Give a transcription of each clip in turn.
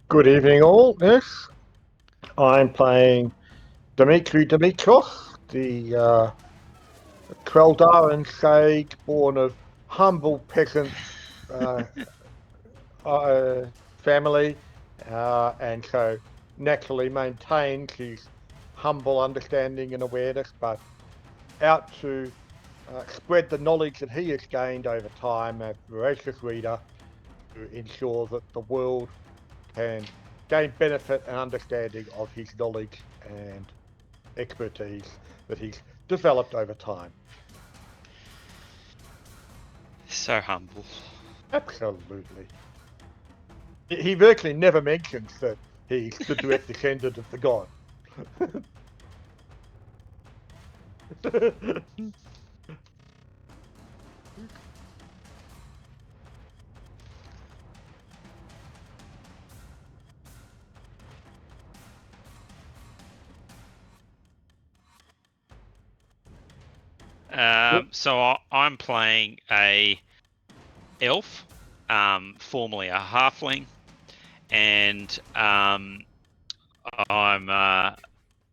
Good evening, all. Yes, I'm playing Dimitri Dimitros, the Kreldaran sage born of humble peasant uh, family, and so naturally maintains his humble understanding and awareness, but out to spread the knowledge that he has gained over time, a voracious reader, to ensure that the world can gain benefit and understanding of his knowledge and expertise that he's developed over time. So humble. Absolutely. He virtually never mentions that he's the direct descendant of the god. So I'm playing a elf, formerly a halfling, and I'm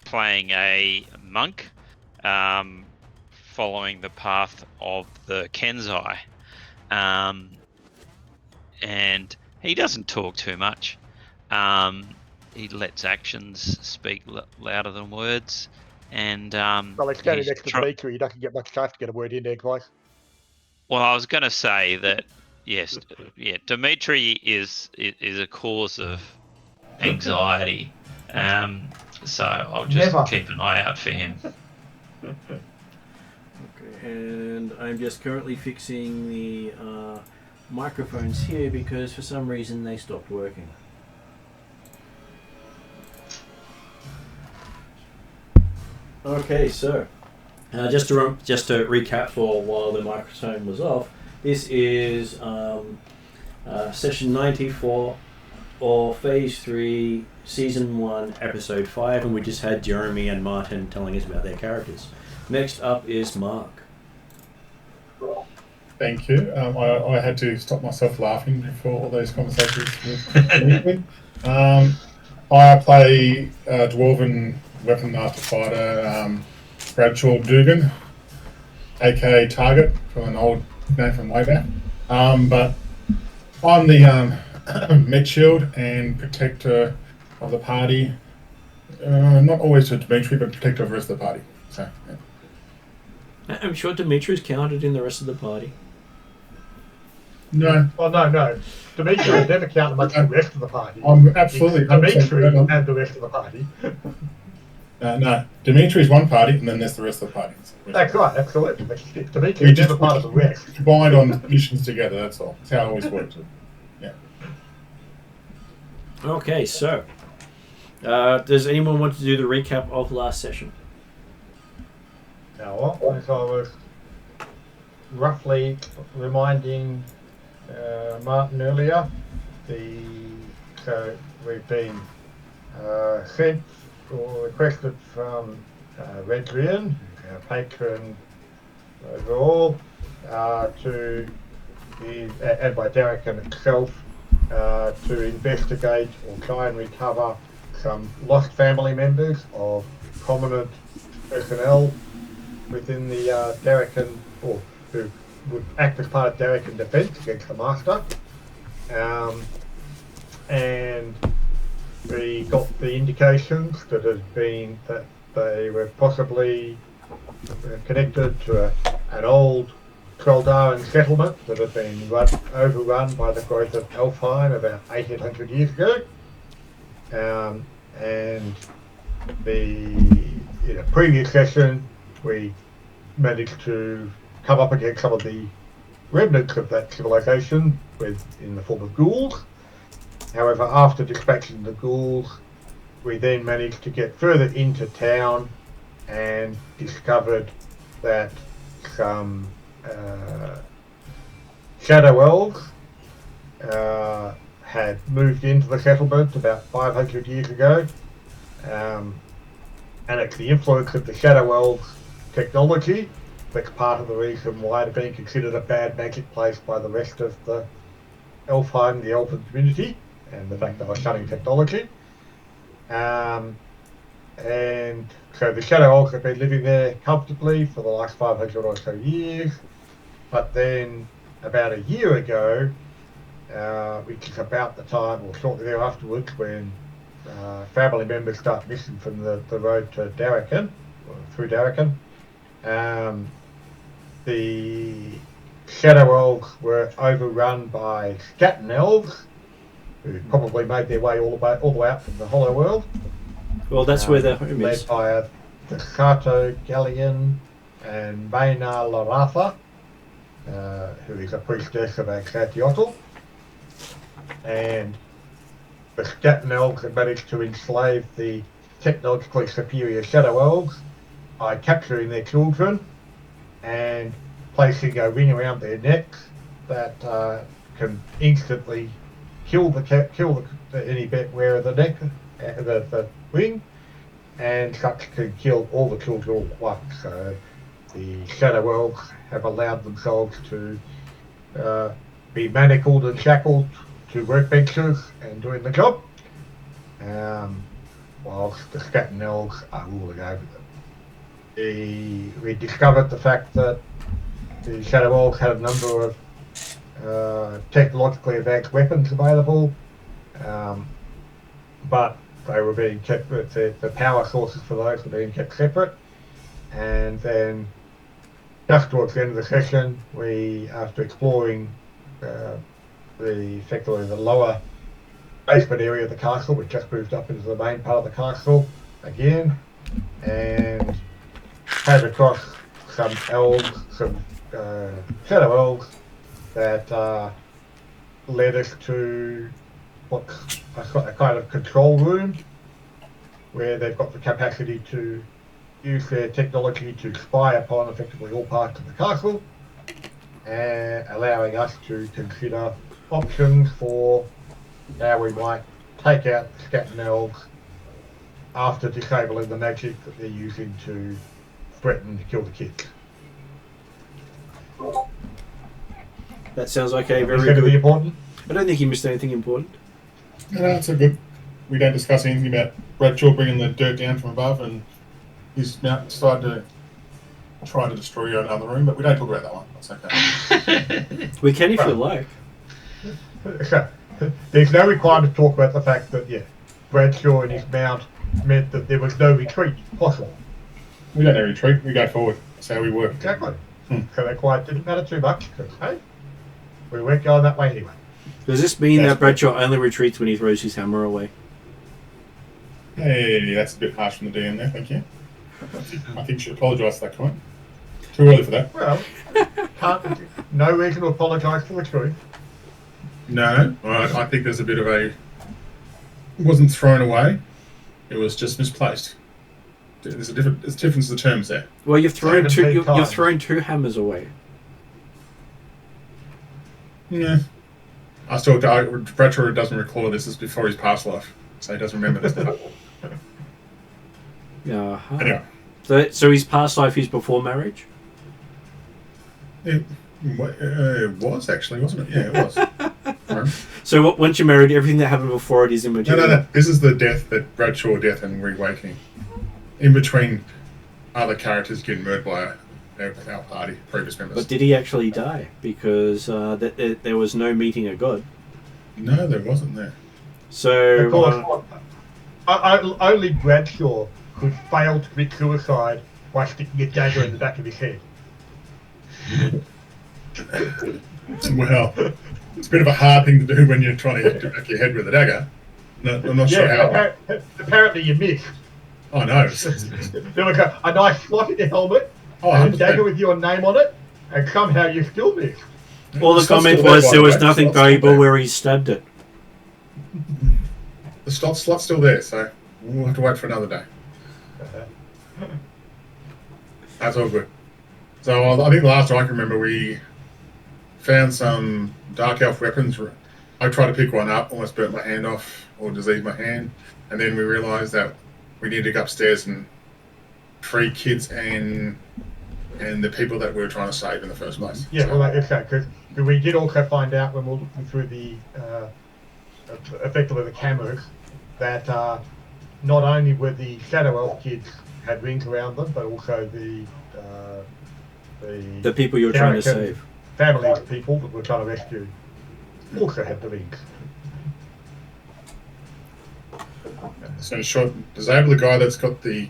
playing a monk, following the path of the Kenzai, and he doesn't talk too much. He lets actions speak louder than words, and Well, like standing next to Dimitri, he doesn't get much chance to get a word in there, guys. Well, I was going to say that yes, Dimitri is a cause of anxiety, so I'll just keep an eye out for him. Okay, and I'm just currently fixing the microphones here because for some reason they stopped working. Okay, so just to recap for while the microphone was off, this is session 94 or phase 3, season 1, episode 5, and we just had Jeremy and Martin telling us about their characters. Next up is Mark. Thank you. I had to stop myself laughing before all those conversations with I play Dwarven Weapon Master Fighter Bradshaw Dugan, aka Target, from an old name from way back. But I'm the med shield and protector of the party. Not always to Dimitri, but protector of the rest of the party. So, yeah. I'm sure Dimitri's counted in the rest of the party. No. Oh, no. Dimitri never count amongst the rest of the party. Absolutely. Dimitri and the rest of the party. No, Dimitri's one party, and then there's the rest of the party. That's right, absolutely. Dimitri is never part of the rest. Combined on missions together, that's all. That's how it always works. Yeah. Okay, so does anyone want to do the recap of last session? Now, as I was roughly reminding Martin earlier, so we've been sent or requested from Rheddrian, our patron overall, and by Darrican itself, to investigate or try and recover some lost family members of prominent personnel within the Darrican, or who would act as part of Darrican defence against the Master. And we got the indications that they were possibly connected to an old Kreldaran settlement that had been overrun by the growth of Elfheim about 1800 years ago. And in a previous session, we managed to come up against some of the remnants of that civilization in the form of ghouls. However, after dispatching the ghouls, we then managed to get further into town and discovered that some shadow elves had moved into the settlement about 500 years ago. And it's the influence of the shadow elves technology that's part of the reason why it's being considered a bad magic place by the rest of the Elfheim, the elven community. and the fact that I was studying technology. And so the Shadow Elves have been living there comfortably for the last 500 or so years. But then about a year ago, which is about the time or shortly there afterwards, when family members start missing from the road to Darrakan, or through Darrakan, the Shadow Elves were overrun by Scatten Elves, who probably made their way all the way out from the Hollow World. Well, that's where their home is. Led by the Kato Galleon and Maina Laratha, who is a priestess of Axatiotl. And the Scatten Elves have managed to enslave the technologically superior Shadow Elves by capturing their children and placing a ring around their necks that can instantly kill any wearer of the neck, the ring, and such can kill all the children all at once. So the Shadow Elves have allowed themselves to be manacled and shackled to workbenches and doing the job, whilst the Scatten Elves are ruling over them. We discovered the fact that the Shadow Elves had a number of technologically advanced weapons available, but they were being kept, the power sources for those were being kept separate. And then just towards the end of the session, we, after exploring effectively the lower basement area of the castle, we just moved up into the main part of the castle again, and came across some elves, some Shadow Elves that led us to what's a kind of control room where they've got the capacity to use their technology to spy upon effectively all parts of the castle, and allowing us to consider options for how we might take out the Scatten Elves after disabling the magic that they're using to threaten to kill the kids. That sounds okay. Is Very that good. important? I don't think you missed anything important. No, that's a good. We don't discuss anything about Bradshaw bringing the dirt down from above and his mount decided to try to destroy another room, but we don't talk about that one. That's okay. We can if you like. There's no requirement to talk about the fact that, Bradshaw and his mount meant that there was no retreat possible. We don't have retreat, we go forward. That's how we work. Exactly. So that quite didn't matter too much, because, hey, we weren't going that way anyway. Does this mean that Bradshaw only retreats when he throws his hammer away? Hey, that's a bit harsh from the DM there, thank you. I think you should apologise for that comment. Too early for that. Well, no reason to apologise for the truth. No, I think there's a bit of a... It wasn't thrown away, it was just misplaced. There's a difference in the terms there. Well, you've thrown two hammers away. Yeah. Bradshaw doesn't recall this is before his past life, so he doesn't remember this stuff. Uh-huh. Anyway. So his past life is before marriage? It was actually, wasn't it? Yeah, it was. Right. So once you're married, everything that happened before it is immaterial? No. This is the death, that Bradshaw death and reawakening. In between other characters getting murdered by our party, previous members. But did he actually die? Because there was no meeting of God. No, there wasn't there. So... Of course, only Bradshaw could fail to commit suicide by sticking a dagger in the back of his head. Well, it's a bit of a hard thing to do when you're trying to hit the back of your head with a dagger. No, I'm not sure how. Apparently you missed. Oh, no. There was a nice slot in your helmet, and a dagger with your name on it, and somehow you still missed. Well, the comment was there was nothing valuable where he stabbed it. The slot's still there, so we'll have to wait for another day. That's all good. So I think the last time I can remember, we found some dark elf weapons. I tried to pick one up, almost burnt my hand off or diseased my hand, and then we realised that we needed to go upstairs and free kids and the people that we were trying to save in the first place. Yeah, well, okay, because we did also find out when we were looking through the effectively the cameras, that not only were the Shadow Elf kids had rings around them, but also the people you're trying to save. Family people that we're trying to rescue also had the rings. So in short, disable the guy that's got the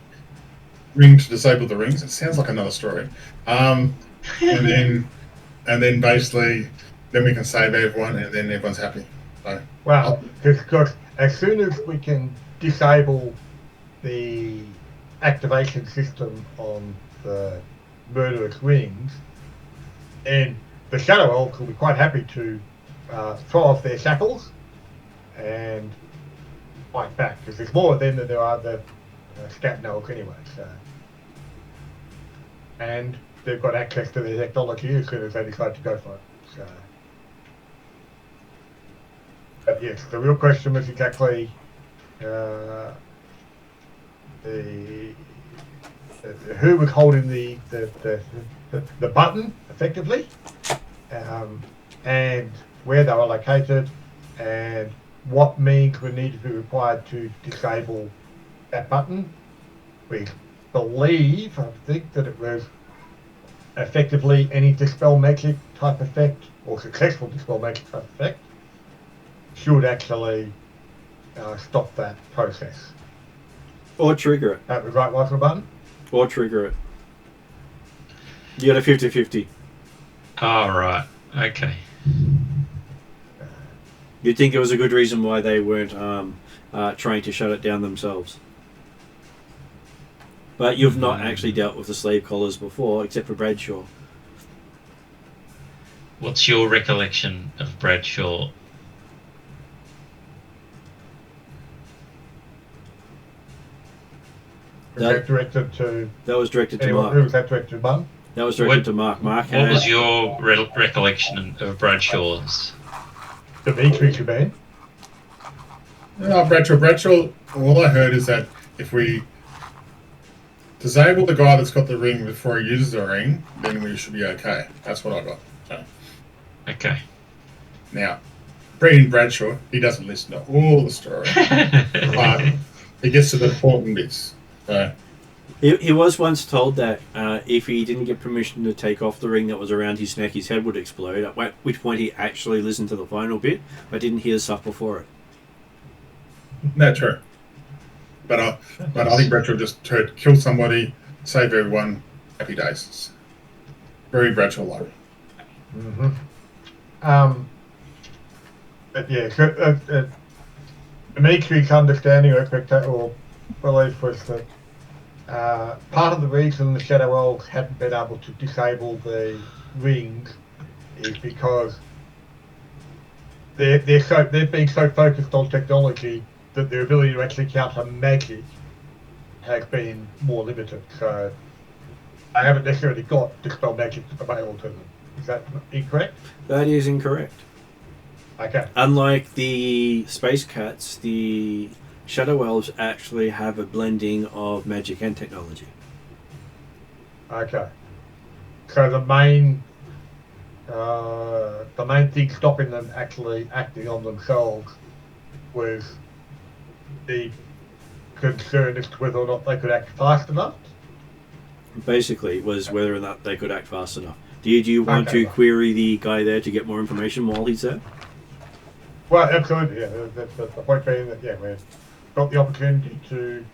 ring to disable the rings. It sounds like another story. And then basically, then we can save everyone, and then everyone's happy. So, well, because as soon as we can disable the activation system on the murderous rings, then the Shadow Elves will be quite happy to throw off their shackles and fight back, because there's more of them than there are the Scat Elves anyway. So. And they've got access to their technology as soon as they decide to go for it. So. But yes, the real question was exactly who was holding the button effectively, and where they were located, and what means would need to be required to disable that button. We I think that it was effectively any dispel magic type effect, or successful dispel magic type effect, should actually stop that process. Or trigger it. That was right one for the button? Or trigger it. You got a 50-50. Oh, right. Okay. You'd think it was a good reason why they weren't trying to shut it down themselves. But you've not actually dealt with the slave collars before, except for Bradshaw. What's your recollection of Bradshaw? Was that directed to... That was directed to anyone? Mark. Who was that directed to, Bun? That was directed to Mark. Mark what was your recollection of Bradshaw's? Dimitri, you mean? No, Bradshaw. All I heard is that if we disable the guy that's got the ring before he uses the ring, then we should be okay. That's what I got. So. Okay. Now, Brendan Bradshaw, he doesn't listen to all the story, but he gets to the important bits. So. He was once told that if he didn't get permission to take off the ring that was around his neck, his head would explode, at which point he actually listened to the final bit, but didn't hear stuff before it. No, true. But I think Bradshaw just heard kill somebody, save everyone, happy days. It's very Bradshaw-like. But yeah, Dimitri's understanding or belief was that part of the reason the Shadow Elves hadn't been able to disable the rings is because they've been so focused on technology that their ability to actually counter magic has been more limited. So they haven't necessarily got dispel magic available to them. Is that incorrect? That is incorrect. Okay. Unlike the Space Cats, the Shadow Elves actually have a blending of magic and technology. Okay. So the main thing stopping them actually acting on themselves was the concern as to whether or not they could act fast enough? Basically, it was whether or not they could act fast enough. Do you want to query the guy there to get more information while he's there? Well, absolutely, yeah. The point being that, yeah, we've got the opportunity to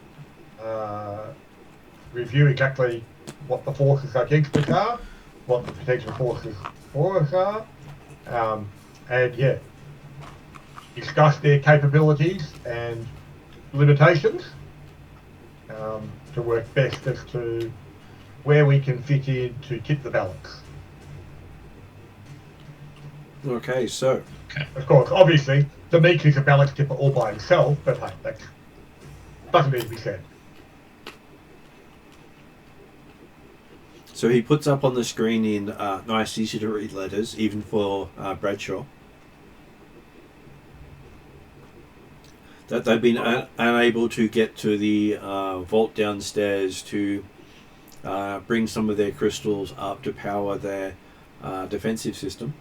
review exactly what the forces against us are, what the potential forces for us are, and, yeah, discuss their capabilities and limitations to work best as to where we can fit in to tip the balance. Okay, so... Of course, obviously, Dimitri's a balance tipper all by himself, but hey, that doesn't need to be said. So he puts up on the screen in nice, easy to read letters, even for Bradshaw, that they've been unable to get to the vault downstairs to bring some of their crystals up to power their defensive system.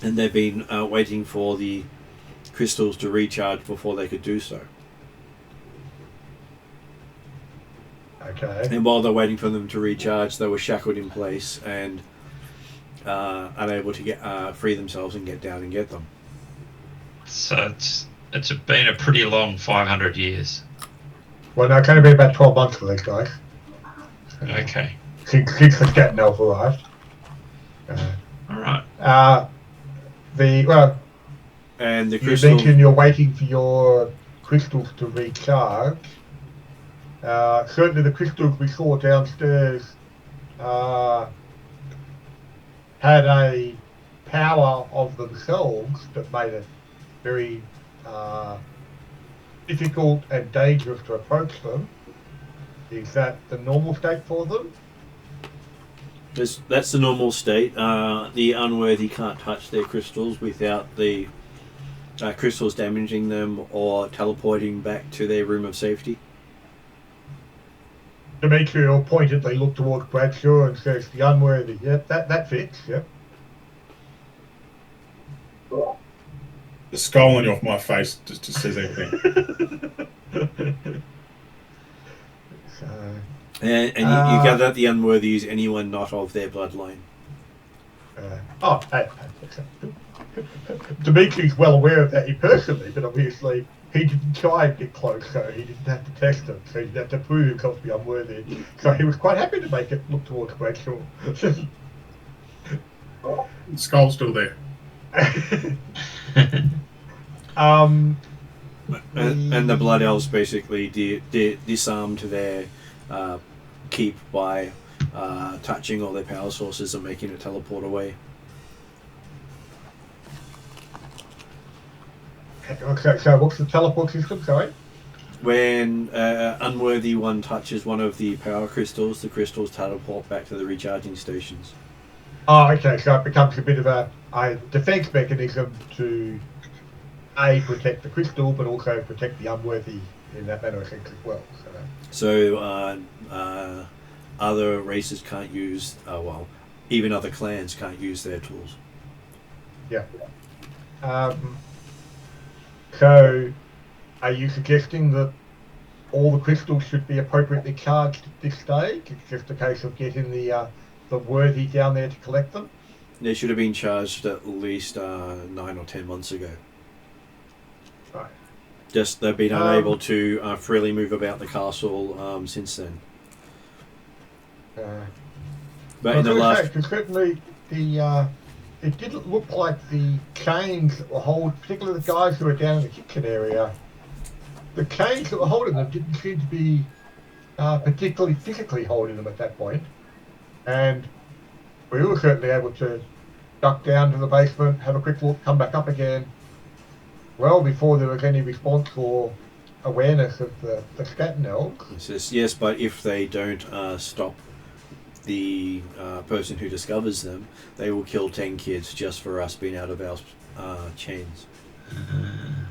and they've been waiting for the crystals to recharge before they could do so. Okay. And while they're waiting for them to recharge, they were shackled in place and unable to get free themselves and get down and get them. So it's been a pretty long 500 years. Well, no, it's only been about 12 months for these guys. Okay. Since the Scat Elf arrived. All right. And the You crystal. mentioned you're waiting for your crystals to recharge. Certainly the crystals we saw downstairs had a power of themselves that made it very difficult and dangerous to approach them. Is that the normal state for them? That's the normal state. The unworthy can't touch their crystals without the crystals damaging them or teleporting back to their room of safety. Dimitri will pointedly look towards Bradshaw and says, the unworthy. Yep, that fits, yep. The skull on your off my face just says everything. And you gather that the unworthy is anyone not of their bloodline. Dimitri's well aware of that personally, but obviously he didn't try and get close, so he didn't have to test him, so he didn't have to prove himself to be unworthy. So he was quite happy to make it look towards Bradshaw. The skull's still there. And the Blood Elves basically disarmed their keep by touching all their power sources and making it teleport away. Okay, so what's the teleport system, sorry? When unworthy one touches one of the power crystals, the crystals teleport back to the recharging stations. Oh, okay, so it becomes a bit of a defense mechanism to protect the crystal, but also protect the unworthy in that manner, I think, as well. So other races can't use, even other clans can't use their tools. Yeah. So, are you suggesting that all the crystals should be appropriately charged at this stage? It's just a case of getting the worthy down there to collect them? They should have been charged at least 9 or 10 months ago. Right. Just they've been unable to freely move about the castle since then. But in the last, certainly it didn't look like the chains that were holding, particularly the guys who were down in the kitchen area. The chains that were holding them didn't seem to be particularly physically holding them at that point. And we were certainly able to duck down to the basement, have a quick look, come back up again, well before there was any response or awareness of the Scatton Elves. Yes, but if they don't stop the person who discovers them, they will kill 10 kids just for us being out of our chains.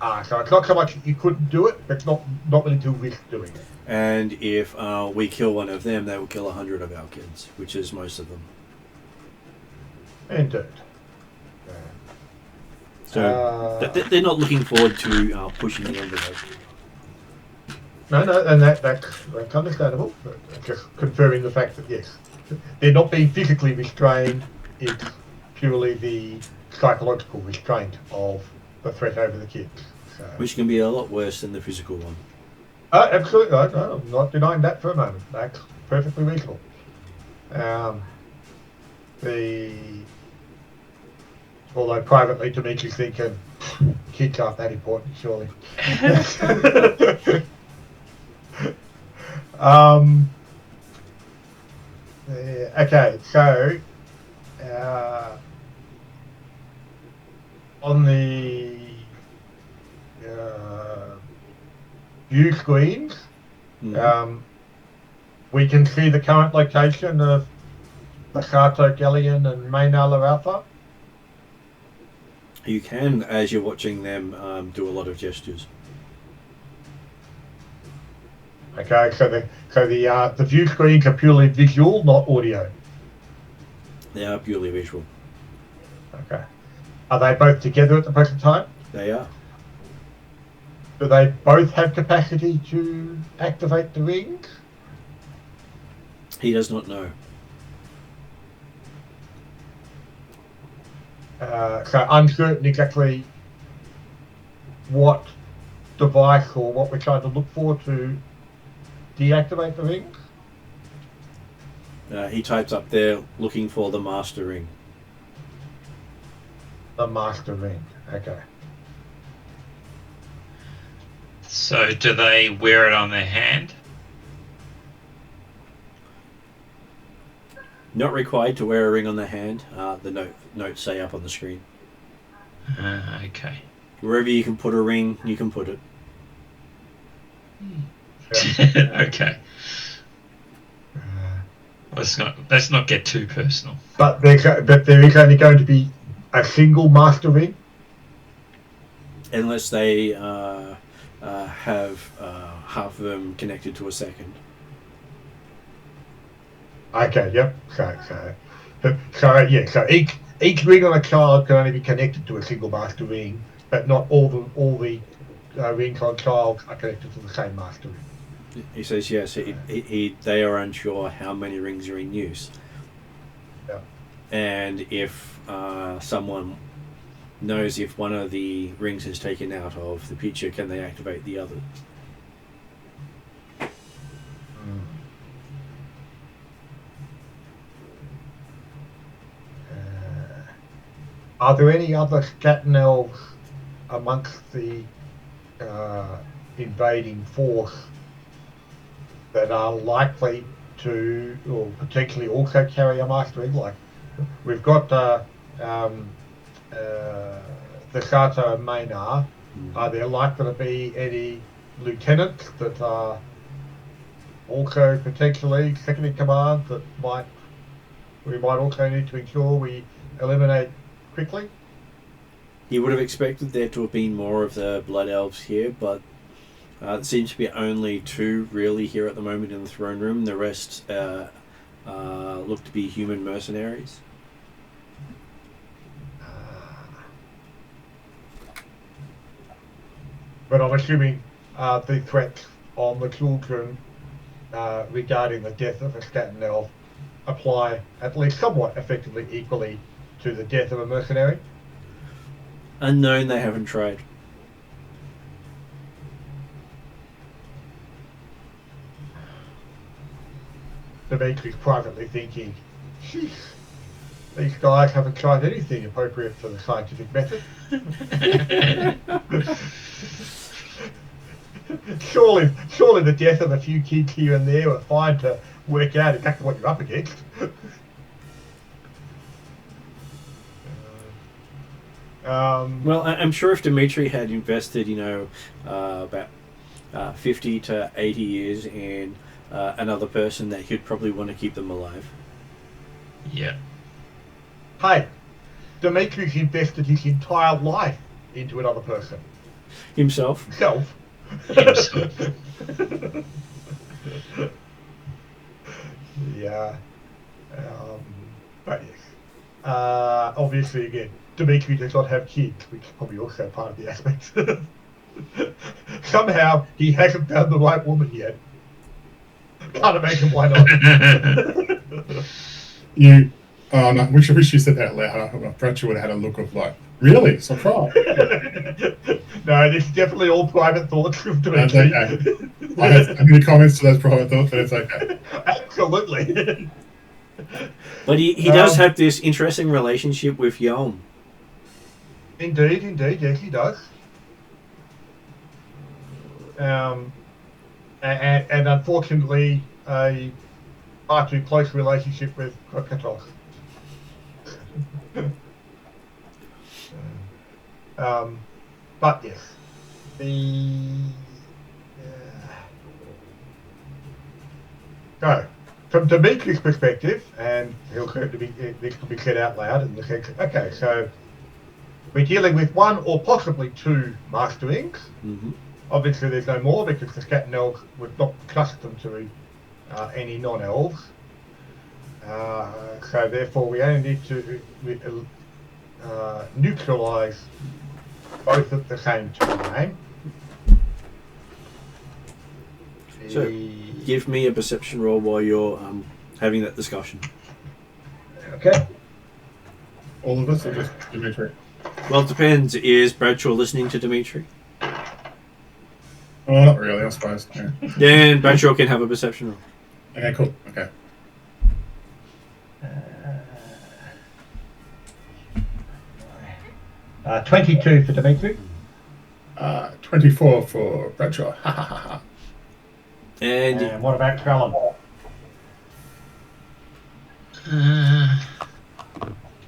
So it's not so much you couldn't do it, but it's not really too risk doing it. And if we kill one of them, they will kill 100 of our kids, which is most of them. Indeed. So they're not looking forward to pushing the envelope. No, and that's understandable. But just confirming the fact that yes, they're not being physically restrained. It's purely the psychological restraint of the threat over the kids. So. Which can be a lot worse than the physical one. Absolutely, I'm not denying that for a moment. That's perfectly reasonable. Although privately, Dimitri's thinking, kids aren't that important, surely. Okay, so on the view screens, we can see the current location of the Sato Galleon and Maynala Alpha. You can, as you're watching them, do a lot of gestures. Okay, so the view screens are purely visual, not audio. They are purely visual. Okay. Are they both together at the present time? They are. Do they both have capacity to activate the ring? He does not know. So uncertain exactly what device or what we're trying to look for to deactivate the ring. He types up there looking for the master ring. The master ring. Okay. So do they wear it on their hand? Not required to wear a ring on the hand. The notes say up on the screen. Okay. Wherever you can put a ring, you can put it. Okay. Let's not get too personal. But there is only going to be a single master ring? Unless they have half of them connected to a second. Okay, yep. So each ring on a child can only be connected to a single master ring, but not all the rings on child are connected to the same master ring. He says yes. They are unsure how many rings are in use. Yeah. And if someone knows if one of the rings is taken out of the picture, can they activate the other? Are there any other Scatten Elves amongst the invading force that are likely to, or potentially also carry a master ring? Like, we've got the Sato and Maynard. Are there likely to be any lieutenants that are also potentially second in command that we might also need to ensure we eliminate quickly? He would have expected there to have been more of the Blood Elves here, but there seems to be only 2 really here at the moment in the throne room. The rest look to be human mercenaries. But I'm assuming the threats on the children regarding the death of a Scatten Elf apply at least somewhat effectively equally to the death of a mercenary. Unknown, they haven't tried. Dimitri's privately thinking, "Sheesh, these guys haven't tried anything appropriate for the scientific method." Surely the death of a few kids here and there are fine to work out exactly what you're up against. Well, I'm sure if Dimitri had invested, about 50 to 80 years in another person, that he'd probably want to keep them alive. Yeah. Hey, Dimitri's invested his entire life into another person. Himself. Himself. Yeah. But yes. Obviously, again, Dimitri does not have kids, which is probably also part of the aspect. Somehow, he hasn't found the right woman yet. Can't imagine why not. No, wish you said that out loud. Perhaps you would have had a look of like, really? Surprise. No, this is definitely all private thoughts from Dimitri. Okay. I have any comments to those private thoughts, but it's okay. Absolutely. But he does have this interesting relationship with Yom. Indeed, yes, he does. And unfortunately, a far too close relationship with Krakatos. But yes, so from Dimitri's perspective, and he'll going to be this can be said out loud in the sense, okay, so we're dealing with 1 or possibly 2 master rings. Mm-hmm. Obviously, there's no more because the Scatten Elves would not trust them to any non-elves. So therefore, we only need to neutralise both at the same time. So, give me a perception roll while you're having that discussion. Okay. All of us or just Dimitri? Well, it depends. Is Bradshaw listening to Dimitri? Oh, not really, I suppose. Yeah. Then Bradshaw can have a perception roll. Okay, cool. Okay. 22 for Dimitri. 24 for Bradshaw. Ha ha ha ha. And what about Trellin?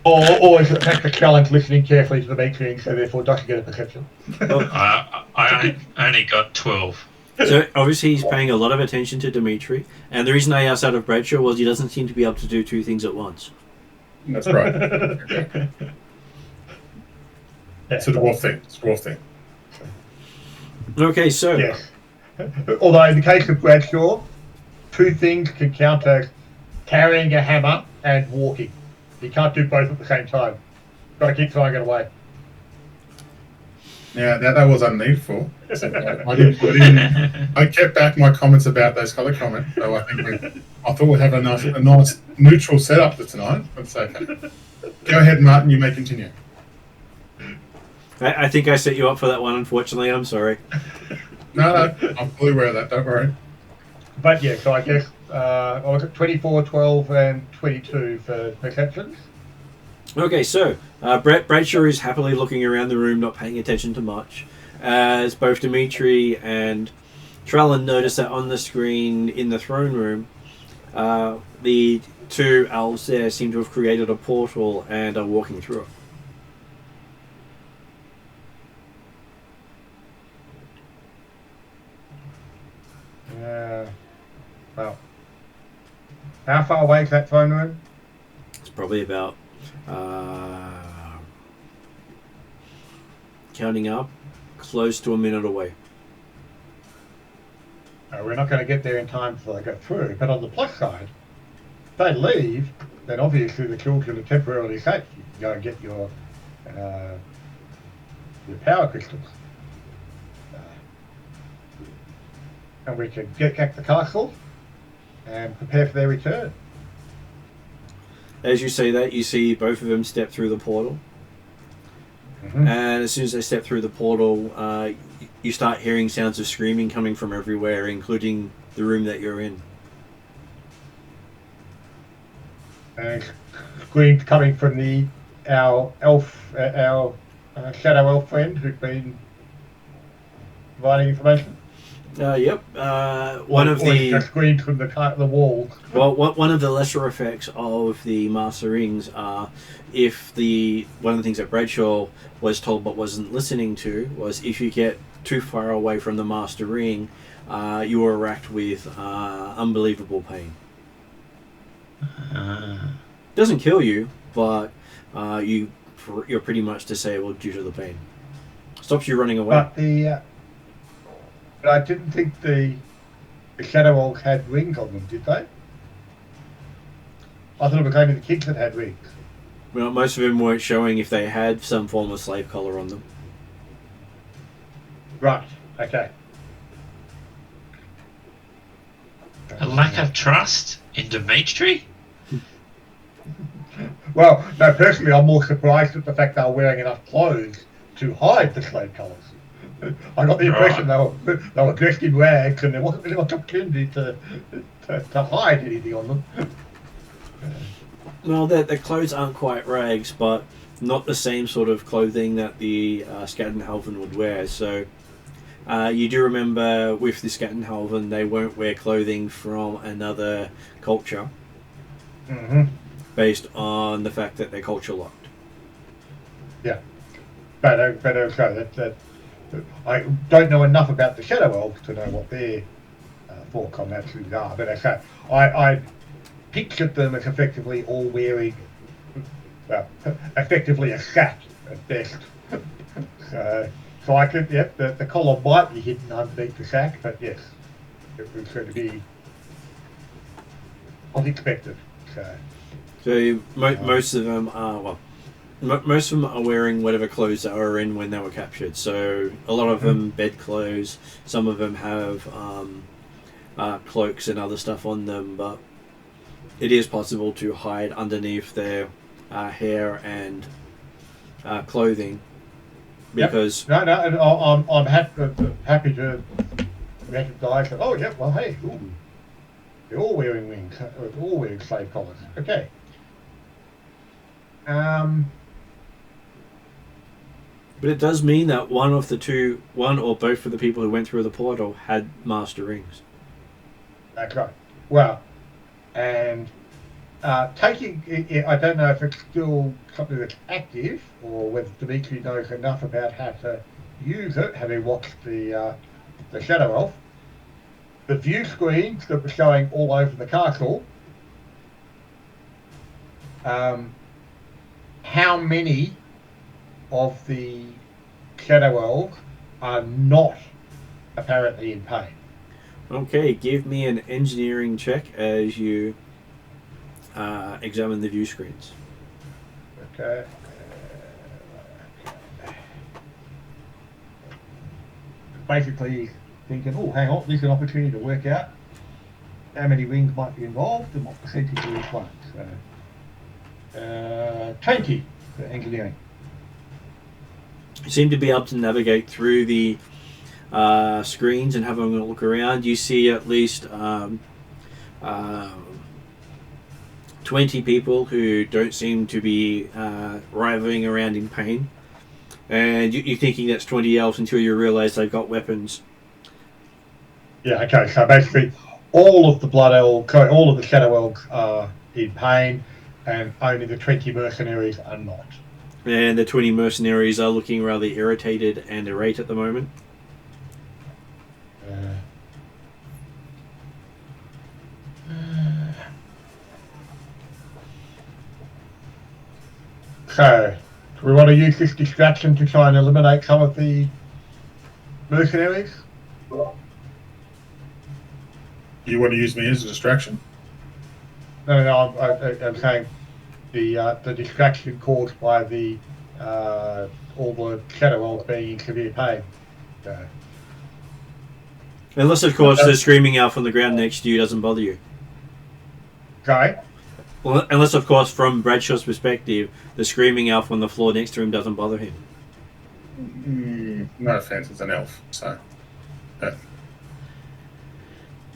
Or is it the fact that Trellin's listening carefully to Dimitri and so therefore doesn't get a perception? I only got 12. so obviously he's paying a lot of attention to Dimitri, and the reason I asked out of Bradshaw was he doesn't seem to be able to do two things at once. That's right. Okay. It's a dwarf thing. It's a dwarf thing. Okay, so Yes. Although in the case of Bradshaw, two things can count as carrying a hammer and walking. You can't do both at the same time. Got to keep throwing it away. Yeah, that was unneedful. So I kept back my comments about those colour comments. So I thought we'd have a nice neutral setup for tonight. That's okay. Go ahead, Martin. You may continue. I think I set you up for that one. Unfortunately, I'm sorry. No, I'm fully aware of that. Don't worry. But yeah, so I guess I was at 24, 12, and 22 for perceptions. Okay, so Bradshaw is happily looking around the room, not paying attention to much, as both Dimitri and Trellin notice that on the screen in the throne room, the two elves there seem to have created a portal and are walking through it. Well, how far away is that throne room? It's probably about, counting up, close to a minute away. We're not going to get there in time before they go through, but on the plus side, if they leave, then obviously the children are temporarily safe. You can go and get your power crystals. And we can get back to the castle and prepare for their return. As you say that, you see both of them step through the portal. Mm-hmm. And as soon as they step through the portal, you start hearing sounds of screaming coming from everywhere, including the room that you're in. And screams coming from our shadow elf friend who's been providing information. Yep. One of the screams from the wall. Well, one of the lesser effects of the Master Rings are if one of the things that Bradshaw was told but wasn't listening to was if you get too far away from the Master Ring, you are racked with unbelievable pain. Doesn't kill you, but you're pretty much disabled due to the pain. Stops you running away. But I didn't think the Shadow Elves had rings on them, did they? I thought it was only the kids that had rings. Well, most of them weren't showing if they had some form of slave collar on them. Right, okay. A lack of trust in Dimitri? Well, no, personally, I'm more surprised at the fact they were wearing enough clothes to hide the slave colours. I got the impression they were dressed in rags and there wasn't really much opportunity to hide anything on them. Well, the clothes aren't quite rags, but not the same sort of clothing that the Scattenhalven would wear. So you do remember with the Scattenhalven, they won't wear clothing from another culture based on the fact that they're culture locked. Yeah, but okay, I don't know enough about the Shadow Elves to know what their form actually are, but okay, I pictured them as effectively all wearing, effectively a sack at best. So I could, the collar might be hidden underneath the sack, but yes, it was going to be unexpected. So most of them are, Most of them are wearing whatever clothes they were in when they were captured. So a lot of them bed clothes. Some of them have cloaks and other stuff on them, but it is possible to hide underneath their hair and clothing. Because no, and I'm happy to recognise that. Oh yeah, well hey, they're all wearing wings, they're all wearing slave collars. Okay. But it does mean that one or both of the people who went through the portal had master rings. That's right. Well, and taking, I don't know if it's still something that's active or whether Dimitri knows enough about how to use it, having watched the Shadow Elf. The view screens that were showing all over the castle, how many of the Shadow Elves are not apparently in pain? Okay, give me an engineering check as you examine the view screens. Okay. Basically thinking, oh, hang on, there's an opportunity to work out how many rings might be involved and what percentage of each one. So, 20 for engineering. You seem to be able to navigate through the screens and having a look around. You see at least 20 people who don't seem to be writhing around in pain. And you're thinking that's 20 elves until you realise they've got weapons. Yeah, okay, so basically all of the Blood Elves, all of the Shadow Elves are in pain and only the 20 mercenaries are not. And the 20 mercenaries are looking rather irritated and irate at the moment. So, do we want to use this distraction to try and eliminate some of the mercenaries? You want to use me as a distraction? No, I'm saying the distraction caused by the all the Shadow Elves being in severe pain. So. Unless, of course, the screaming elf on the ground next to you doesn't bother you. Sorry? Well, unless, of course, from Bradshaw's perspective, the screaming elf on the floor next to him doesn't bother him. No offense, it's an elf, so.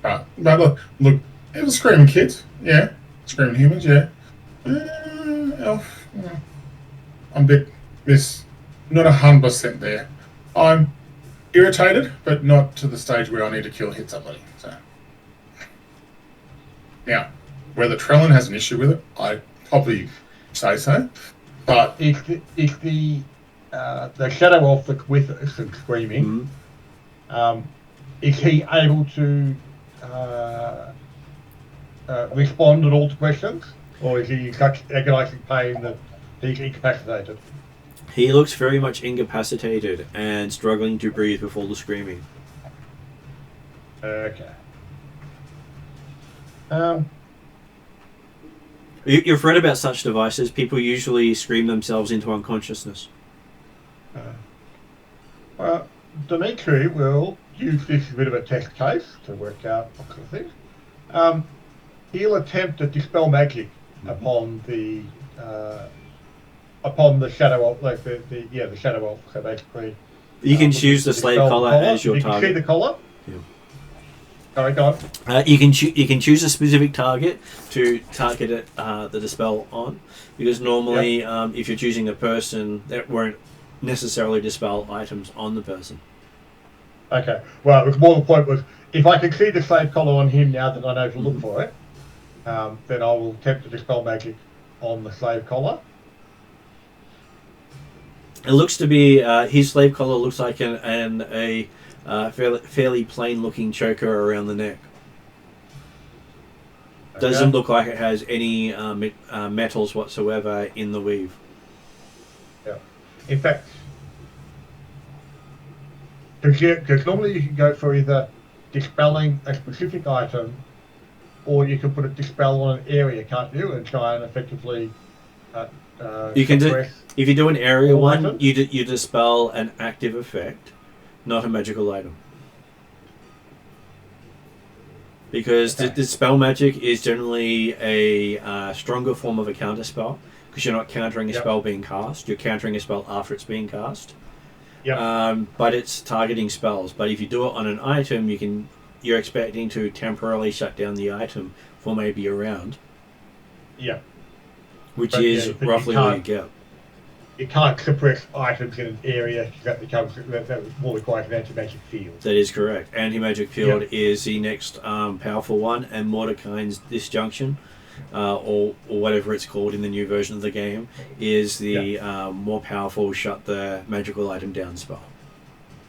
But look, it was screaming kids, yeah. Screaming humans, yeah. Elf, I'm a bit, not 100% there. I'm irritated, but not to the stage where I need to hit somebody. So now, whether Trellin has an issue with it, I'd probably say so. But if the Shadow Elf that's with us and screaming, is he able to respond at all to questions, or is he in such agonising pain that he's incapacitated? He looks very much incapacitated and struggling to breathe with all the screaming. Okay. You've read about such devices. People usually scream themselves into unconsciousness. Well, Dimitri will use this as a bit of a test case to work out what sort of thing. He'll attempt to dispel magic upon the Shadow Elf, like the Shadow Elf. So basically, you can choose the slave collar as your target. You can see the collar. Yeah. Sorry, go on. You can choose a specific target to target it the dispel on, because normally if you're choosing a person, that won't necessarily dispel items on the person. Okay. Well, it was more the point was if I can see the slave collar on him now that I know to look for it, then I will attempt to dispel magic on the slave collar. It looks to be his slave collar looks like a fairly plain looking choker around the neck. Okay. Doesn't look like it has any metals whatsoever in the weave. Yeah. In fact, because normally you can go for either dispelling a specific item, or you can put a dispel on an area, can't you, and try and effectively You can do, if you do an area all one, items? you dispel an active effect, not a magical item. Because Okay. the dispel magic is generally a stronger form of a counter spell, because you're not countering a Yep. spell being cast, you're countering a spell after it's being cast. Yep. But it's targeting spells. But if you do it on an item, you're expecting to temporarily shut down the item for maybe a round, Yeah. which But, is yeah, but you roughly all you can't- get. You can't suppress items in an area that becomes that more requires an anti-magic field. That is correct. Anti-magic field is the next powerful one, and Mordecai's Disjunction, or whatever it's called in the new version of the game, is the more powerful shut the magical item down spell.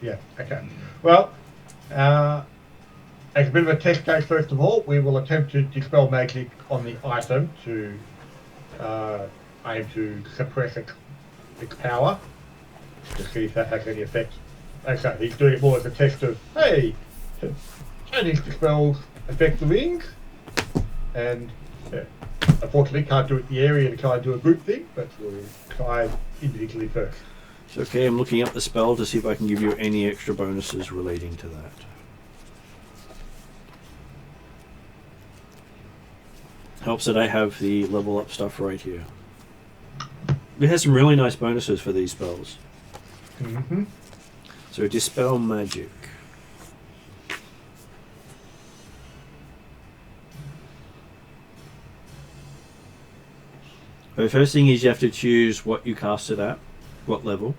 Yeah. Okay. Well, as a bit of a test case, first of all, we will attempt to dispel magic on the item to aim to suppress its power to see if that has any effect. Okay, he's doing it more as a test of, hey, can these dispels affect the rings? And unfortunately, can't do it in the area to try and do a group thing, but we'll try individually first. It's okay, I'm looking up the spell to see if I can give you any extra bonuses relating to that. Helps that I have the level up stuff right here. It has some really nice bonuses for these spells. Mm-hmm. So dispel magic. The first thing is you have to choose what you cast it at, what level,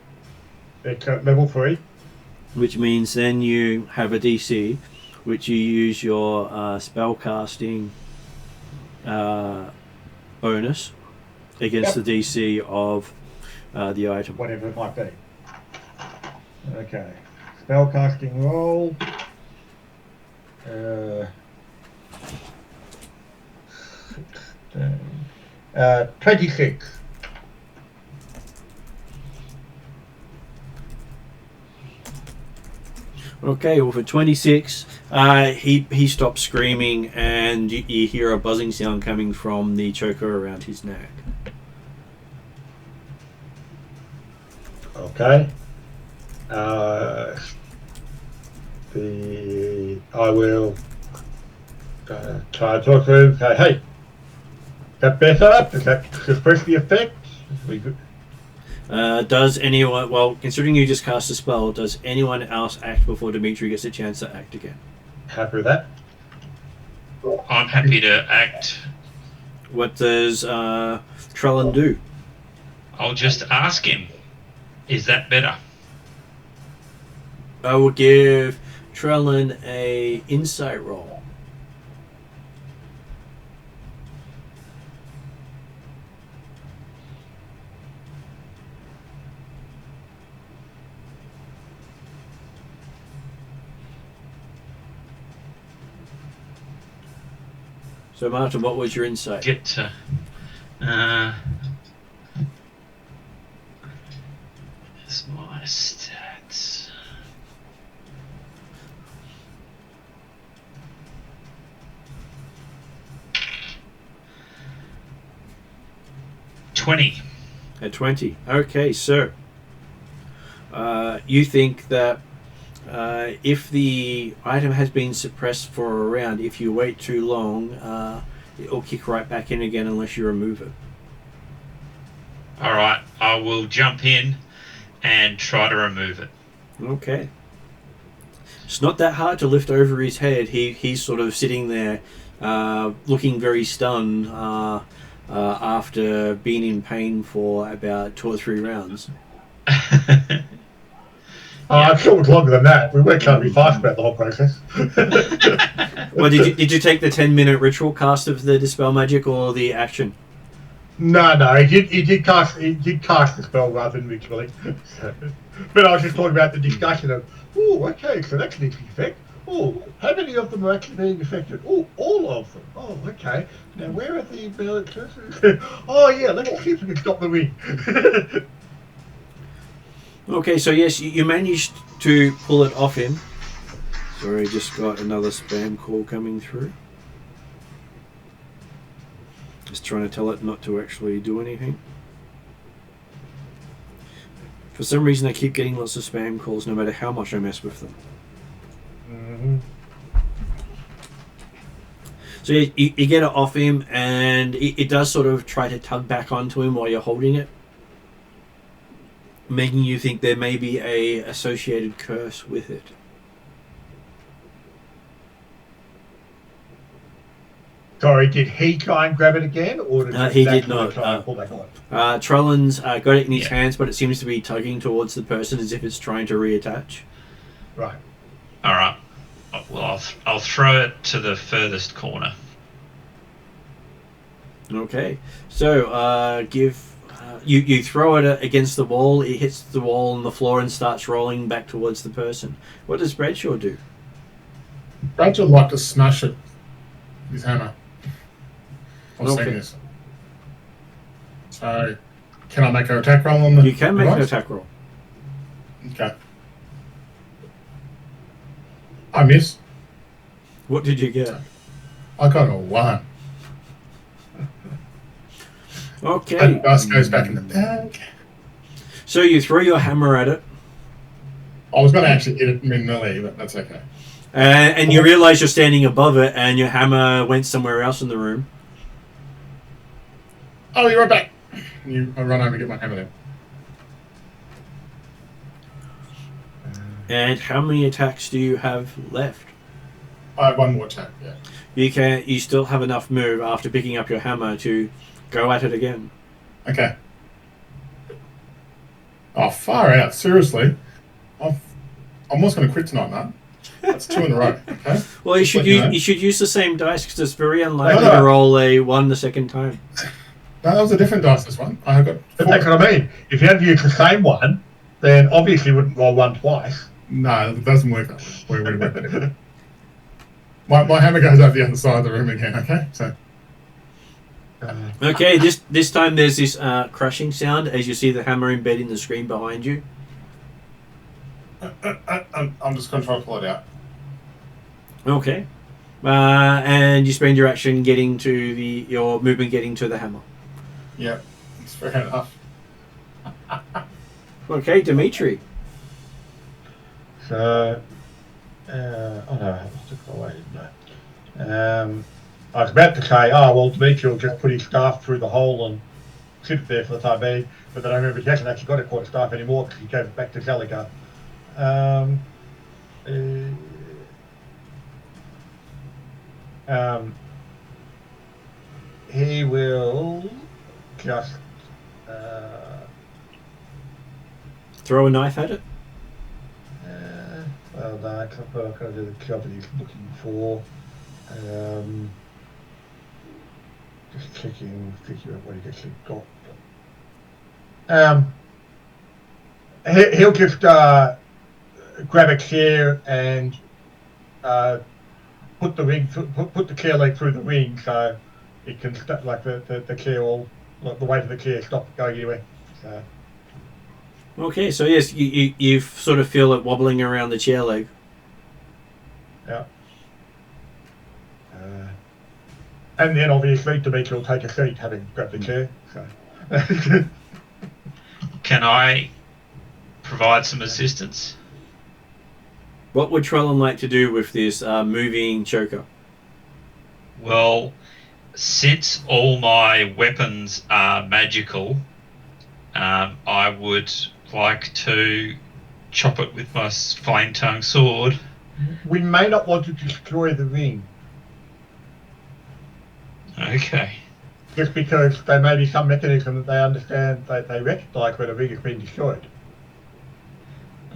It's at level 3. which means then you have a DC, which you use your spell casting bonus against Yep. the DC of the item. Whatever it might be. Okay. Spellcasting roll. 26. Okay, well for 26, he stops screaming and you hear a buzzing sound coming from the choker around his neck. Okay. I will try and talk to him. Say, hey, is that better? Does that suppress the effect? We good? Does anyone, well, considering you just cast a spell, does anyone else act before Dimitri gets a chance to act again? Happy with that? I'm happy to act. What does Trellin do? I'll just ask him. Is that better? I will give Trellin a insight roll. So Martin, what was your insight? Get to. It's my stats. $20. At 20. Okay, so you think that if the item has been suppressed for a round, if you wait too long, it'll kick right back in again unless you remove it. Alright, I will jump in and try to remove it. Okay. It's not that hard to lift over his head. He's sort of sitting there looking very stunned after being in pain for about 2 or 3 rounds. I'm sure it was longer than that. We weren't trying to be fast about the whole process. Well, did you take the 10-minute ritual cast of the dispel magic or the action? No, he did cast the spell rather than ritually. But I was just talking about the discussion of, oh, okay, so that's an interesting effect. Oh, how many of them are actually being affected? Oh, all of them. Oh, okay. Now where are the abilities? Oh yeah, let's see if we can stop the ring. Okay, so yes, you managed to pull it off him. Sorry, just got another spam call coming through. Just trying to tell it not to actually do anything. For some reason, I keep getting lots of spam calls no matter how much I mess with them. Mm-hmm. So you get it off him, and it does sort of try to tug back onto him while you're holding it, making you think there may be a associated curse with it. Sorry, did he try and grab it again, or did He did naturally not. try and pull back on? Trollin's got it in his Yeah. hands, but it seems to be tugging towards the person as if it's trying to reattach. Right. All right. Well, I'll throw it to the furthest corner. Okay, so you throw it against the wall. It hits the wall on the floor and starts rolling back towards the person. What does Bradshaw do? Brad would like to smash it with his hammer. I've Okay. seen this. So, can I make an attack roll on the You can make an device? attack roll. Okay. I miss. What did you get? I got a 1. Okay, That dice goes back in the bag. so you throw your hammer at it, I was going to actually hit it in melee, but that's okay. and you realize you're standing above it, and your hammer went somewhere else in the room. Oh, you're right back. I run over and get my hammer then. And how many attacks do you have left? I have 1 more attack, yeah. You still have enough move after picking up your hammer to go at it again. Okay. Oh, far out. Seriously. I'm almost going to quit tonight, man. That's 2 in a row, okay? Well, you should Let you know. you should use the same dice because it's very unlikely No. to roll a 1 the second time. No, that was a different dice, this one. I got But 4. that's what I mean. If you had used the same one, then obviously you wouldn't roll 1 twice. No, it doesn't work that way. Wait a minute. My hammer goes over the other side of the room again, okay? So, Okay, this time there's this crushing sound as you see the hammer embedding the screen behind you. I'm just going to try to pull it out. Okay, and you spend your action getting to your movement getting to the hammer. Yep, it's fair enough. Okay, Dimitri. So, oh no, I have to go away, didn't I? I was about to say, oh, well, Dimitri will just put his staff through the hole and sit it there for the time being, but then I remember he hasn't actually got a quarter staff anymore because he gave it back to Zeligar. He will just Throw a knife at it. well, no, I can't do the job that he's looking for. Just checking, figure out what he actually got. He'll just grab a chair and put the ring, put the chair leg through the ring, so it can stop, like the chair will, like the weight of the chair stop going anywhere. So. Okay, so yes, you sort of feel it wobbling around the chair leg. Yeah. And then obviously Dimitri will take a seat, having grabbed the chair. So. Can I provide some assistance? What would Trellin like to do with this moving choker? Well, since all my weapons are magical, I would like to chop it with my flame tongue sword. We may not want to destroy the ring, Okay. just because there may be some mechanism that they understand, they recognise when a ring has been destroyed.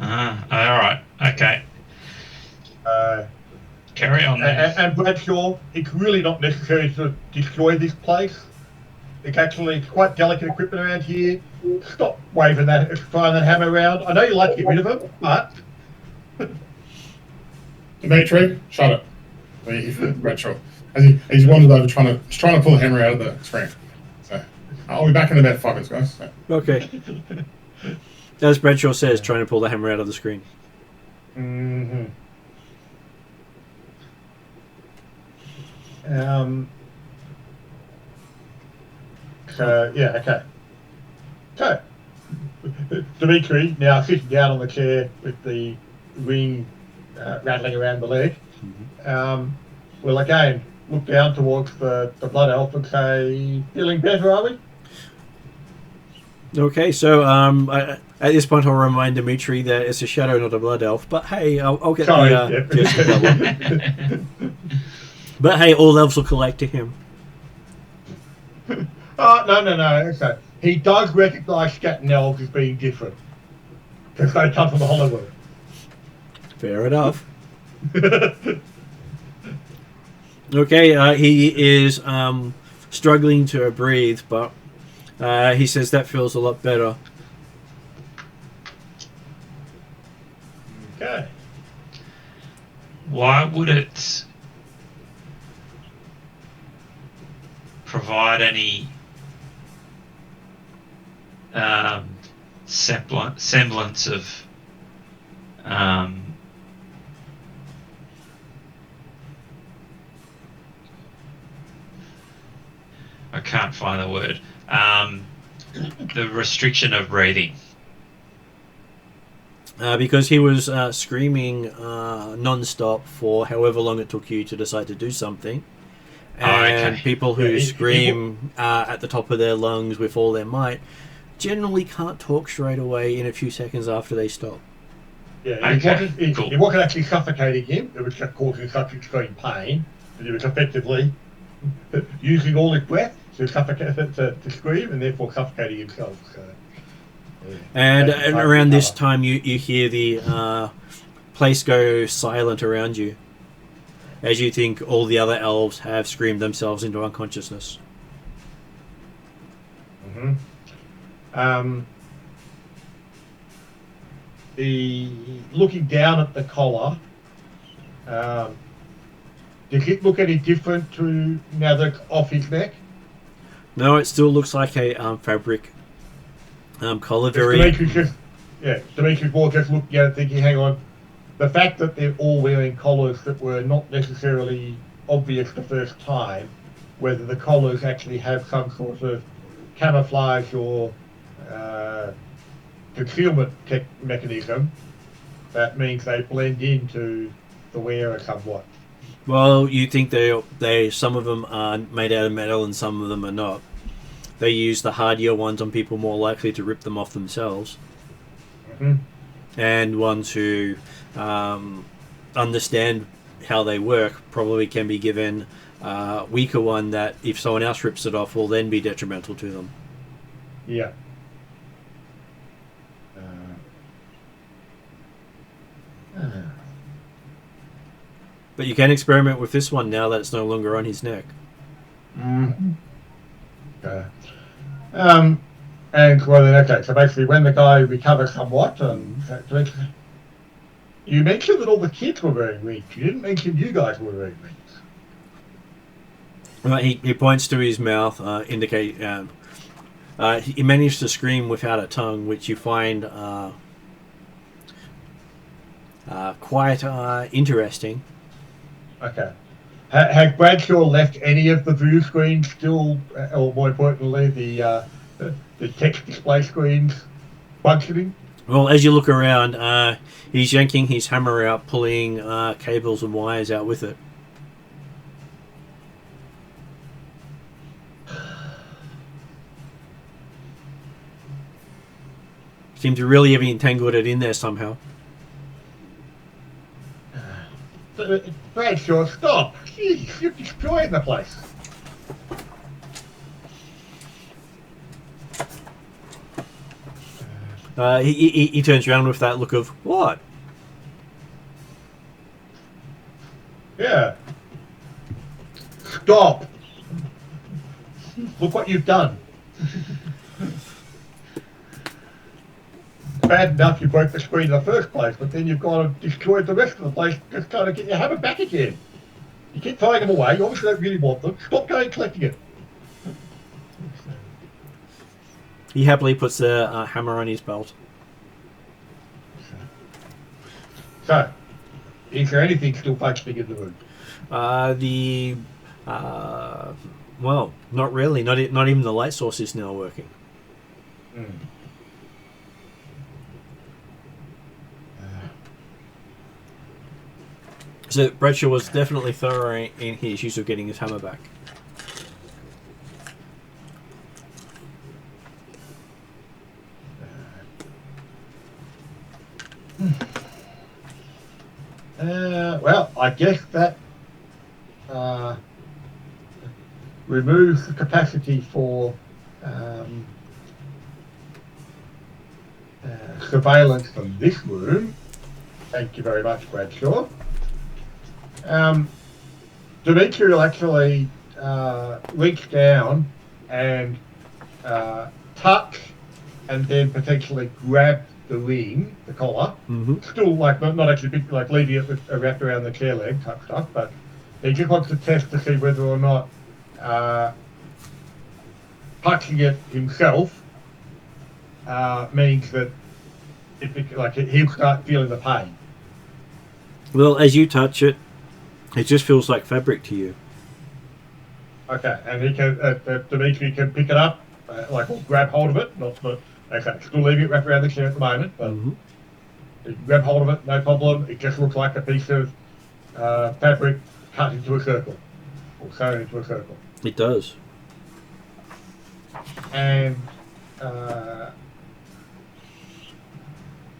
All right. Okay. Carry on then. And Bradshaw, it's really not necessary to destroy this place. It's actually quite delicate equipment around here. Stop waving that, throwing that hammer around. I know you like to get rid of it, but Dimitri, shut it. Retro. He's wandered over trying to pull the hammer out of the screen. So, I'll be back in about 5 minutes, guys. So. Okay. As Bradshaw says, trying to pull the hammer out of the screen. mm-hmm. So yeah, okay. So Dimitri, now sitting down on the chair with the ring rattling around the leg, will again look down towards the Blood Elf and say, feeling better, are we? Okay, so at this point I'll remind Dimitri that it's a shadow, not a blood elf. But hey, I'll get Sorry, the But hey, all elves will collect to him. Oh, no. Okay. He does recognise Scat Elves as being different. Because they come from the Hollow World. Fair enough. Okay, he is struggling to breathe, but he says that feels a lot better. Okay. Why would it provide any semblance of I can't find the word. The restriction of breathing. Because he was screaming non-stop for however long it took you to decide to do something. And okay. people who scream at the top of their lungs with all their might generally can't talk straight away in a few seconds after they stop. Yeah, it wasn't actually suffocating him, it was just causing such extreme pain that he was effectively using all his breath to suffocate, to scream, and therefore suffocating himself. So, yeah. And around this time, you hear the place go silent around you, as you think all the other elves have screamed themselves into unconsciousness. Looking down at the collar, does it look any different to now that it's off his neck? No, it still looks like a fabric collar. Demetrius more just looking at it thinking, hang on, the fact that they're all wearing collars that were not necessarily obvious the first time, whether the collars actually have some sort of camouflage or concealment mechanism, that means they blend into the wearer somewhat. Well, you think they some of them are made out of metal and some of them are not. They use the hardier ones on people more likely to rip them off themselves. And ones who understand how they work probably can be given a weaker one that if someone else rips it off will then be detrimental to them. Yeah. But you can experiment with this one now that it's no longer on his neck. Okay. And well then, okay, so basically when the guy recovers somewhat, you mentioned that all the kids were wearing rings. You didn't mention you guys were wearing rings. He points to his mouth, indicate. He managed to scream without a tongue, which you find quite interesting. Okay. Has Bradshaw left any of the view screens still, or more importantly, the text display screens functioning? Well, as you look around, he's yanking his hammer out, pulling cables and wires out with it. Seem to really have entangled it in there somehow. Bradshaw, stop! Jeez, you're destroying the place. He turns around with that look of, what? Yeah. Stop! Look what you've done. Bad enough you broke the screen in the first place, but then you've gone and destroyed the rest of the place just trying to get your hammer back again. You keep throwing them away, you obviously don't really want them. Stop going and collecting it. He happily puts the hammer on his belt. So, is there anything still functioning in the room? Well, not really. Not even the light source is now working. So Bradshaw was definitely thorough in his use of getting his hammer back. Well, I guess that removes the capacity for surveillance from this room. Thank you very much, Bradshaw. Dimitri will actually reach down and touch and then potentially grab the ring, the collar. Mm-hmm. Still, like, not actually big, like leaving it with wrapped around the chair leg type stuff, but he just wants to test to see whether or not touching it himself means that he'll start feeling the pain. Well, as you touch it, it just feels like fabric to you. Okay, and he can Dimitri can pick it up, or grab hold of it. Okay, still leaving it wrapped around the chair at the moment, but he can grab hold of it, no problem. It just looks like a piece of fabric cut into a circle, or sewn into a circle. It does. And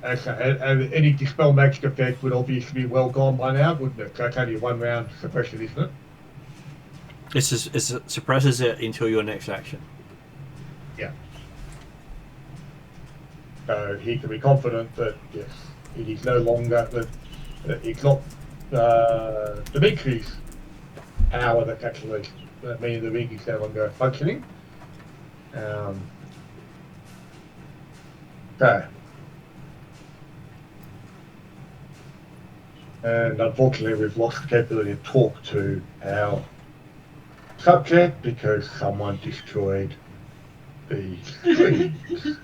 okay, and any dispel magic effect would obviously be well gone by now, wouldn't it? That's only a 1 round suppression, isn't it? It suppresses it until your next action. Yeah. So he can be confident that yes, it is no longer that it's not Dimitri's power that's actually meaning the ring is no longer functioning. Okay. And unfortunately, we've lost the capability to talk to our subject because someone destroyed the screens.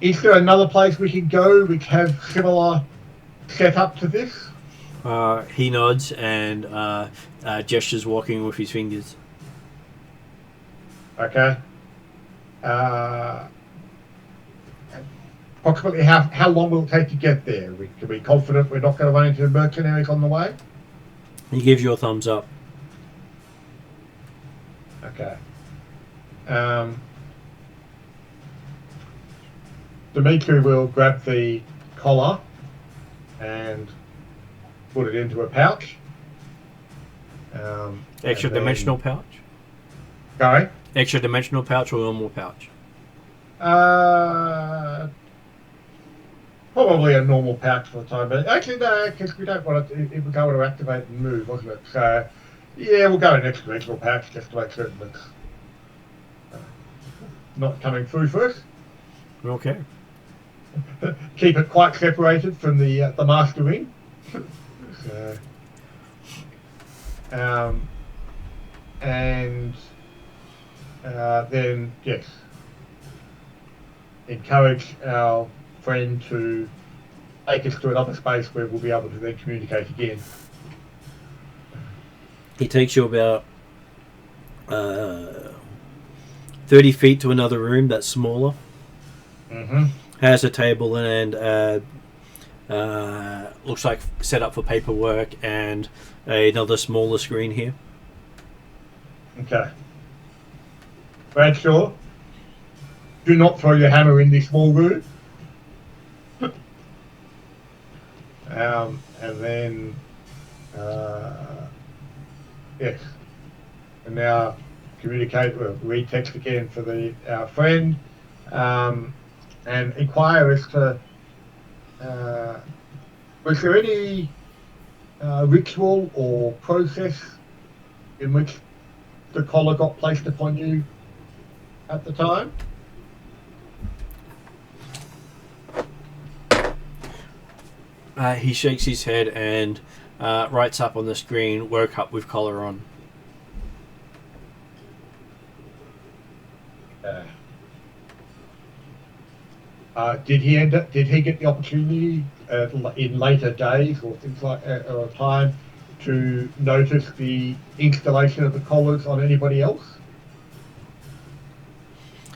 Is there another place we can go which has similar setup to this? He nods and gestures walking with his fingers. Okay. Approximately how long will it take to get there? Can we be confident we're not going to run into mercenaries on the way? He gives you a thumbs up. Okay. Dimitri will grab the collar and put it into a pouch. Extra dimensional pouch? Sorry? Extra dimensional pouch or normal pouch? Probably a normal pouch for the time being. Actually, no, because we don't want it. It would go to activate and move, wasn't it? So, yeah, we'll go an extra dimensional pouch just to make certain it's not coming through first. Okay. Keep it quite separated from the master ring. So, and then yes, encourage our friend to take us to another space where we'll be able to then communicate again. He takes you about 30 feet to another room that's smaller. Mm-hmm. Has a table and looks like set up for paperwork and another smaller screen here. Okay. Bradshaw, do not throw your hammer in this small room. And then, yes. And now communicate, read text again for our friend, and inquire as to, was there any ritual or process in which the collar got placed upon you at the time? He shakes his head and writes up on the screen, woke up with collar on. Did he get the opportunity in later days or things like or time to notice the installation of the collars on anybody else?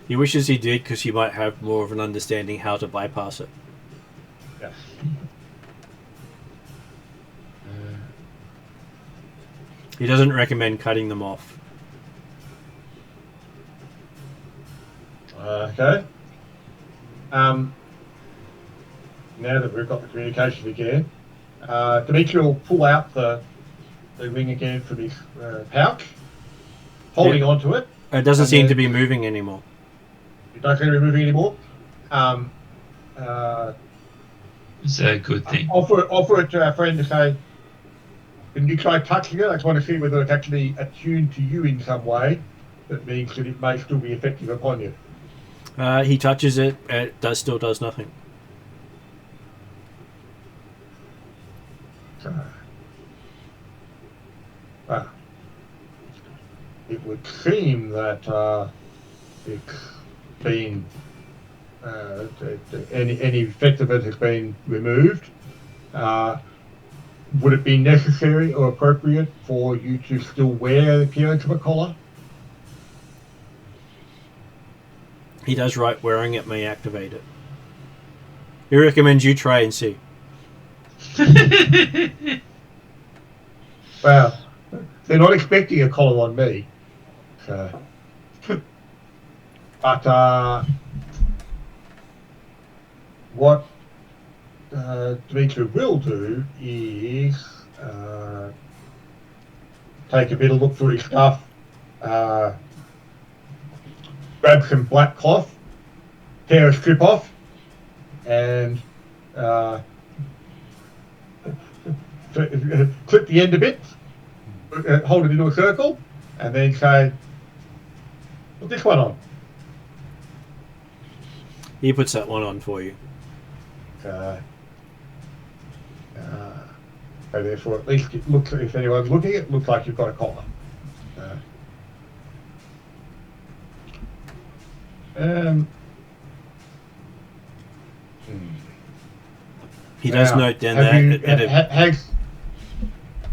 He wishes he did because he might have more of an understanding how to bypass it. Yes. He doesn't recommend cutting them off. Okay. Now that we've got the communication again, Dimitri will pull out the ring again from his pouch, holding onto it. It doesn't And seem then- to be moving anymore. It doesn't seem to be moving anymore. It's a good thing. Offer it to our friend to say, can you try touching it? I just want to see whether it's actually attuned to you in some way. That means that it may still be effective upon you. He touches it, it still does nothing. Well, it would seem that it's been any effect of it has been removed. Would it be necessary or appropriate for you to still wear the appearance of a collar? He does right, wearing it may activate it. He recommends you try and see. Well, they're not expecting a collar on me. So. But what Dimitri will do is take a bit of look through his stuff, grab some black cloth, tear a strip off, and clip the end a bit, hold it into a circle, and then say, put this one on. He puts that one on for you. So therefore, at least it looks, if anyone's looking, it looks like you've got a collar. He does Now, note then that has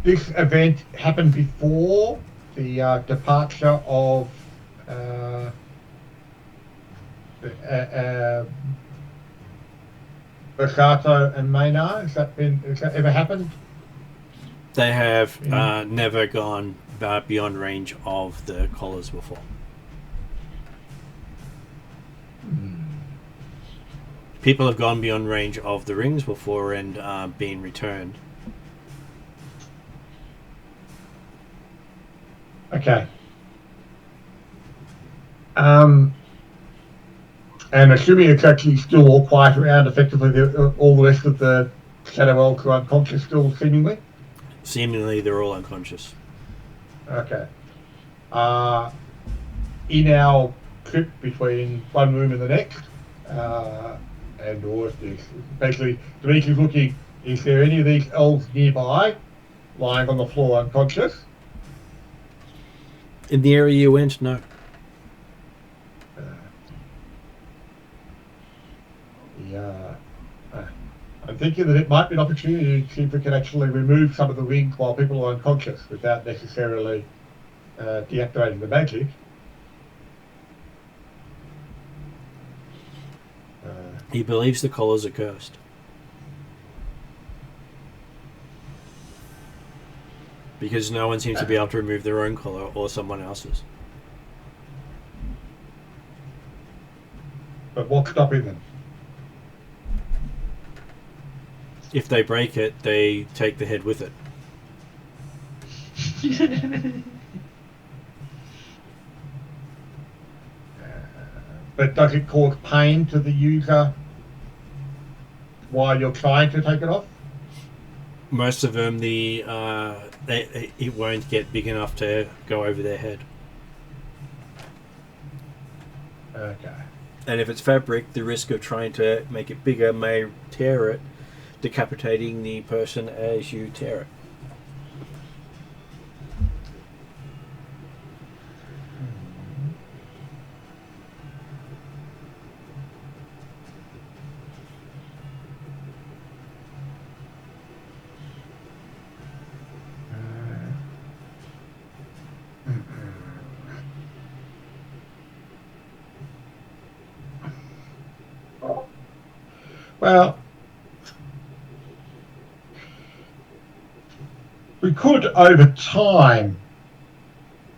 this event happened before the departure of Bersato and Maynard? Has that ever happened? they have never gone beyond range of the collars before. People have gone beyond range of the rings before and been returned. Okay. And assuming it's actually still all quiet around, effectively all the rest of the Shadow Elves are unconscious still, seemingly? Seemingly, they're all unconscious. Okay. In our trip between one room and the next, and or if there's basically Dimitri's looking, is there any of these elves nearby lying on the floor unconscious? In the area you went, no. I'm thinking that it might be an opportunity to see if we can actually remove some of the rings while people are unconscious without necessarily deactivating the magic. He believes the collars are cursed. Because no one seems to be able to remove their own collar or someone else's. But what's stopping them? If they break it, they take the head with it. But does it cause pain to the user while you're trying to take it off? Most of them, it won't get big enough to go over their head. Okay. And if it's fabric, the risk of trying to make it bigger may tear it, decapitating the person as you tear it. Well, we could over time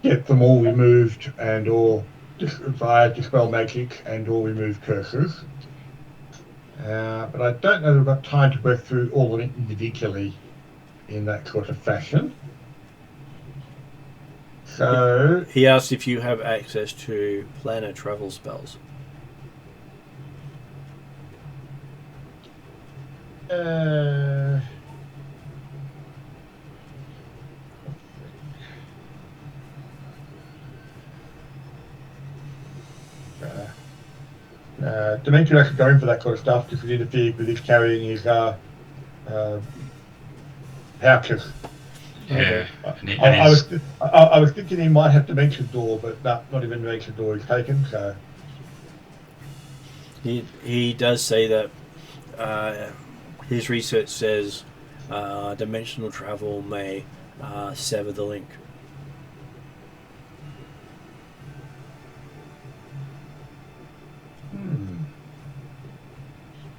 get them all removed and or via dispel magic and or remove curses. But I don't know that we've got time to work through all of it individually in that sort of fashion. So He asked if you have access to planar travel spells. Dimitri actually going for that kind of stuff because we interfered with his carrying his pouches. Yeah. I was thinking he might have Dimension Door, but not even Dimension Door is taken. So he does say that his research says dimensional travel may sever the link.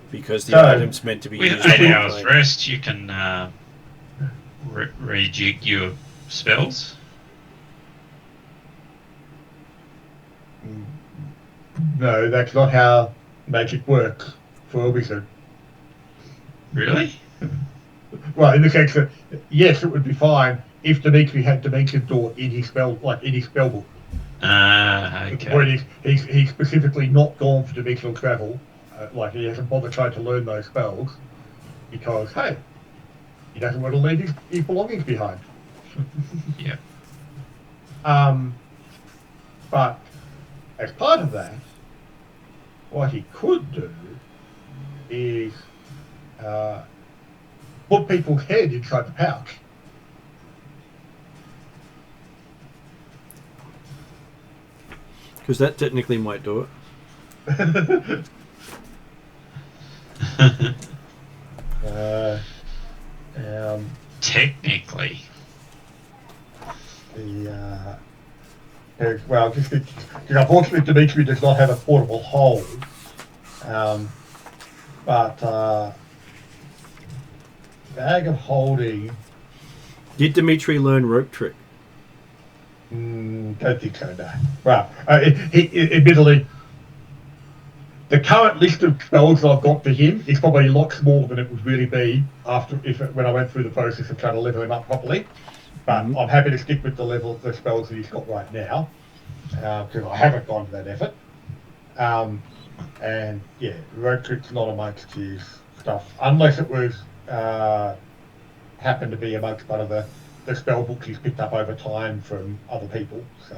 Because the item's meant to be with used 8 hours rest, you can rejig your spells. no, that's not how magic works for a wizard. Really? Well, in the sense that yes, it would be fine if Dimitri had Dimension Door in his spell, like in his spell book. Okay. The point is, he's specifically not gone for dimensional travel. Like he hasn't bothered trying to learn those spells because hey, he doesn't want to leave his belongings behind. Yeah. But as part of that, what he could do is put people's head inside the pouch. Because that technically might do it. Technically. Well, just because unfortunately Dimitri does not have a portable hold, but bag of holding. Did Dimitri learn rope trick? Don't think so, no. Well, he admittedly, the current list of spells I've got for him is probably a lot smaller than it would really be when I went through the process of trying to level him up properly. But I'm happy to stick with the spells that he's got right now because I haven't gone to that effort. And yeah, rope trick's not amongst his stuff unless it was happened to be amongst one of the spell books he's picked up over time from other people. So.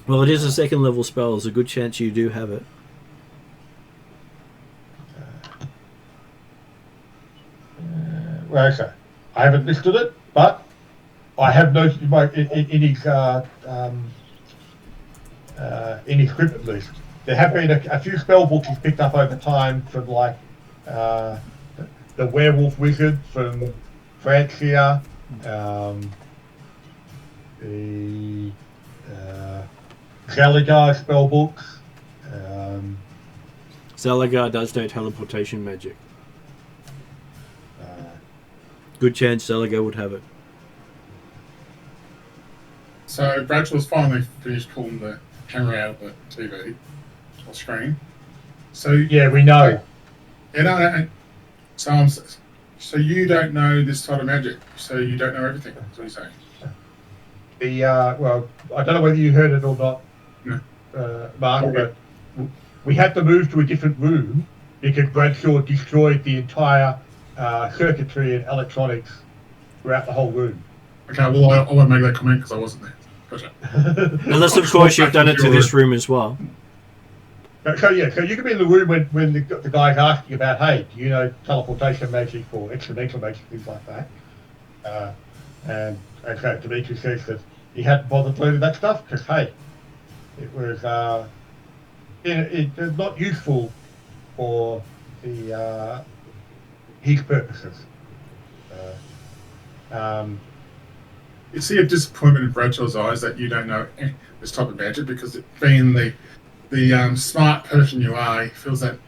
Well, it is a second level spell. There's a good chance you do have it. Well, okay. I haven't listed it, but I have noted in his equipment list there have been a few spell books he's picked up over time from like the Werewolf Wizard from Francia, the Gallagher spell books. Zalagar does know teleportation magic. Good chance Zalagar would have it. So Bradshaw's finally finished pulling the camera out of the TV or screen. So yeah, we know. So you don't know this sort of magic. So you don't know everything. That's what you're saying. Well, I don't know whether you heard it or not, Mark, Okay. but we had to move to a different room because Bradshaw destroyed the entire circuitry and electronics throughout the whole room. Okay, well, I won't make that comment because I wasn't there. Gotcha. Unless, of course, you've done it to this room as well. So you can be in the room when the guy's asking about, hey, do you know teleportation magic or exponential magic, things like that. And so Dimitri says that he hadn't bothered learning that stuff because, hey, it was not useful for his purposes. You see a disappointment in Bradshaw's eyes that you don't know this type of magic because being the smart person you are, he feels that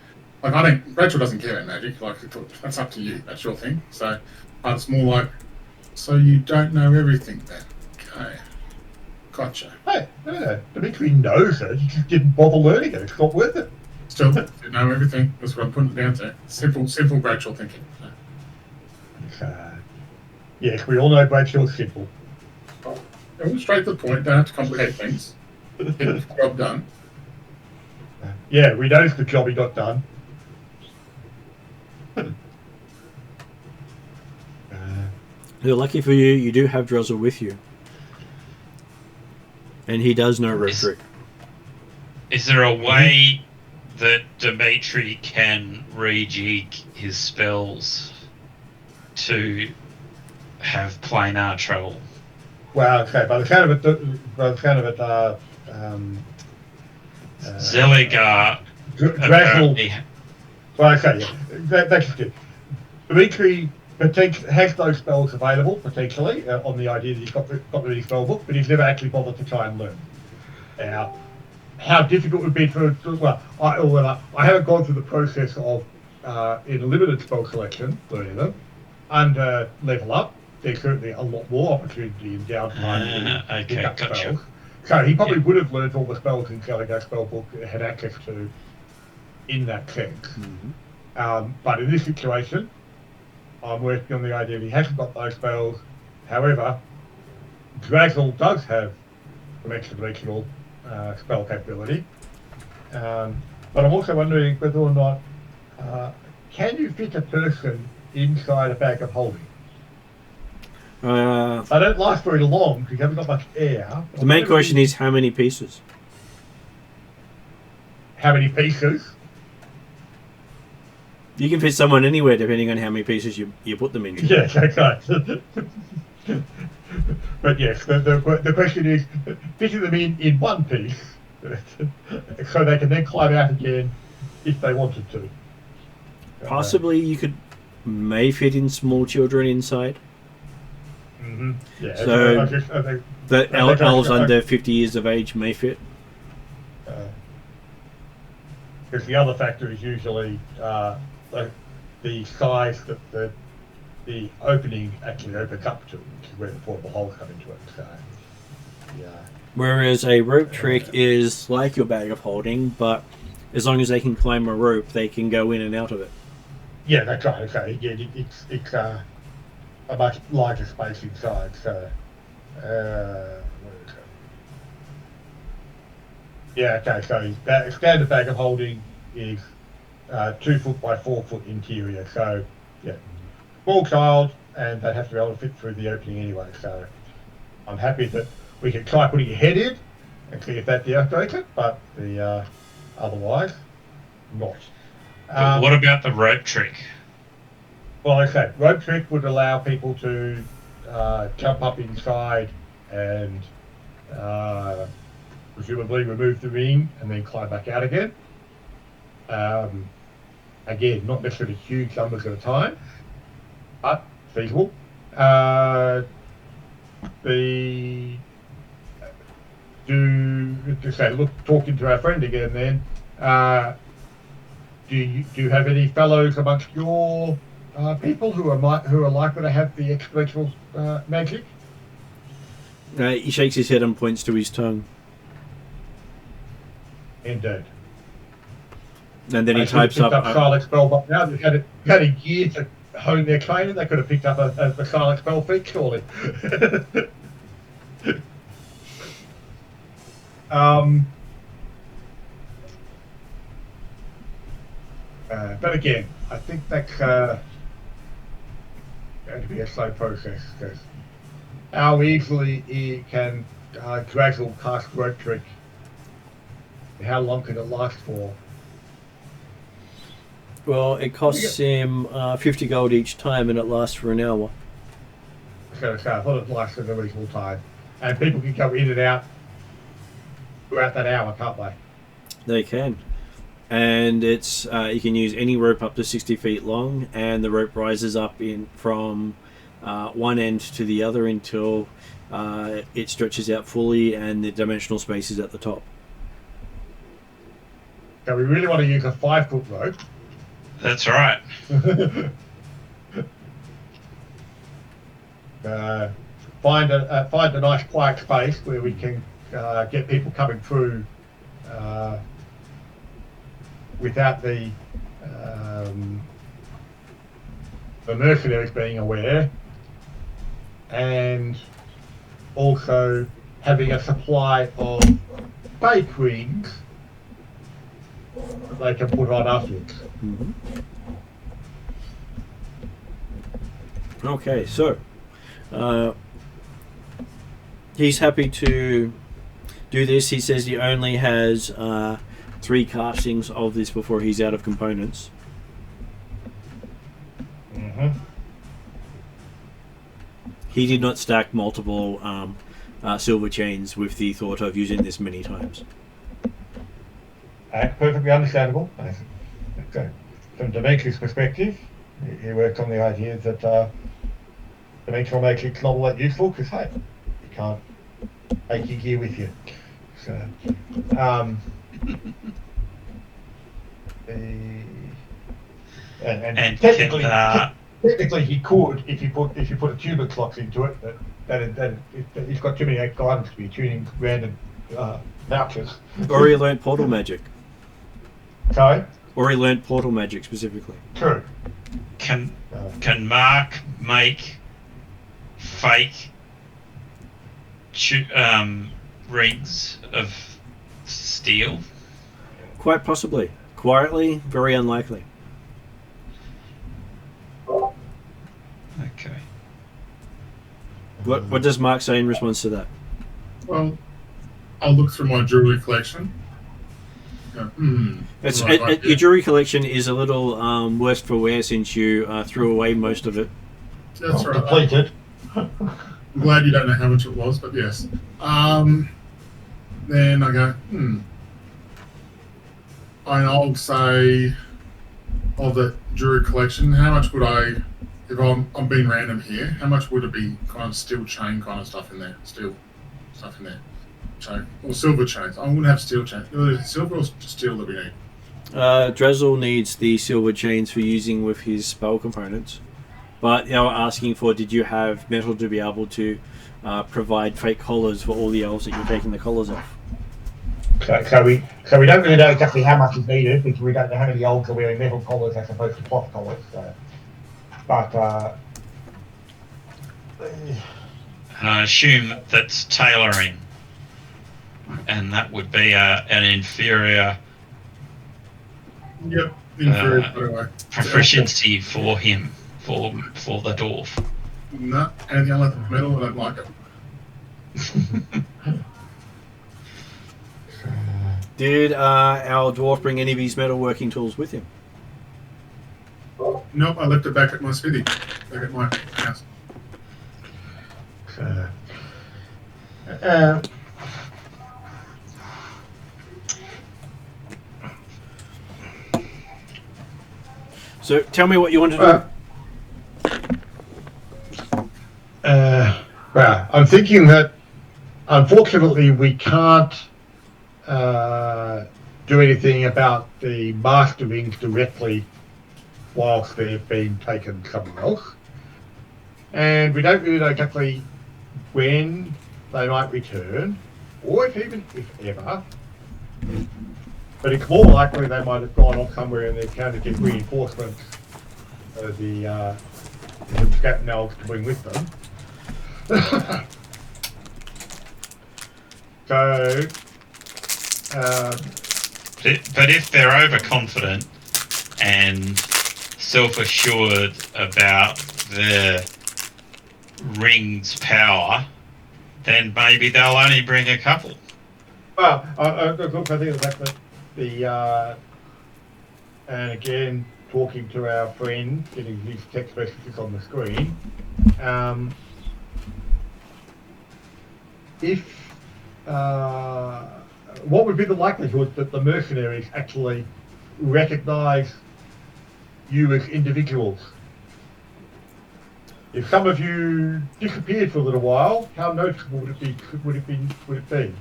Like, I don't. Rachel doesn't care about magic. Like, that's up to you. That's your thing. So, it's more like, so you don't know everything then. Okay. Gotcha. Hey, no. Dimitri knows it. He just didn't bother learning it. It's not worth it. Still, you know everything. That's what I'm putting it down to. Simple Rachel thinking. Yes, we all know Rachel's simple. Straight to the point. Don't have to complicate things. Get the job done. Yeah, we know it's the job he got done. You're lucky for you, you do have Drozzle with you. And he does know rope trick. Is there a way that Dimitri can rejig his spells to have planar travel? Well, okay, by the sound of it, Zeligar Drazzle. apparently. Well, okay, yeah, that's good. Dimitri has those spells available potentially on the idea that he's got the reading spell book, but he's never actually bothered to try and learn. Now, how difficult it would be I haven't gone through the process of in limited spell selection learning them. Under level up, there's certainly a lot more opportunity in downtime to pick up gotcha. spells. So he probably would have learned all the spells in Karameikos spellbook had access to in that sense. Mm-hmm. But in this situation, I'm working on the idea that he hasn't got those spells. However, Drazzle does have some extra-dimensional spell capability. But I'm also wondering whether or not can you fit a person inside a bag of holding? They don't last very long because you haven't got much air. The main question is how many pieces? How many pieces? You can fit someone anywhere depending on how many pieces you put them into. Yes, okay. But yes, the question is fitting them in one piece so they can then climb out again if they wanted to. Possibly you may fit in small children inside. Mm-hmm. Yeah. So the elves under 50 years of age may fit. Because the other factor is usually the size that the opening actually opens up to, which is where the portable holes come into it. So, yeah. Whereas a rope trick is like your bag of holding, but as long as they can climb a rope, they can go in and out of it. Yeah, that's right. Okay. Yeah, it's a much larger space inside. So, yeah. Okay. So standard bag of holding is 2 foot by 4 foot interior. So, yeah, small child, and they'd have to be able to fit through the opening anyway. So, I'm happy that we can try putting your head in and see if that deactivates it, but the otherwise, not. But what about the rope trick? Well, okay, rope trick would allow people to jump up inside and presumably remove the ring and then climb back out again. Again, not necessarily huge numbers at a time, but feasible. Talking to our friend again then, do you have any fellows amongst your people who are likely to have the exponential magic? He shakes his head and points to his tongue. Indeed. And then he types up Silent spell, but now they've had a year to hone their training. They could have picked up a silent spell feat, surely. But again, I think that's going to be a slow process because how easily can Drazzle cast rope trick? How long can it last for? Well, it costs him 50 gold each time, and it lasts for an hour. So I thought it lasted a reasonable time, and people can go in and out throughout that hour, can't they? They can, and it's you can use any rope up to 60 feet long, and the rope rises up from one end to the other until it stretches out fully, and the dimensional space is at the top. So we really want to use a 5 foot rope That's right. Find a nice quiet space where we can get people coming through without the mercenaries being aware, and also having a supply of fake rings that they can put on afterwards. Mm-hmm. Okay, so he's happy to do this. He says he only has 3 castings of this before he's out of components. Mm-hmm. He did not stack multiple silver chains with the thought of using this many times. Perfectly understandable. Okay. From Dimitri's perspective, he worked on the idea that Dimitri will make it not all that useful because, hey, you can't take your gear with you. So, and technically, technically he could if you put a tuber clock into it, but that he's got too many items to be tuning random vouchers. Or he learnt portal magic. Sorry? Or he learnt portal magic specifically. True. Can Mark make fake rings of steel? Quite possibly. Quietly, very unlikely. Okay. What does Mark say in response to that? Well, I'll look through my jewelry collection. Your jewelry collection is a little worse for wear since you threw away most of it. That's right. Depleted. I'm glad you don't know how much it was, but yes. Then I go, And I'll say, of the jewelry collection, how much would I, if I'm being random here, how much would it be kind of steel chain kind of stuff in there? Steel stuff in there. Chain. Or silver chains. I wouldn't have steel chain. Silver or steel that we need? Drezel needs the silver chains for using with his spell components. But they were asking for, did you have metal to be able to provide fake collars for all the elves that you're taking the collars off? So we don't really know exactly how much is needed because we don't know how many elves are wearing metal collars as opposed to cloth collars. So. But I assume that's tailoring, and that would be an inferior. Yep, inferior proficiency for him, for the dwarf. No, anything other than metal, I don't like it. Did our dwarf bring any of his metalworking tools with him? Nope, I left it back at my smithy, back at my house. So tell me what you want to do. Well, I'm thinking that unfortunately we can't do anything about the master rings directly whilst they've been taken somewhere else. And we don't really know exactly when they might return, or if ever. But it's more likely they might have gone off somewhere and they've counted get reinforcements of the scat elves to bring with them. So, but if they're overconfident and self-assured about the ring's power, then maybe they'll only bring a couple. Well, I think the fact that and again, talking to our friend, getting his text messages on the screen, what would be the likelihood that the mercenaries actually recognise you as individuals? If some of you disappeared for a little while, how noticeable would it be? Would it be?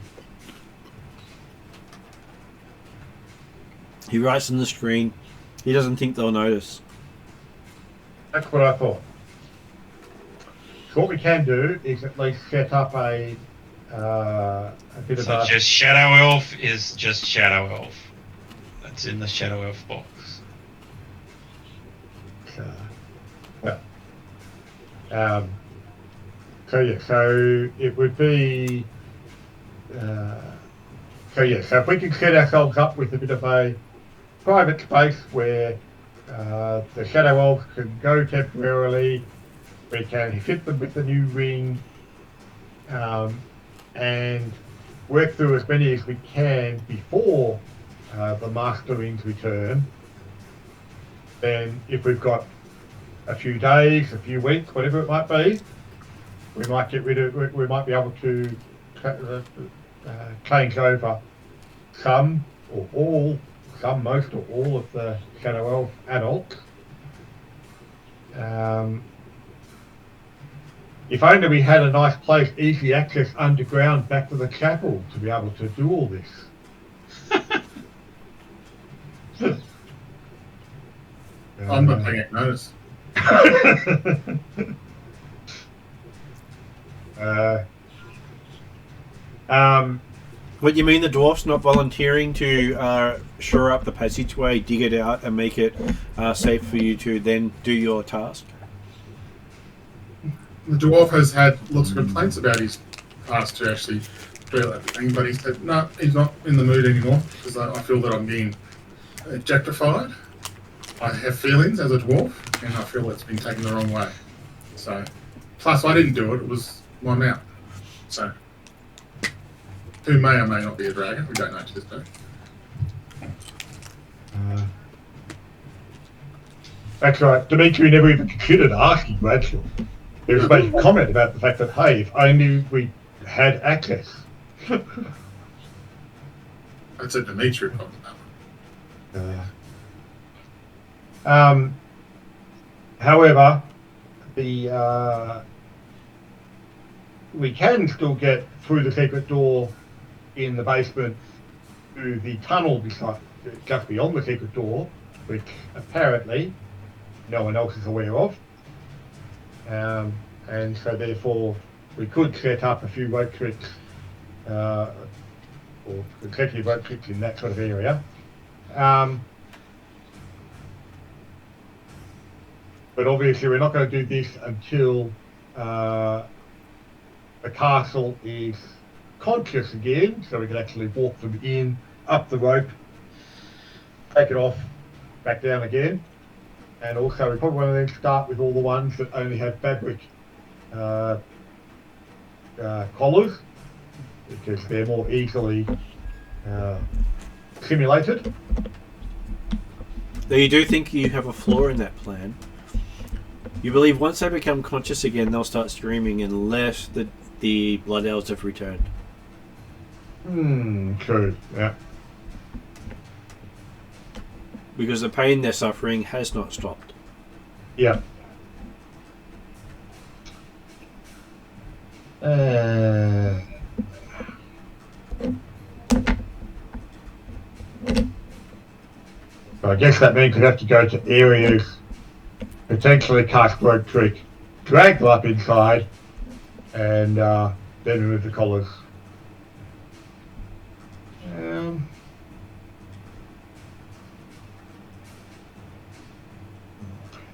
He writes on the screen, He doesn't think they'll notice. That's what I thought. So what we can do is at least set up a bit of So a... just Shadow Elf is just Shadow Elf. That's in the Shadow Elf box. So it would be... so if we can set ourselves up with a bit of a private space where the Shadow Elves can go temporarily, we can hit them with the new ring, and work through as many as we can before the Masterings return. Then if we've got a few days, a few weeks, whatever it might be, we might get rid of, we might be able to change over some or all, most or all of the Shadow Elf adults. If only we had a nice place, easy access underground back to the chapel to be able to do all this. I'm not taking it notice. What, you mean the dwarf's not volunteering to shore up the passageway, dig it out, and make it safe for you to then do your task? The dwarf has had lots of complaints about his past to actually do that thing, but he said, no, he's not in the mood anymore because I feel that I'm being objectified. I have feelings as a dwarf, and I feel it's been taken the wrong way. So, plus I didn't do it, it was my mount. So, who may or may not be a dragon, we don't know to this day. That's right, Dimitri never even considered asking Bradshaw. He was making a comment about the fact that, hey, if only we had access. That's a Dimitri problem. However, we can still get through the secret door in the basement to the tunnel just beyond the secret door, which apparently no one else is aware of. And so therefore we could set up a few rope tricks or consecutive rope tricks in that sort of area. But obviously we're not going to do this until the castle is conscious again, so we can actually walk them in, up the rope, take it off, back down again. And also we probably want to then start with all the ones that only have fabric collars, because they're more easily simulated. Though you do think you have a flaw in that plan. You believe once they become conscious again, they'll start screaming unless the Blood Elves have returned. True, yeah. Because the pain they're suffering has not stopped. Yeah. I guess that means we have to go to areas, potentially cast rope trick, drag them up inside, and then remove the collars.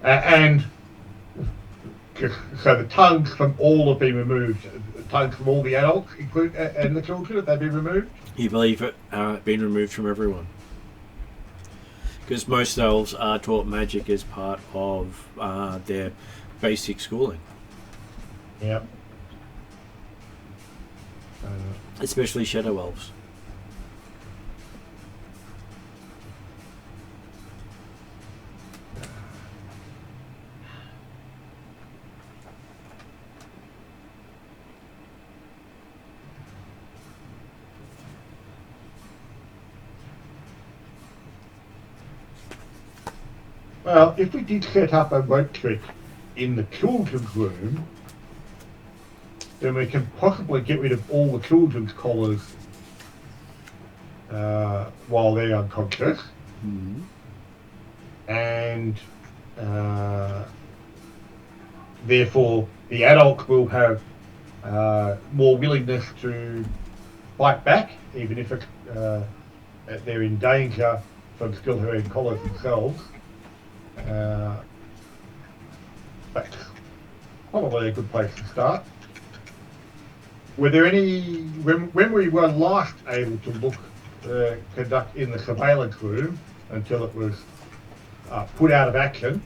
And so the tongues from all have been removed. The tongues from all the adults, and the children, have they been removed? You believe it been removed from everyone. Because most elves are taught magic as part of their basic schooling. Yep. Especially shadow elves. Well, if we did set up a rope trick in the children's room, then we can possibly get rid of all the children's collars while they're unconscious. and therefore the adult will have more willingness to fight back, even if they're in danger from still hurting collars themselves. That's probably a good place to start. Were there any, when we were last able to conduct in the surveillance room until it was put out of action,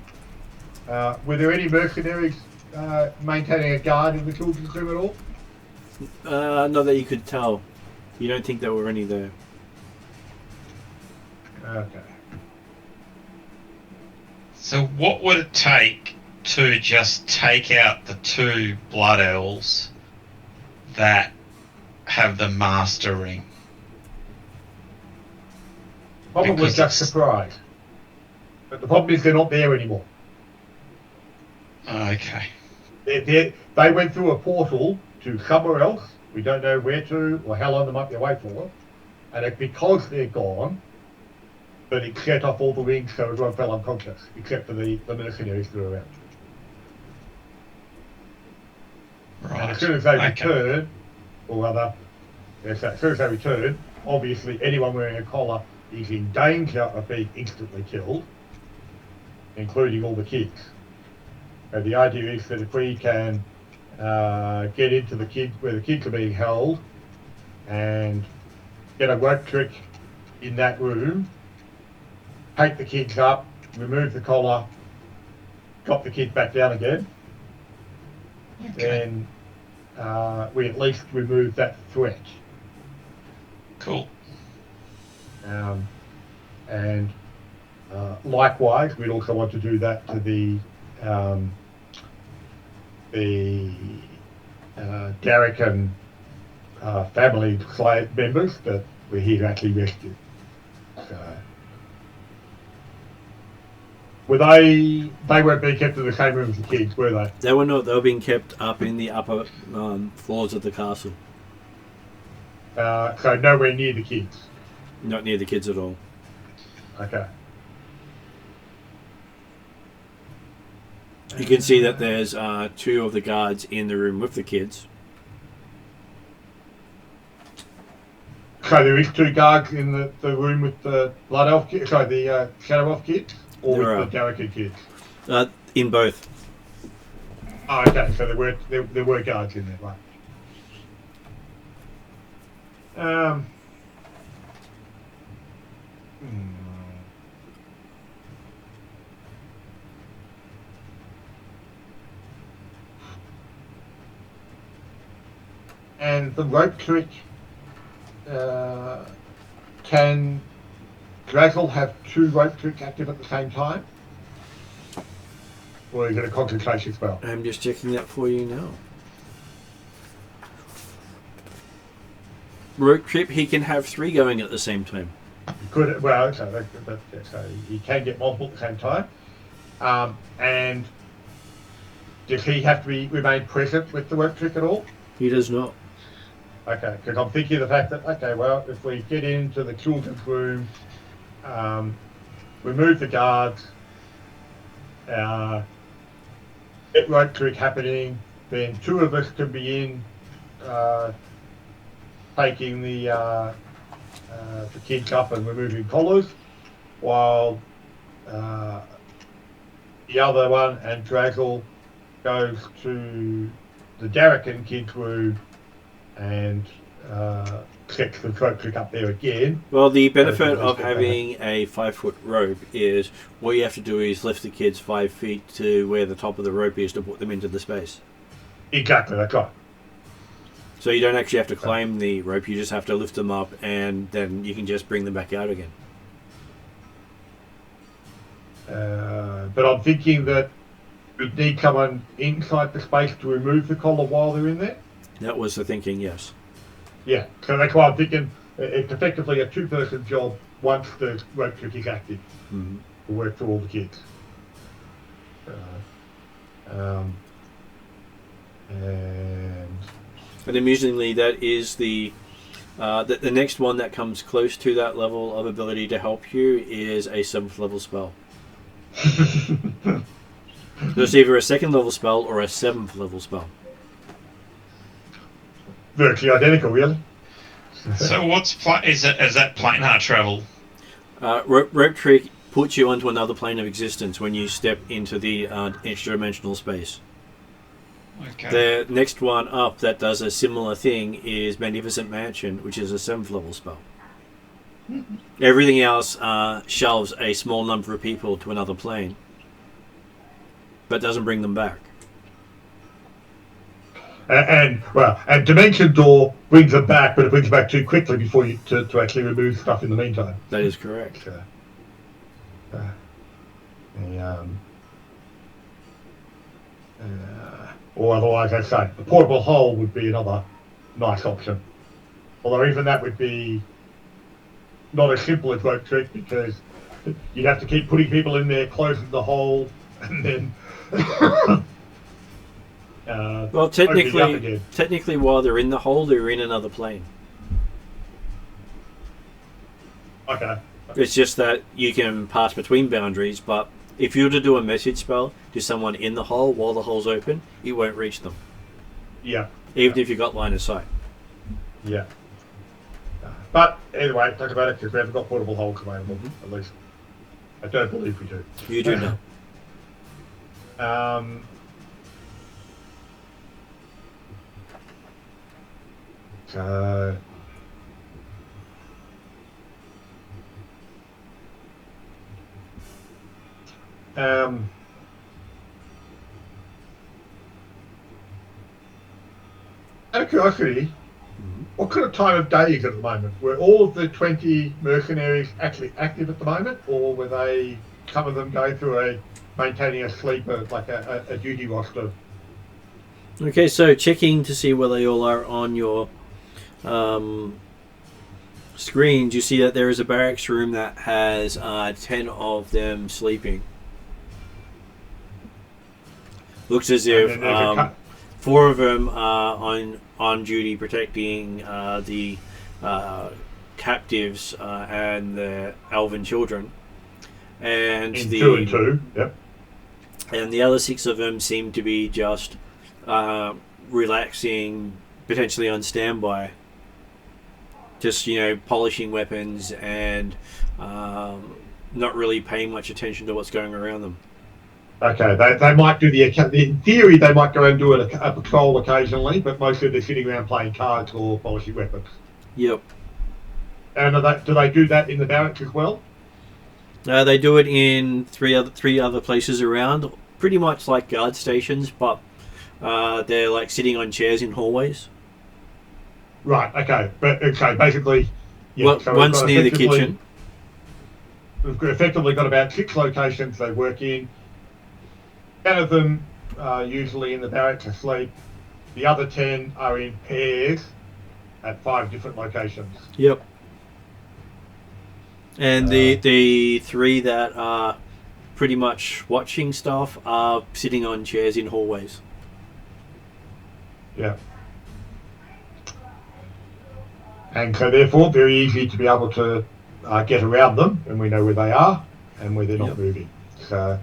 were there any mercenaries maintaining a guard in the children's room at all? Not that you could tell. You don't think there were any there? Okay. So what would it take to just take out the 2 blood elves that have the master ring? Probably Because just it's- surprise. But the problem is they're not there anymore. Okay. They went through a portal to somewhere else. We don't know where to or how long they might be away for. And it's because they're gone that it set off all the rings so everyone fell unconscious, except for the mercenaries that are around. Right. And as soon as they Okay. return, or rather, yes, as soon as they return, obviously anyone wearing a collar is in danger of being instantly killed, including all the kids. And the idea is that if we can get into the kids where the kids are being held and get a rope trick in that room, take the kids up, remove the collar, drop the kids back down again, then we at least remove that threat. Cool. And likewise, we'd also want to do that to the Derek and family slave members that we're here to actually rescue. So, were they weren't being kept in the same room as the kids, were they? They were not. They were being kept up in the upper floors of the castle. So nowhere near the kids. Not near the kids at all. Okay. You can see that there's 2 of the guards in the room with the kids. So there is 2 guards in the room with the blood elf kids, sorry, the shadow elf kids, or There with are. the Darrican kids. In both. Oh, okay. So there were guards in there, right? And the rope trick, can Drazzle have 2 rope tricks active at the same time? Or is it a concentration spell? I'm just checking that for you now. Rope trip, he can have 3 going at the same time. Could well, so he can get multiple at the same time. And does he have to remain present with the rope trick at all? He does not. Okay, because I'm thinking of the fact that, okay, well, if we get into the children's room, remove the guards, get rope trick happening, then 2 of us can be in taking the kids up and removing collars, while the other one and Drazzle goes to the Darrican kids room and sets the rope trick up there again. Well, the benefit Okay, of just having a 5-foot rope is all you have to do is lift the kids 5 feet to where the top of the rope is to put them into the space. Exactly, that's right. So you don't actually have to climb the rope, you just have to lift them up and then you can just bring them back out again. But I'm thinking that we'd need someone inside the space to remove the collar while they're in there. That was the thinking, yes. Yeah, so that's why I'm thinking it's effectively a 2-person job once the rope trick is active Mm-hmm. to work for all the kids. And amusingly, that is the next one that comes close to that level of ability to help you is a 7th level spell. So it's either a 2nd level spell or a 7th level spell. Virtually identical, really. So is that planar travel? Rope trick puts you onto another plane of existence when you step into the extra-dimensional space. Okay. The next one up that does a similar thing is Magnificent Mansion, which is a 7th level spell. Everything else shelves a small number of people to another plane, but doesn't bring them back. And Dimension Door brings them back, but it brings them back too quickly before you to actually remove stuff in the meantime. That is correct. Or otherwise, I'd say the portable hole would be another nice option. Although even that would be not as simple as rope trick, because you'd have to keep putting people in there, closing the hole, and then well, technically, while they're in the hole, they're in another plane. Okay. It's just that you can pass between boundaries, but if you were to do a message spell to someone in the hole while the hole's open, it won't reach them. Yeah. Even if you've got line of sight. Yeah. But anyway, talk about it, because we haven't got portable holes available, at least. I don't believe we do. You do know. So... out of curiosity, what kind of time of day is it at the moment? Were all of the 20 mercenaries actually active at the moment, or were they, some of them going through maintaining a sleeper, like a duty roster? Okay, so checking to see where they all are on your screens, you see that there is a barracks room that has 10 of them sleeping. Looks as if 4 of them are on duty protecting the captives and the elven children, and in 2 and 2, yep. And the other 6 of them seem to be just relaxing, potentially on standby, just polishing weapons and not really paying much attention to what's going around them. Okay, they might do in theory they might go and do a patrol occasionally, but mostly they're sitting around playing cards or polishing weapons. Yep. And do they do that in the barracks as well? They do it in three other places around, pretty much like guard stations, but they're like sitting on chairs in hallways. Right. Okay. But basically, yeah. Well, so one's near the kitchen. We've effectively got about 6 locations they work in. 10 of them are usually in the barracks asleep. The other 10 are in pairs at 5 different locations. Yep. And the 3 that are pretty much watching stuff are sitting on chairs in hallways. Yeah. And so therefore very easy to be able to get around them, and we know where they are and where they're not moving. So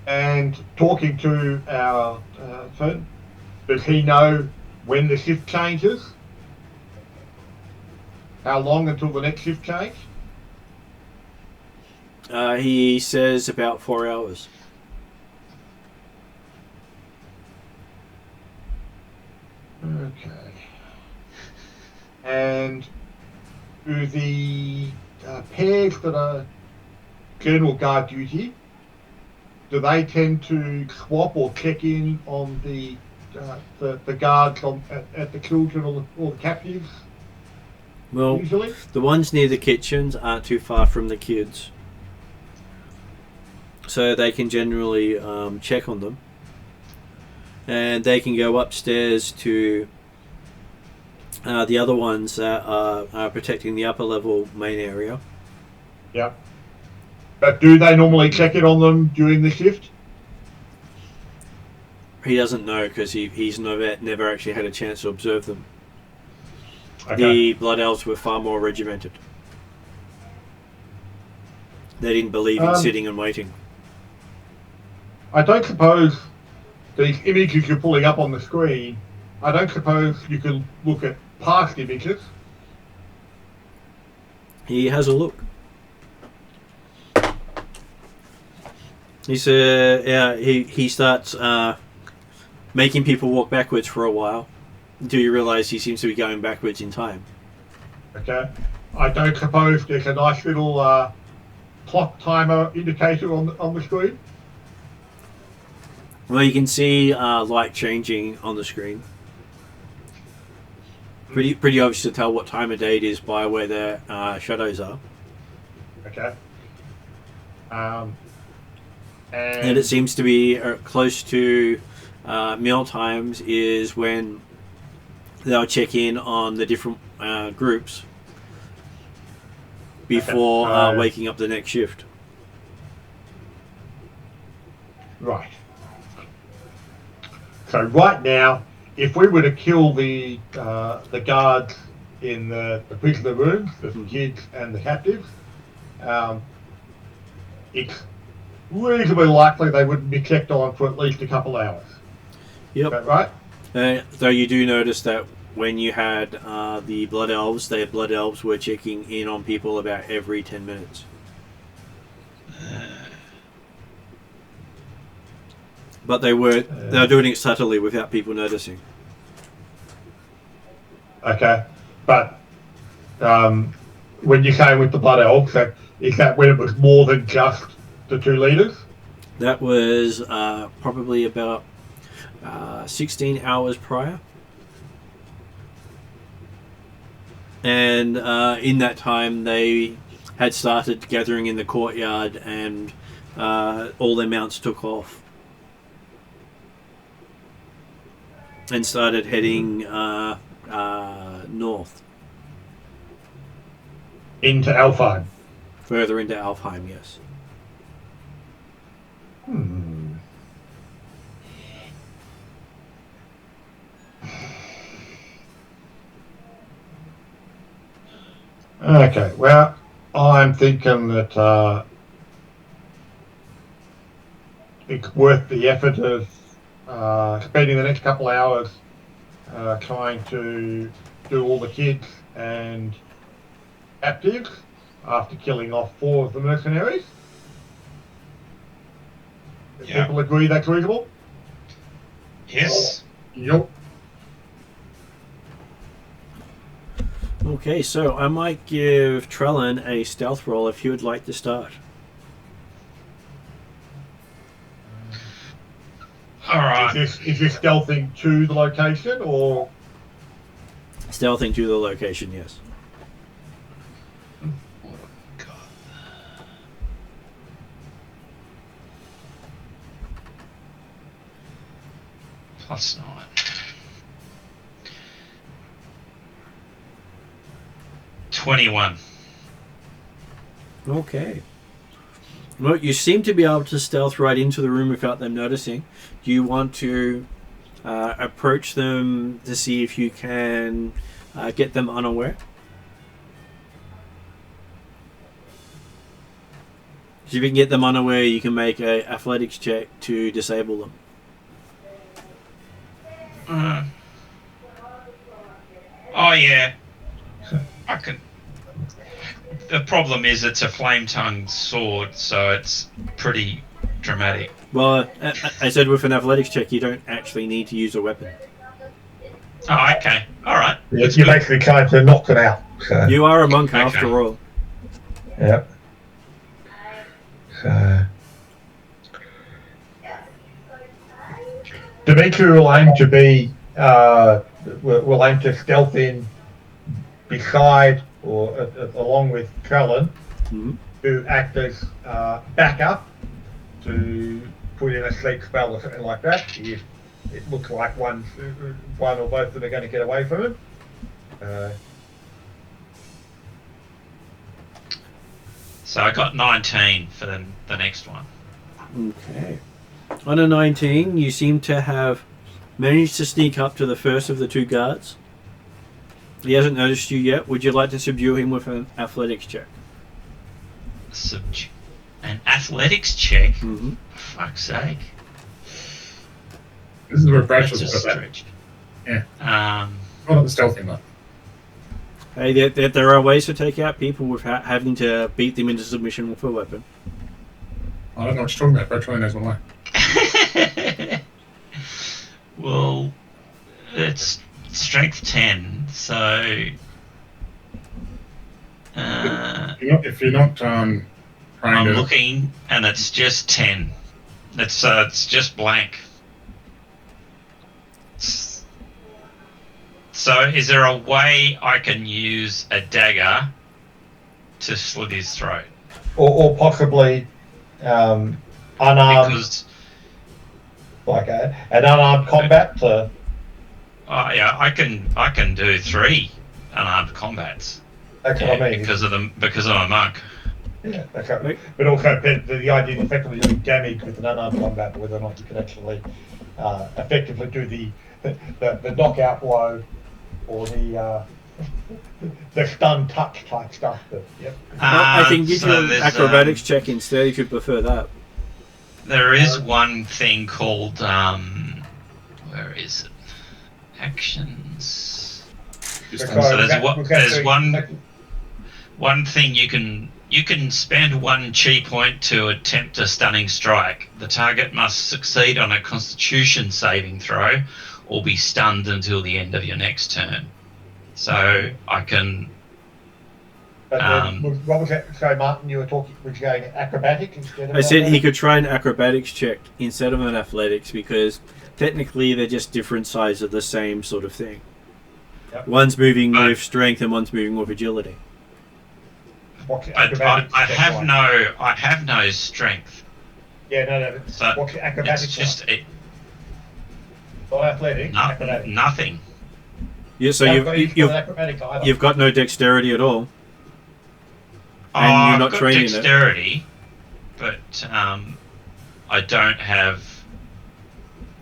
and talking to our friend, does he know when the shift changes? How long until the next shift change? He says about 4 hours. Okay. And do the pairs that are general guard duty, do they tend to swap or check in on the guards at the children or the captives? Well, usually? The ones near the kitchens aren't too far from the kids, so they can generally check on them, and they can go upstairs to the other ones that are protecting the upper level main area. Yeah. But do they normally check it on them during the shift? He doesn't know because he's never actually had a chance to observe them. Okay. The Blood Elves were far more regimented. They didn't believe in sitting and waiting. I don't suppose these images you're pulling up on the screen, I don't suppose you can look at past images. He has a look. He starts making people walk backwards for a while until you realise he seems to be going backwards in time. Okay. I don't suppose there's a nice little clock timer indicator on the screen. Well, you can see light changing on the screen. Pretty obvious to tell what time of day it is by where the shadows are. Okay. And it seems to be close to meal times is when they'll check in on the different groups before waking up the next shift. Right. So right now, if we were to kill the guards in the prisoner rooms, the kids and the captives, it's reasonably likely they wouldn't be checked on for at least a couple hours. Yep. Is that right? Though you do notice that when you had the Blood Elves, the Blood Elves were checking in on people about every 10 minutes. But they were doing it subtly without people noticing. Okay. But when you say with the Blood Elves, is that when it was more than just the two leaders? That was probably about 16 hours prior. And in that time, they had started gathering in the courtyard and all their mounts took off. And started heading north. Into Alfheim? Further into Alfheim, yes. Okay, well, I'm thinking that it's worth the effort of spending the next couple of hours trying to do all the kids and captives after killing off 4 of the mercenaries. Do people agree that's reasonable? Yes. Yep. Okay, so I might give Trellin a stealth roll if you would like to start. Alright. Is this stealthing to the location or? Stealthing to the location, yes. What have I got? +9. +21. Okay. Well, you seem to be able to stealth right into the room without them noticing. Do you want to approach them to see if you can get them unaware? If you can get them unaware, you can make an athletics check to disable them. Oh yeah, I can. The problem is it's a flame-tongued sword, so it's pretty dramatic. Well, I said with an athletics check, you don't actually need to use a weapon. Oh, okay. All right. You're basically trying to knock it out. So. You are a monk after all. Yep. So. Dimitri will aim to be, will aim to stealth in beside or along with Trellin, who act as backup to put in a sleep spell or something like that. If it looks like one or both of them are going to get away from him. So I got 19 for the next one. Okay. On a 19, you seem to have managed to sneak up to the first of the 2 guards. He hasn't noticed you yet. Would you like to subdue him with an athletics check? An athletics check? Mm-hmm. For fuck's sake. This is where Brash That's was a got that. stretch. Yeah. Um, Not at the stealthy one. Hey, there are ways to take out people without having to beat them into submission with a weapon. I don't know what you're talking about. Brash only knows one way. well, it's strength 10, so... If you're not trained I'm at looking, and it's just 10. It's just blank. So, is there a way I can use a dagger to slit his throat? Or possibly unarmed, Because like an unarmed combat. yeah, I can do 3 unarmed combats. That's what I mean. Because I'm a monk. Yeah, okay. But also the idea is effectively doing damage with an unarmed combat, whether or not you can actually effectively do the knockout blow or the stun touch type stuff. But, yep. I can give you an there's, acrobatics check instead if you prefer that. There is one thing called where is it? Actions. just So there's one thing you can spend 1 chi point to attempt a stunning strike. The target must succeed on a Constitution saving throw, or be stunned until the end of your next turn. So I can. What was that? So Martin, you were talking. Was going acrobatic instead of? I said he athletics? could try an acrobatics check instead of an athletics because technically they're just different sides of the same sort of thing. Yep. One's moving with strength and one's moving with agility. What's the I acrobatics check like? I have no strength. Yeah, no. So What's the acrobatics? it's just not athletic. Acrobatic. nothing. Yeah, so you've got no dexterity at all. And you're not I've got trained in it. dexterity, but I don't have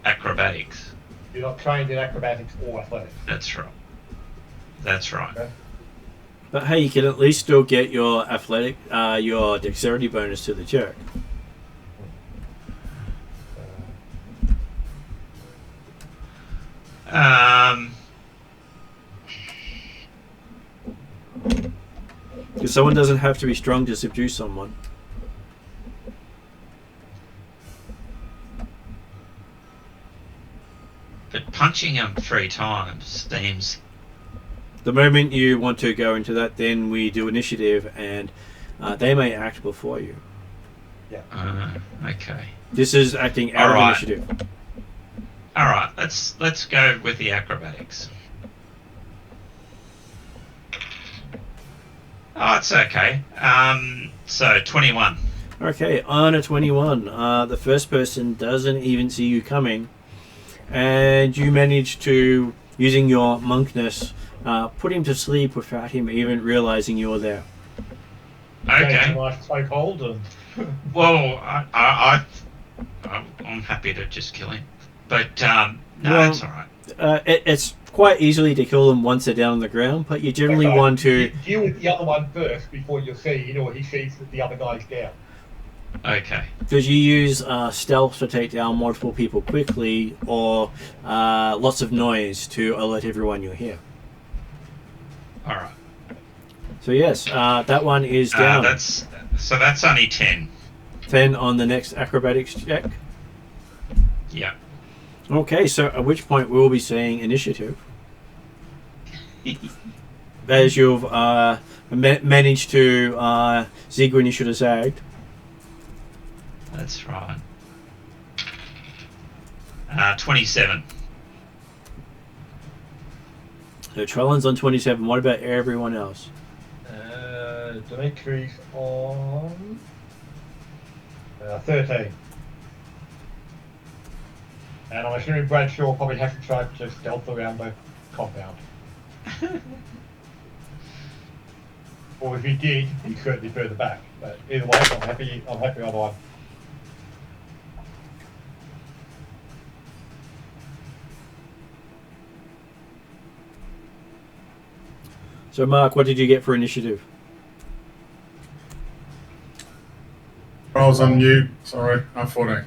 acrobatics. You're not trained in acrobatics or athletics. That's right. That's right. Okay. But hey, you can at least still get your your dexterity bonus to the check. Because someone doesn't have to be strong to subdue someone. But punching him 3 times seems. The moment you want to go into that, then we do initiative, and they may act before you. Yeah. Okay. This is acting out Alright. of initiative. All right. Let's go with the acrobatics. Oh, it's okay. So 21. Okay, on a 21, the first person doesn't even see you coming, and you manage to, using your monkness, put him to sleep without him even realizing you're there. Okay. Nice chokehold and. Well, I'm happy to just kill him, but no, Well, it's all right. It's quite easily to kill them once they're down on the ground, but you generally Okay. want to... Deal with the other one first before you see, or he sees that the other guy's down. Okay. Because you use stealth to take down multiple people quickly, or lots of noise to alert everyone you're here. All right. So yes, that one is down. That's only 10. 10 on the next acrobatics check. Yeah. Okay, so at which point we'll be saying initiative. As you've managed to zig when you should have zagged. That's right. 27. So Trellan's on 27. What about everyone else? Dimitri's on 13. And I'm assuming Bradshaw probably has to try to stealth around the compound. Or if he did, he's certainly further back. But either way, I'm happy either one. So Mark, what did you get for initiative? I was on mute. Sorry, I'm 14.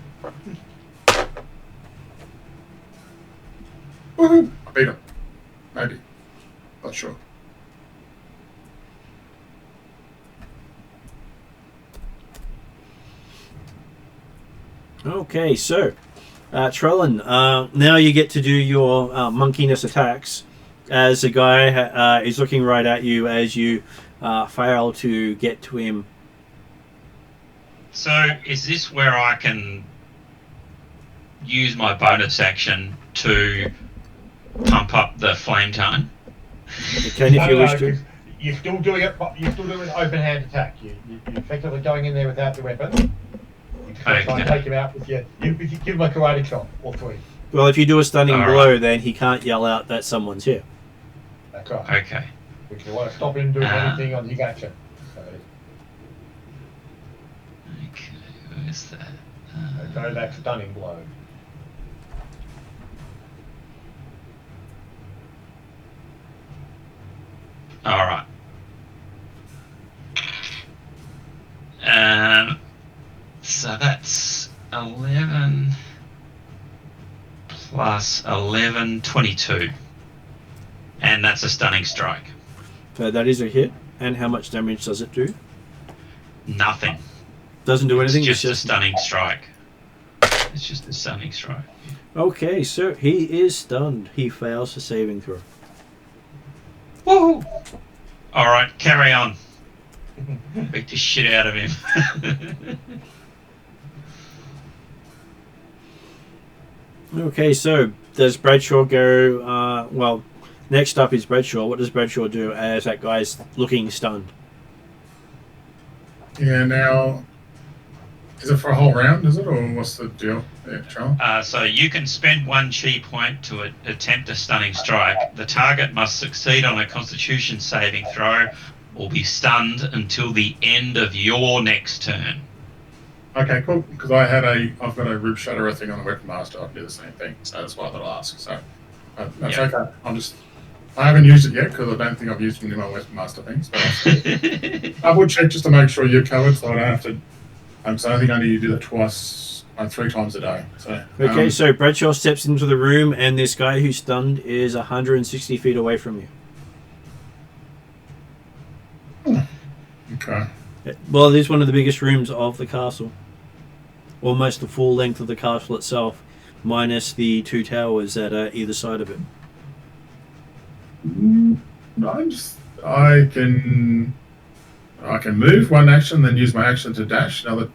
Woohoo! I beat him. Maybe. Not sure. Okay, so Trellin, now you get to do your monkeyness attacks as the guy is looking right at you as you fail to get to him. So, is this where I can use my bonus action to pump up the flame tongue? You can if you wish to. 'cause You're still doing it. You're still doing an open hand attack. You're effectively going in there without the weapon. You just try and Okay. take him out with your. You give him a karate chop or 3. Well, if you do a stunning All blow, right. then he can't yell out that someone's here. That's right. Okay. If you want to stop him doing anything on his action. So, Okay, where's that? go that stunning blow. Alright. So that's 11 plus 11, 22. And that's a stunning strike. So that is a hit. And how much damage does it do? Nothing. Doesn't do anything. It's just a stunning strike. It's just a stunning strike. Okay, so he is stunned. He fails the saving throw. Woohoo! Alright, carry on. Beat the shit out of him. Okay, so does Bradshaw go? Well, next up is Bradshaw. What does Bradshaw do as that guy's looking stunned? Yeah, now, is it for a whole round, is it, or what's the deal there, Charles? So you can spend 1 chi point to attempt a stunning strike. The target must succeed on a Constitution saving throw or be stunned until the end of your next turn. Okay, cool, because I've got a Rib Shatterer thing on the Weapon Master. I can do the same thing, so that's why I thought I'd ask. So, that's Yeah. okay. I haven't used it yet, because I don't think I've used any of my Weapon Master things, but I would check just to make sure you're covered, so I don't have to. So I think I need to do that twice, 3 times a day. So Okay, so Bradshaw steps into the room, and this guy who's stunned is 160 feet away from you. okay. Well, it is one of the biggest rooms of the castle. Almost the full length of the castle itself, minus the 2 towers at either side of it. I can move 1 action, then use my action to dash another.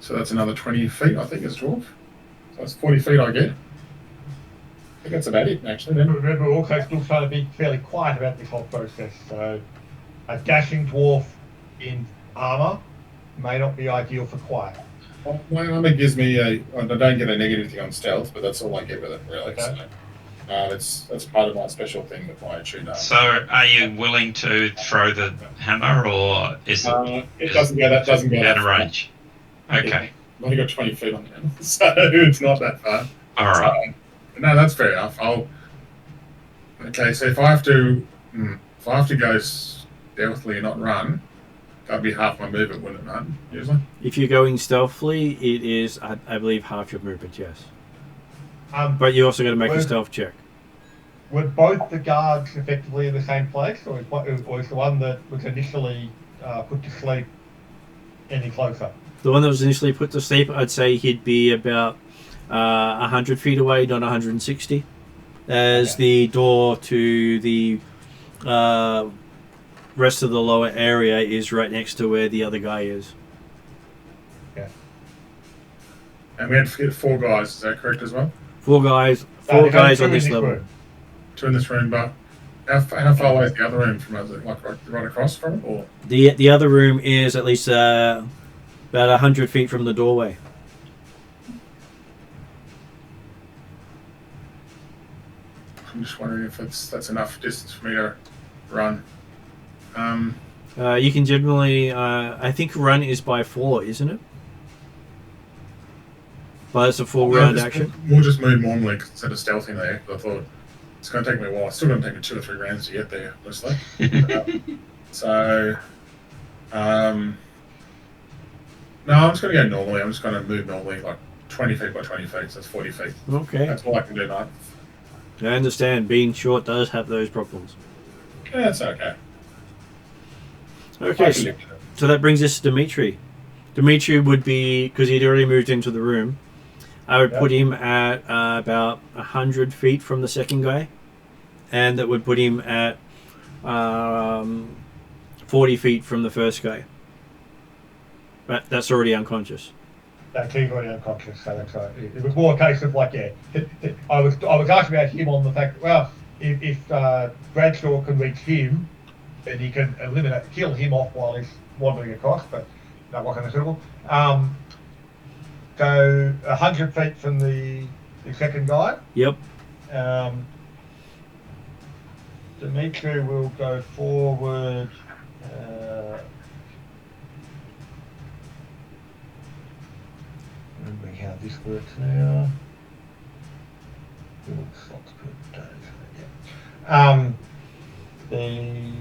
So that's another 20 feet. I think it's 12. So that's 40 feet I get. I think that's about it, actually. Then. Remember, we're also still trying to be fairly quiet about this whole process. So, a dashing dwarf in armor may not be ideal for quiet. Well, my armor gives me I don't get a negative thing on stealth, but that's all I get with it, really. Okay. So, that's part of my special thing with my tune. So are you willing to throw the hammer, or is it doesn't go that out of far. range? Okay. I've only got 20 feet on the hammer, so it's not that far. All right. No, that's fair enough. Okay, so if I have to go stealthily and not run, that'd be half my movement, wouldn't it, not? Usually. If you're going stealthily, it is, I believe, half your movement, yes. But you also got to make a stealth check. Were both the guards effectively in the same place, or is the one that was initially put to sleep any closer? The one that was initially put to sleep, I'd say he'd be about 100 feet away, not 160. As the door to the rest of the lower area is right next to where the other guy is. Yeah. And we had to get 4 guys, is that correct as well? 4 guys on this level. Room. 2 in this room, but how far away is the other room from us? Is it like right across from it? Or? The other room is at least about 100 feet from the doorway. I'm just wondering if that's enough distance for me to run. You can generally, I think run is by 4, isn't it? But it's a full round action. We'll just move normally instead of stealthing there. I thought it's going to take me a while. It's still going to take me 2 or 3 rounds to get there, honestly. No, I'm just going to go normally. I'm just going to move normally, like 20 feet by 20 feet, so that's 40 feet. Okay. That's all I can do now. I understand being short does have those problems. Yeah, that's okay. Okay, so that brings us to Dimitri. Dimitri would be, because he'd already moved into the room, I would put him at about 100 feet from the second guy, and that would put him at 40 feet from the first guy. But that's already unconscious. That he's already unconscious, so that's right. It was more a case of like, I was asking about him on the fact that, well, if Bradshaw can reach him, then he can kill him off while he's wandering across, but that wasn't suitable. Go 100 feet from the second guy. Yep. Dimitri will go forward. Remembering how this works now. Slots per day. Yeah. The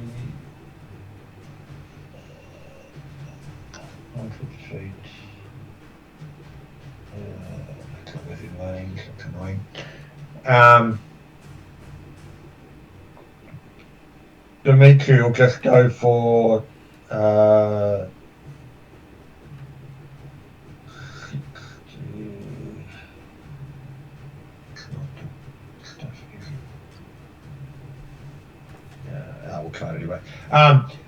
100 feet. That's not within range. That's annoying. Dimitri will just go for 60. It's not the stuff, is it? Yeah, we'll try it anyway.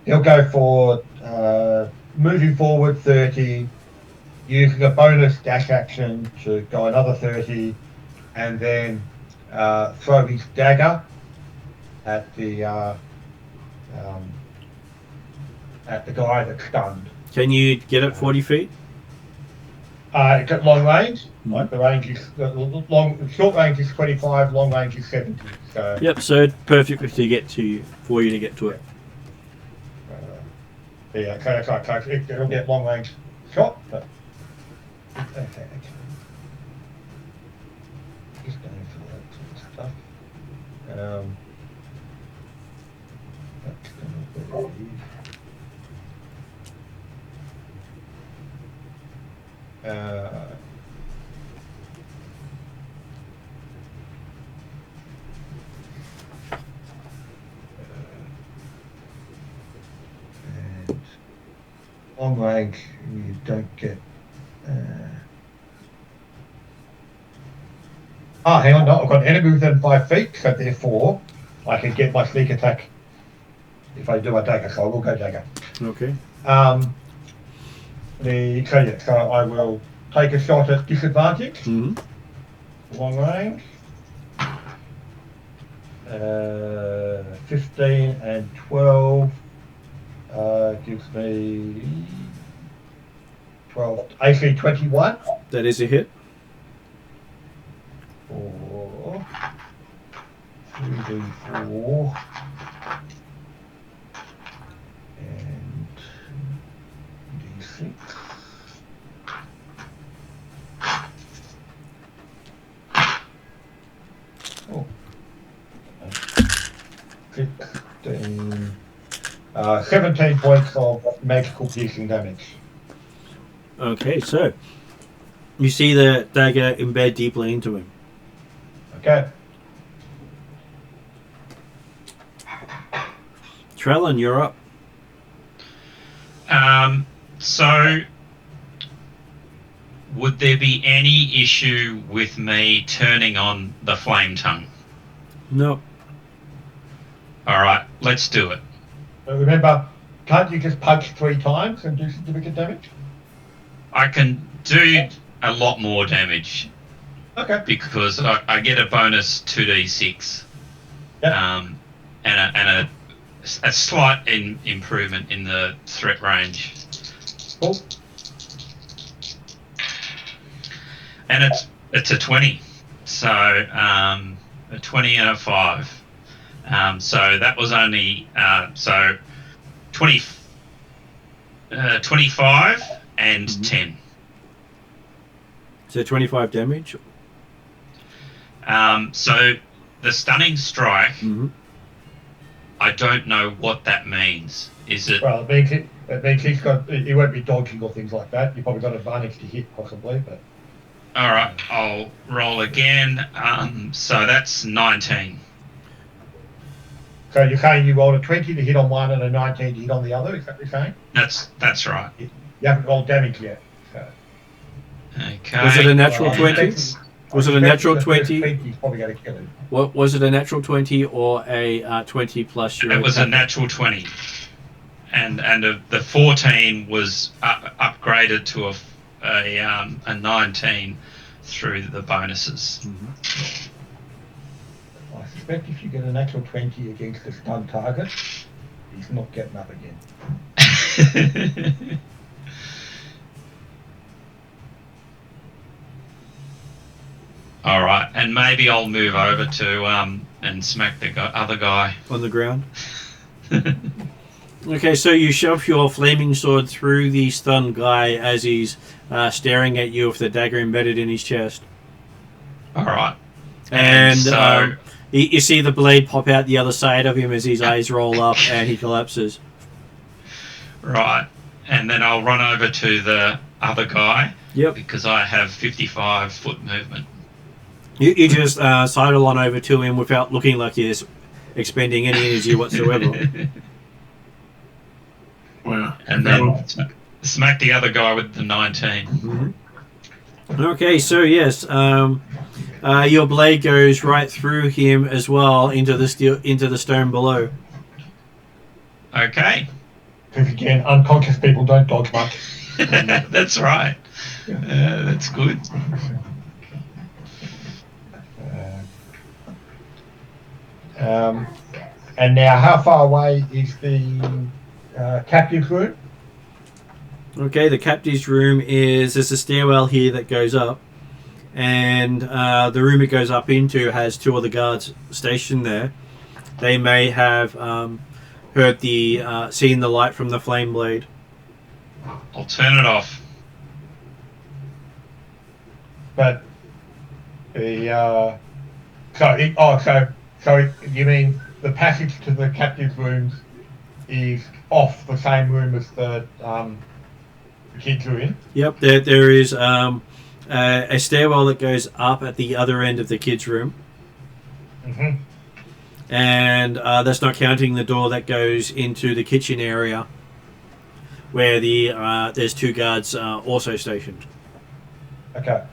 He'll go for moving forward 30, using a bonus dash action to go another 30, and then throw his dagger at the guy that's stunned. Can you get it 40 feet? It's at long range. Like the range is short range is 25, long range is 70. So Yep. So perfect for you to get to it. yeah, so it'll get long range shot, but okay. Just going for that sort of stuff. That's going to be. And long range, you don't get. Hang on, no, I've got an enemy within 5 feet, so therefore I can get my sneak attack if I do my dagger, so I will go dagger. Okay. So I will take a shot at disadvantage. Mm-hmm. Long range. 15 and 12 gives me 12, AC 21. That is a hit. 4, 3d4, and d6. Oh, 16, 17 points of magical piercing damage. Okay, so you see the dagger embed deeply into him. Okay. Trellin, you're up. So would there be any issue with me turning on the flame tongue? No. All right, let's do it. But remember, can't you just punch 3 times and do significant damage? I can do a lot more damage. Okay. Because I get a bonus 2d6. Yep. And a slight improvement in the threat range. Cool. And it's a 20. So a 20 and a 5. So that was only 25 and 10. So 25 damage. So the stunning strike, Mm-hmm. I don't know what that means. Is it? Well, it means It means he won't be dodging or things like that. You've probably got advantage to hit, possibly, but... All right, I'll roll again. So that's 19. So you're saying you rolled a 20 to hit on one and a 19 to hit on the other, is that what you're saying? That's right. You haven't rolled damage yet. So. Okay. Was it a natural 20? Was it a natural 20? 20 is probably going to kill him. What was it? A natural 20 or a 20 plus your? It was a natural 20, and the 14 was upgraded to a 19 through the bonuses. Mm-hmm. I suspect if you get a natural 20 against a stun target, he's not getting up again. All right, and maybe I'll move over to and smack the other guy on the ground. Okay, so you shove your flaming sword through the stunned guy as he's staring at you with the dagger embedded in his chest. All right, and so you see the blade pop out the other side of him as his eyes roll up and he collapses. Right, and then I'll run over to the other guy. Yep. Because I have 55 foot movement. You just sidle on over to him without looking like you're expending any energy whatsoever. Wow. And then smack the other guy with the 19. Mm-hmm. Okay, so yes, your blade goes right through him as well into the stone below. Okay. Because again, unconscious people don't dodge much. That's right. That's good. And now, how far away is the captive's room? Okay, the captive's room there's a stairwell here that goes up, and the room it goes up into has two other guards stationed there. They may have heard seen the light from the flame blade. I'll turn it off. But the so you mean the passage to the captive's rooms is off the same room as the kids are in? Yep, there is a stairwell that goes up at the other end of the kids' room. Mm-hmm. And that's not counting the door that goes into the kitchen area, where there's two guards also stationed. Okay.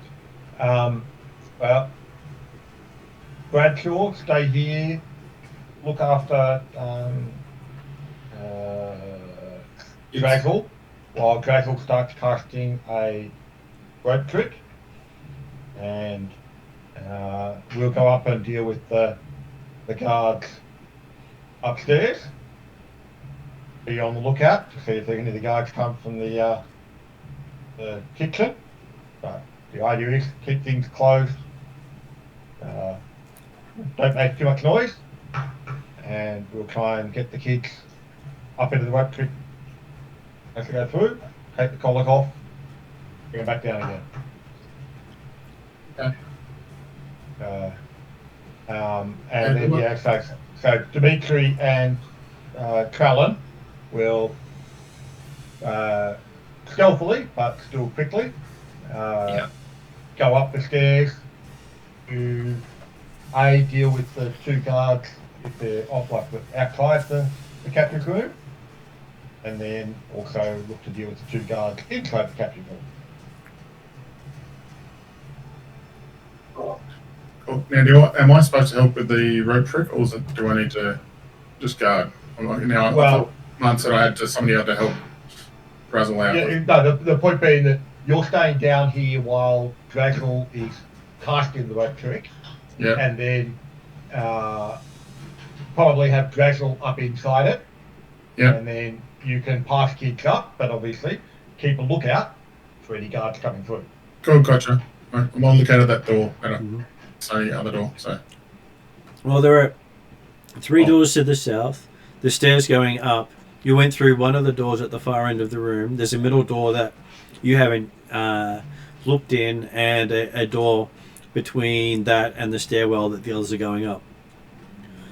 Well, Bradshaw, stay here. Look after Drazzle while Drazzle starts casting a rope trick, and we'll go up and deal with the guards upstairs. Be on the lookout to see if any of the guards come from the kitchen. But the idea is keep things closed. Don't make too much noise, and we'll try and get the kids up into the rope trick as they go through. Take the collar off, bring them back down again. Okay. And then so Dimitri and Krallen will stealthily but still quickly go up the stairs to deal with the two guards if they're outside the captain's room, and then also look to deal with the two guards inside the captain's room. Cool. Now, am I supposed to help with the rope trick, or do I need to just guard? Now, Well, Mum said I had somebody had to help Drazzle out. Yeah, no, the point being that you're staying down here while Drazzle is casting the rope trick. Yeah. And then probably have Drazzle up inside it. Yeah. And then you can pass kids up, but obviously keep a lookout for any guards coming through. Cool, gotcha. I'm on the lookout at that door. Sorry, other door. So. Well, there are three doors to the south. The stairs going up. You went through one of the doors at the far end of the room. There's a middle door that you haven't looked in, and a door between that and the stairwell that the others are going up.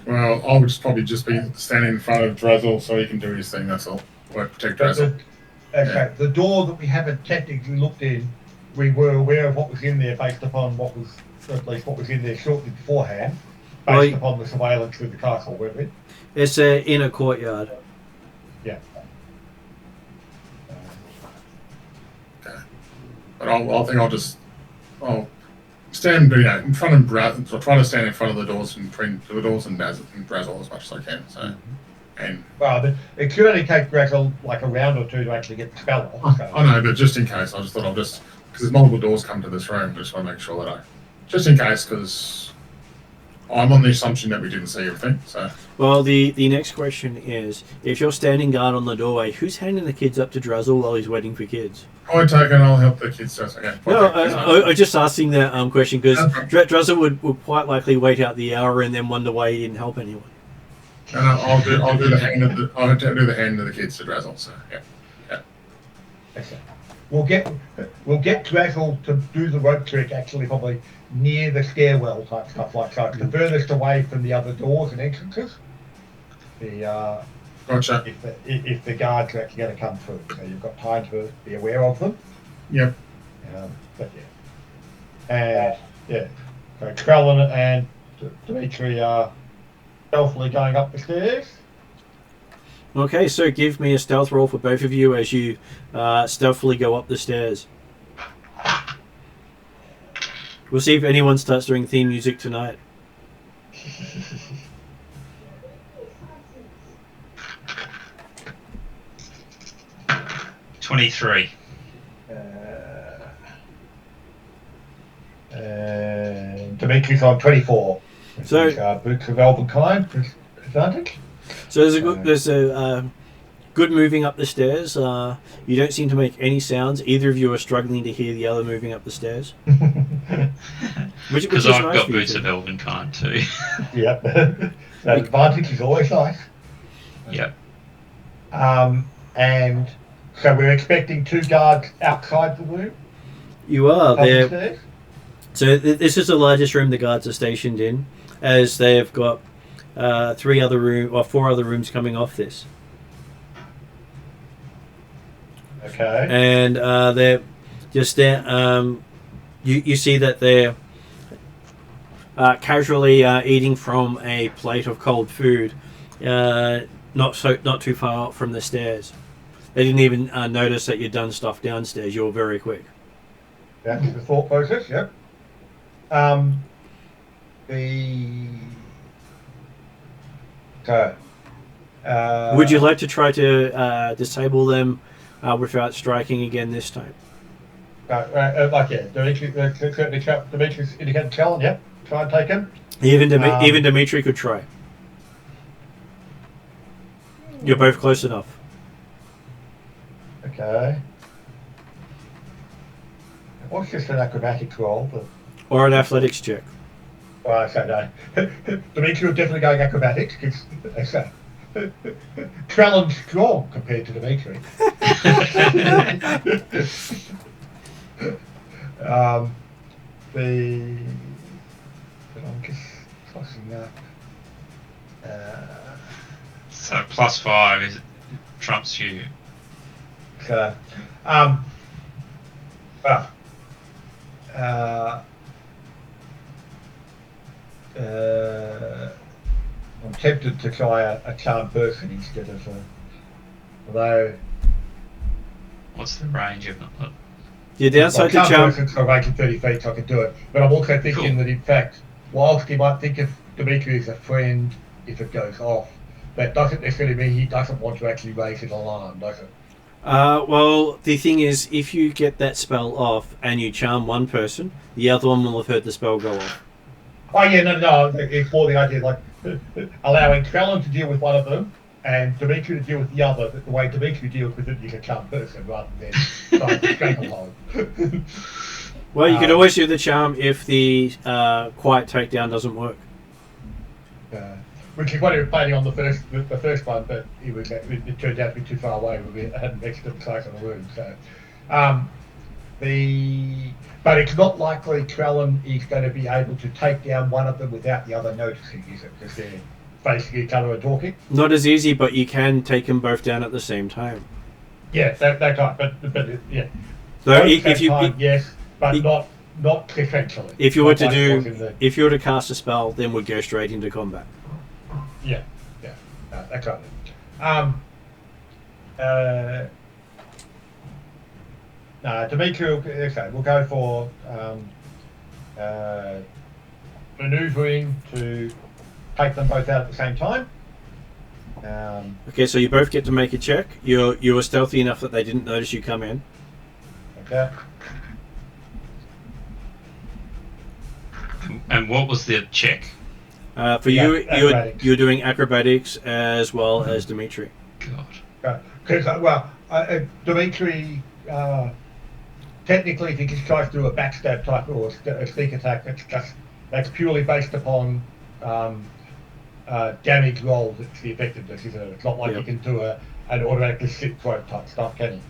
Well, I would probably just be standing in front of Drazzle so he can do his thing, that's all. What, protect But Drazzle? okay, the door that we haven't technically looked in, we were aware of what was in there based upon what was, at least what was in there shortly beforehand, based upon the surveillance through the castle, weren't we? It's an inner courtyard. Yeah. But I think I'll stand, in front of Brazzle. I'll try to stand in front of the doors and Brazzle as much as I can. So, and Well, it could only take Brazzle like a round or two to actually get the spell off. So. I know, but just in case, I just thought because there's multiple doors come to this room, just want to make sure that just in case, because I'm on the assumption that we didn't see everything. So, Well, the next question is, if you're standing guard on the doorway, who's handing the kids up to Drazzle while he's waiting for kids? point taken. I'll help the kids. Okay. No, I'm just asking that question because Drazzle would quite likely wait out the hour and then wonder why he didn't help anyone. And I'll do the hand of the kids to Drazzle. So yeah. Okay. We'll get Drazzle to do the rope trick actually probably near the stairwell type stuff like so. The furthest away from the other doors and entrances. Gotcha. If the guards are actually going to come through, so you've got time to be aware of them. Yep. But yeah, and yeah, so Krellin and Dimitri are stealthily going up the stairs. Okay, so give me a stealth roll for both of you as you stealthily go up the stairs. We'll see if anyone starts doing theme music tonight. 23. Dimitri's on 24. So Boots of Elvenkind advantage. So there's a good moving up the stairs. You don't seem to make any sounds. Either of you are struggling to hear the other moving up the stairs. Because I've got Boots of Elvenkind too. Yep. That advantage is always nice. Yep. And so we're expecting 2 guards outside the room. You are there. Upstairs. So this is the largest room the guards are stationed in, as they've got 4 other rooms coming off this. Okay. And they're just there. You see that they're casually eating from a plate of cold food, not too far up from the stairs. They didn't even notice that you'd done stuff downstairs. You were very quick. That's the thought process. Yep. Would you like to try to disable them without striking again this time? Dimitri's indicated challenge. Yep. Try and take him. Even Dimitri could try. You're both close enough. Okay. What's just an acrobatic roll? But... Or an athletics check. Oh, okay, no. Dimitri will definitely go acrobatics because Krellin's strong compared to Dimitri. I'm just tossing up. So +5 is trumps you. So, I'm tempted to try a charm person instead of although. What's the range of it? Your downside to charm. Person's got a range of 30 feet, so I could do it. But I'm also thinking that in fact, whilst he might think of Dimitri as a friend if it goes off, that doesn't necessarily mean he doesn't want to actually raise an alarm, does it? Well, the thing is, if you get that spell off and you charm one person, the other one will have heard the spell go off. Oh yeah, no. It's more the idea like allowing Krellin to deal with one of them and Dimitri to deal with the other. The way Dimitri deals with it, you can charm person rather than trying to stranglehold. Well, you could always do the charm if the quiet takedown doesn't work. Which is what he was planning on the first one, but it turned out to be too far away. We hadn't mixed up the size of the room, so. But it's not likely Krellin is going to be able to take down one of them without the other noticing, is it? Because facing each other and talking. Not as easy, but you can take them both down at the same time. Yeah, that type. But yeah. So Both if at you time, yes, but if- not sequentially. if you were Not to like it was do in the- if you were to cast a spell, then we'd go straight into combat. Yeah, that kind of. No, Dimitri, okay, we'll go for maneuvering to take them both out at the same time. Okay, so you both get to make a check. You were stealthy enough that they didn't notice you come in. Okay. And what was the check? For you, acrobatics. you're doing acrobatics as well as Dimitri. God. Because, Dimitri, technically, if he just tries to do a backstab type or a sneak attack, that's purely based upon damage rolls. It's the effectiveness, isn't it? It's not like Yep. you can do an automatically slit throat type stuff, can he?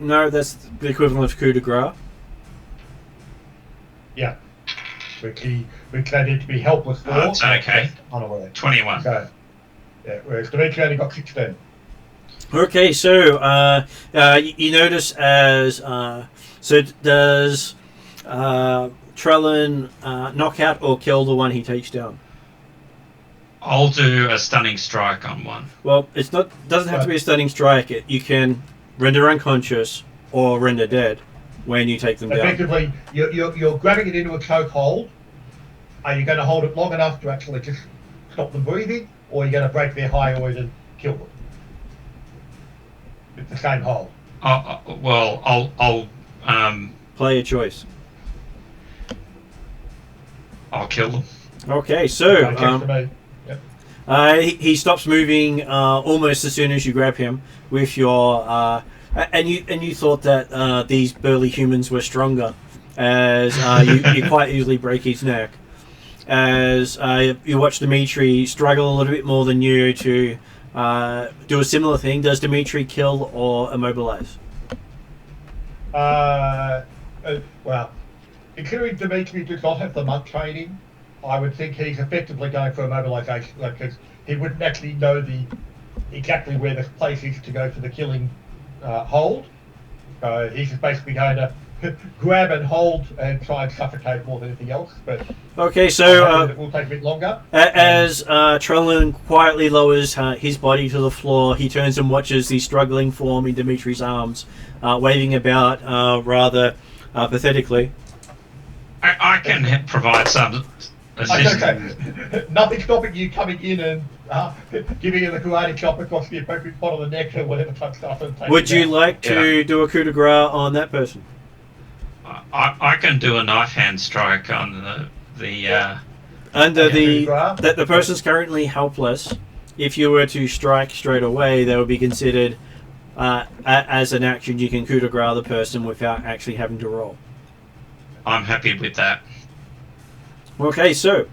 No, that's the equivalent of coup de grace. Yeah. Which they need to be helpless for. Oh, it's okay. Unaware. 21. So, yeah, whereas Dimitri only got 16. Okay, so you notice as does Trellin knock out or kill the one he takes down? I'll do a stunning strike on one. Well, doesn't have to be a stunning strike. You can render unconscious or render dead when you take them down. Effectively, you're grabbing it into a choke hold. Are you going to hold it long enough to actually just stop them breathing, or are you going to break their hyoid and kill them? It's the same hold. Well, I'll Play a choice. kill them. Okay, so Okay, check for me. Yep. he stops moving almost as soon as you grab him with your and you thought that these burly humans were stronger, as you quite easily break his neck. As you watch Dimitri struggle a little bit more than you to do a similar thing. Does Dimitri kill or immobilize? Well, considering Dimitri does not have the monk training, I would think he's effectively going for immobilization, because he wouldn't actually know exactly where the place is to go for the killing hold. So he's just basically going to grab and hold and try and suffocate more than anything else. But Okay, so it will take a bit longer. as Trellin quietly lowers his body to the floor, he turns and watches the struggling form in Dimitri's arms, waving about rather pathetically. I can provide some assistance. Okay. Nothing stopping you coming in and giving him a karate chop across the appropriate spot of the neck or whatever type stuff. And take Would it you down. like to do a coup de grace on that person? I can do a knife hand strike on the Under Okay, coup de grace. the person's currently helpless. If you were to strike straight away, that would be considered as an action. You can coup de grace the person without actually having to roll. I'm happy with that. Okay, so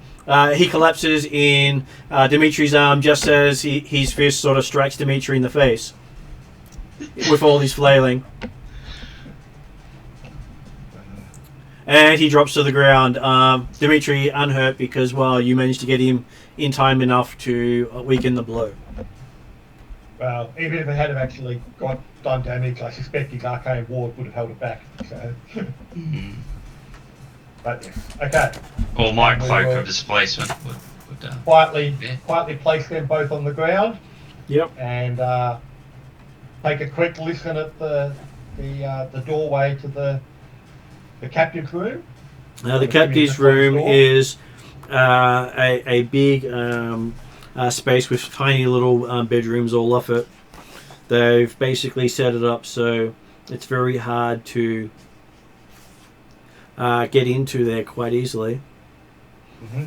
he collapses in Dimitri's arm just as his fist sort of strikes Dimitri in the face with all his flailing. And he drops to the ground. Dimitri unhurt because, well, you managed to get him in time enough to weaken the blow. Well, even if it had actually done damage, I suspect his arcane ward would have held it back. So. But yes, okay. Or my We cloak will- of displacement would Quietly Yeah. place them both on the ground Yep. and take a quick listen at the doorway to the captain's room. Now, the captain's room is a big space with tiny little bedrooms all off it. They've basically set it up so it's very hard to get into there quite easily. Mm-hmm.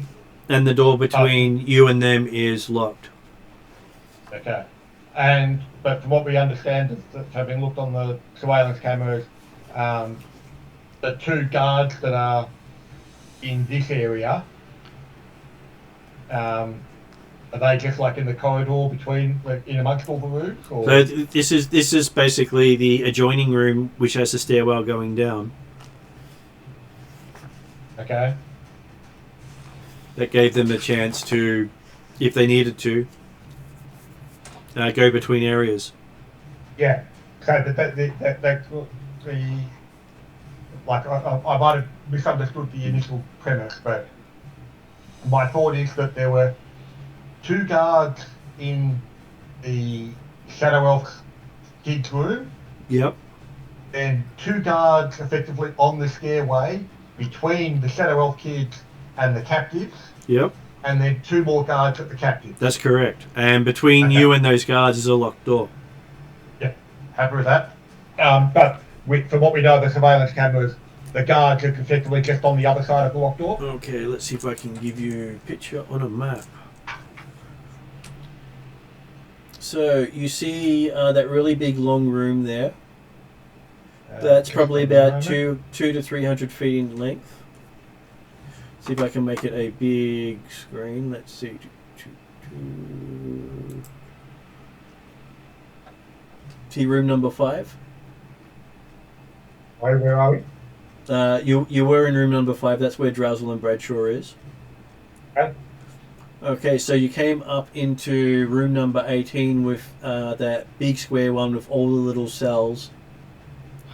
And the door between you and them is locked. Okay. But from what we understand, is that having looked on the surveillance cameras, the two guards that are in this area, are they just like in the corridor between, like, in amongst all the rooms? Or? So this is basically the adjoining room, which has a stairwell going down. Okay. That gave them the chance to if they needed to go between areas. Yeah. So the like I might have misunderstood the initial premise, but my thought is that there were 2 guards in the Shadow Elf kids' room, Yep. then 2 guards effectively on the stairway between the Shadow Elf kids and the captives, Yep. and then 2 more guards at the captives. That's correct. And between Okay. you and those guards is a locked door. Yeah, happy with that. But from what we know of the surveillance cameras, the guards are effectively just on the other side of the locked door. Okay, let's see if I can give you a picture on a map. So you see that really big long room there. That's probably about 200 to 300 feet in length. See if I can make it a big screen. Let's see. See room number 5. Where are we? You were in room number 5. That's where Drowsel and Bradshaw is. Okay. Okay, so you came up into room number 18 with that big square one with all the little cells.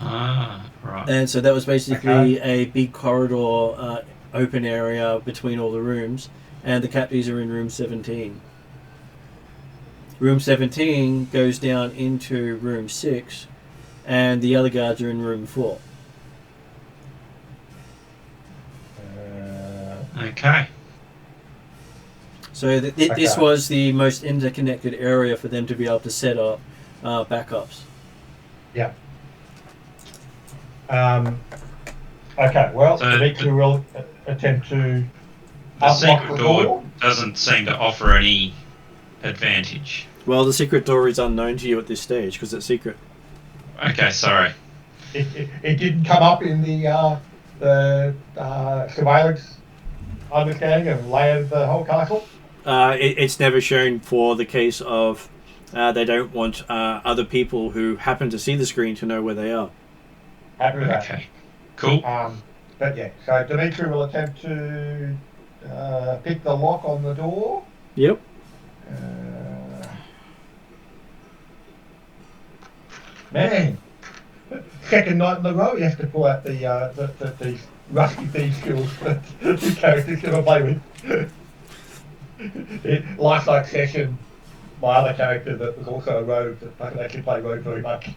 Ah, right. And so that was basically a big corridor, open area between all the rooms. And the captives are in room 17. Room 17 goes down into room 6. And the other guards are in room 4. Okay. So this was the most interconnected area for them to be able to set up backups. Yeah. Okay, well, So Dimitri will attempt to The unlock secret the door door. doesn't seem to offer any advantage. Well, the secret door is unknown to you at this stage because it's secret. Okay, sorry. It didn't come up in the surveillance understanding of layout of the whole castle. It's never shown for the case of they don't want other people who happen to see the screen to know where they are. Happy with that. Okay, cool. But yeah, so Dimitri will attempt to pick the lock on the door. Yep. Man, second night in a row you have to pull out the rusty thieves skills that the characters never play with. Last night session, my other character that was also a rogue that doesn't actually play rogue very much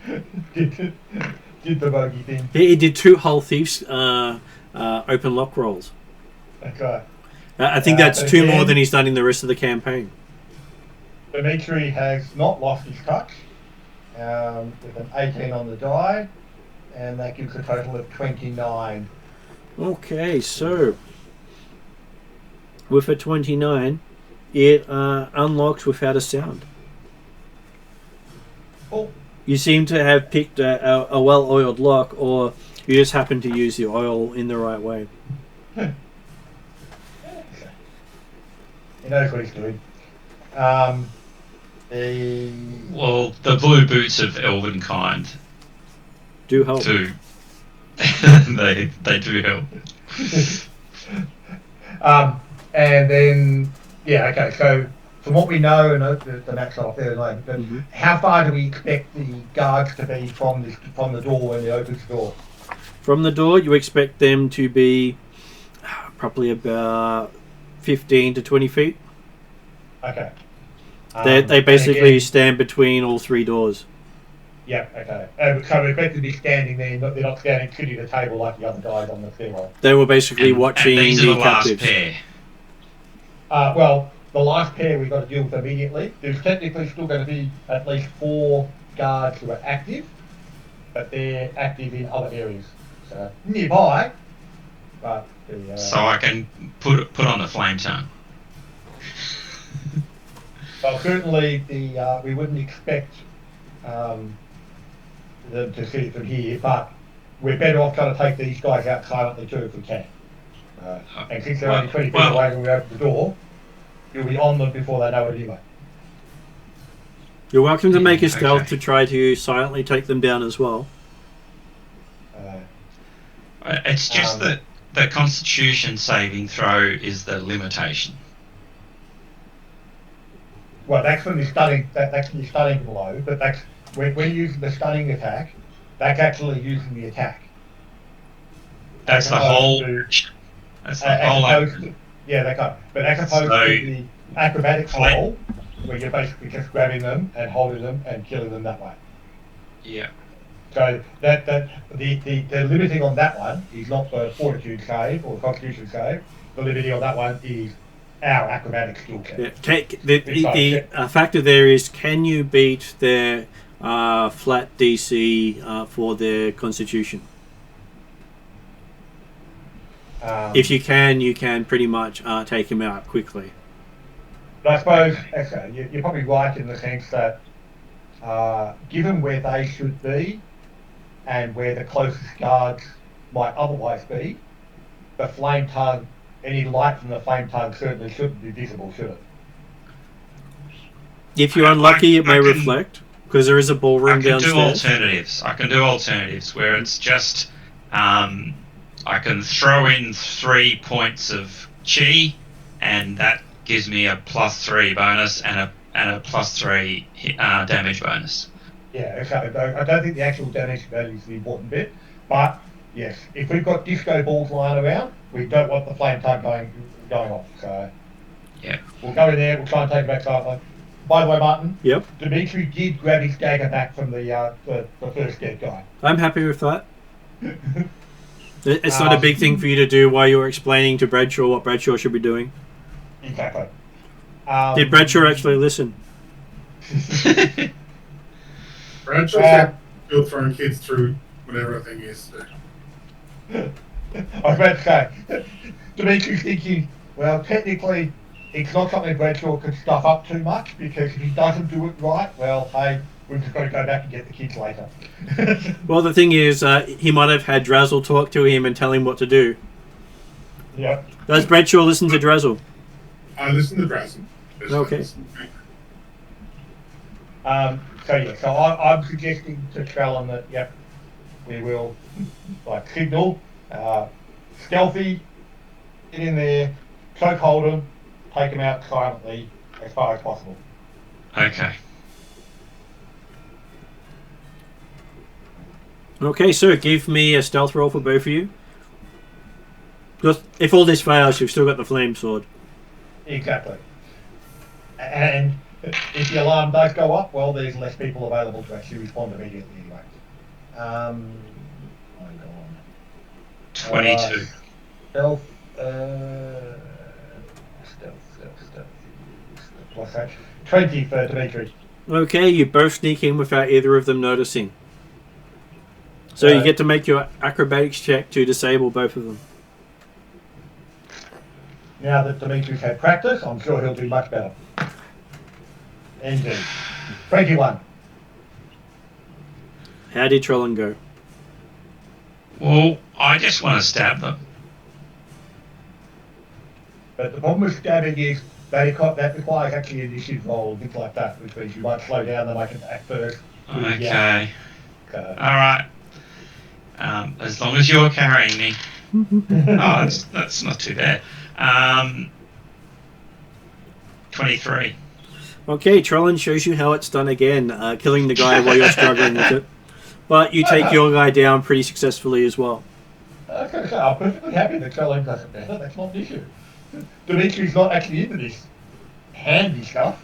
did the roguey thing. He did 2 Hull Thieves open lock rolls. That's right. I think that's but 2 more again, than he's done in the rest of the campaign. Dimitri has not lost his touch with an 18 on the die, and that gives a total of 29. Okay, so with a 29, it unlocks without a sound. Oh, You seem to have picked a well-oiled lock, or you just happen to use the oil in the right way. he knows what he's doing. Well, the blue boots of elven kind Do help. do. they do help. And then, yeah, okay, so from what we know, and the map's off there, like, but how far do we expect the guards to be from the door when they open the door? From the door, you expect them to be probably about 15 to 20 feet. Okay. They basically again, stand between all 3 doors. yeah, okay. So we're effectively standing there, they're not standing sitting at the table like the other guys on the stairwell. They were basically watching and these are the the last captives. pair. Well, the last pair we've got to deal with immediately. There's technically still going to be at least 4 guards who are active, but they're active in other areas. So nearby, but So I can put on a flame tongue. well, certainly we wouldn't expect them to see it from here, but we're better off trying to take these guys out silently too if we can. And since they're only 20 feet away when we open the door, you'll be on them before they know it anyway. You're welcome to make a stealth Okay. to try to silently take them down as well. It's just that the Constitution saving throw is the limitation. Well, that's from the stunning. That's from the stunning blow, but that's when you're using the stunning attack. That's actually using the attack. That's the whole. That's the whole. But as opposed to the acrobatics roll, where you're basically just grabbing them and holding them and killing them that way. Yeah. So the limiting on that one is not the fortitude save or the constitution save. The limiting on that one is our acrobatic skill check. The factor there is, can you beat their flat DC for their constitution? If you can pretty much take him out quickly. But I suppose you're probably right in the sense that given where they should be and where the closest guards might otherwise be, the flame tongue, any light from the flame tongue certainly shouldn't be visible, should it? If you're unlucky, it may reflect, because there is a ballroom downstairs. I can do alternatives where it's just I can throw in 3 points of chi, and that gives me a +3 bonus and a +3 damage bonus. Yeah, exactly. I don't think the actual damage value is the important bit, but yes, if we've got disco balls lying around, we don't want the flame tongue going off. So yeah, we'll go in there. We'll try and take it back silently. By the way, Martin. Yep. Dimitri did grab his dagger back from the first dead guy. I'm happy with that. It's not a big thing for you to do while you're explaining to Bradshaw what Bradshaw should be doing. Exactly. Did Bradshaw actually listen? Bradshaw's still throwing kids through whatever thing is. I was about to say, Dimitri's thinking, well, technically, it's not something Bradshaw could stuff up too much, because if he doesn't do it right, well, hey, we've just got to go back and get the kids later. Well, the thing is, he might have had Drazzle talk to him and tell him what to do. Yep. Does Bradshaw listen to Drazzle? I listen to Drazzle. Okay. So I'm suggesting to Trellin that, yep, we will, signal, stealthy, get in there, choke hold him, take him out silently as far as possible. Okay. Okay, so give me a stealth roll for both of you. Because if all this fails, you've still got the flame sword. Exactly. And if the alarm does go up, well, there's less people available to actually respond immediately anyway. Hang on. 22. Stealth. What's that? 20 for Dimitri. Okay, you both sneak in without either of them noticing. So you get to make your acrobatics check to disable both of them. Now that Dimitri's had practice, I'm sure he'll do much better. Indeed. 21. How did Trellin go? Well, I just want to stab them. But the problem with stabbing is that requires actually an initiative roll, things like that, which means you might slow down and make an attack first. Okay. Alright. As long as you're carrying me. Oh, that's not too bad. 23. Okay, Trellin shows you how it's done again, killing the guy while you're struggling with it. But you take your guy down pretty successfully as well. Okay, so I'm perfectly happy that Trellin does it better. That's not an issue. Dimitri's not actually into this handy stuff.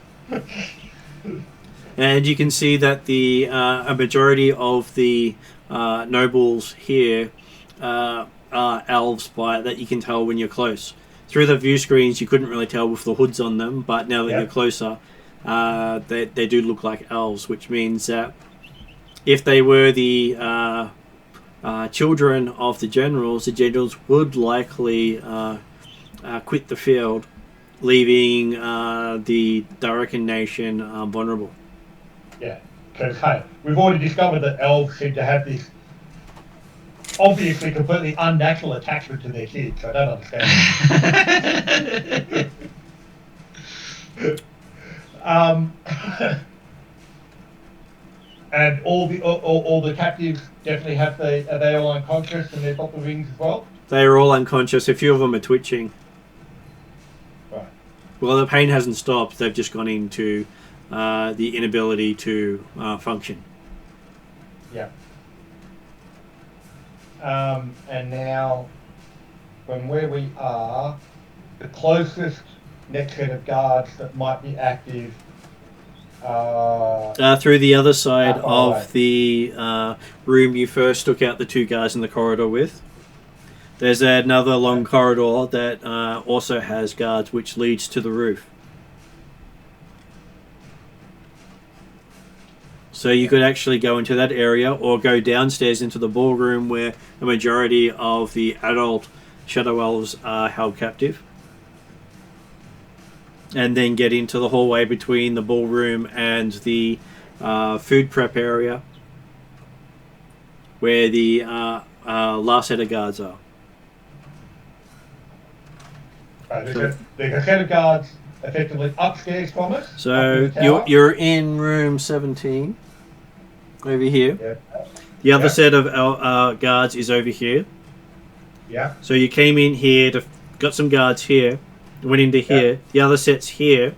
And you can see that a majority of the nobles here are elves that you can tell when you're close. Through the view screens, you couldn't really tell with the hoods on them, but now that you're closer, they do look like elves, which means that if they were the children of the generals would likely quit the field, leaving the Darrakan nation vulnerable. Yeah, because hey, we've already discovered that elves seem to have this obviously completely unnatural attachment to their kids. I don't understand. And all the captives definitely are they all unconscious and they've got the rings as well? They are all unconscious. A few of them are twitching. Right. Well, the pain hasn't stopped. They've just gone into the inability to function. Yeah. And now, from where we are, the closest next set of guards that might be active through the other side far of the room you first took out the 2 guys in the corridor with. There's another long corridor that also has guards, which leads to the roof. So you could actually go into that area or go downstairs into the ballroom where the majority of the adult Shadow Elves are held captive. And then get into the hallway between the ballroom and the food prep area where the last set of guards are. there's a set of guards effectively upstairs from us. So you're in room 17 over here. Yeah. The other set of guards is over here. Yeah. So you came in here, got some guards here, went into here. The other set's here.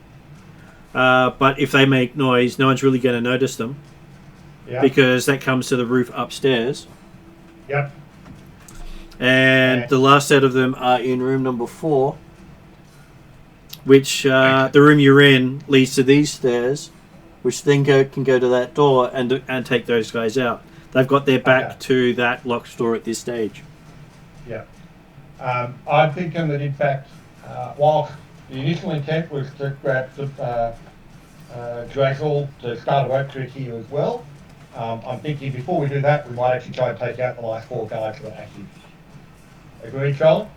But if they make noise, no one's really going to notice them. Yeah. Because that comes to the roof upstairs. Yep. And the last set of them are in room number 4, which the room you're in leads to these stairs, which then can go to that door and take those guys out. They've got their back to that locked door at this stage. Yeah. I'm thinking that, in fact, whilst the initial intent was to grab the Drazel to start a rope trick here as well, I'm thinking before we do that, we might actually try and take out the last 4 guards that are active. Agreed, Charlie?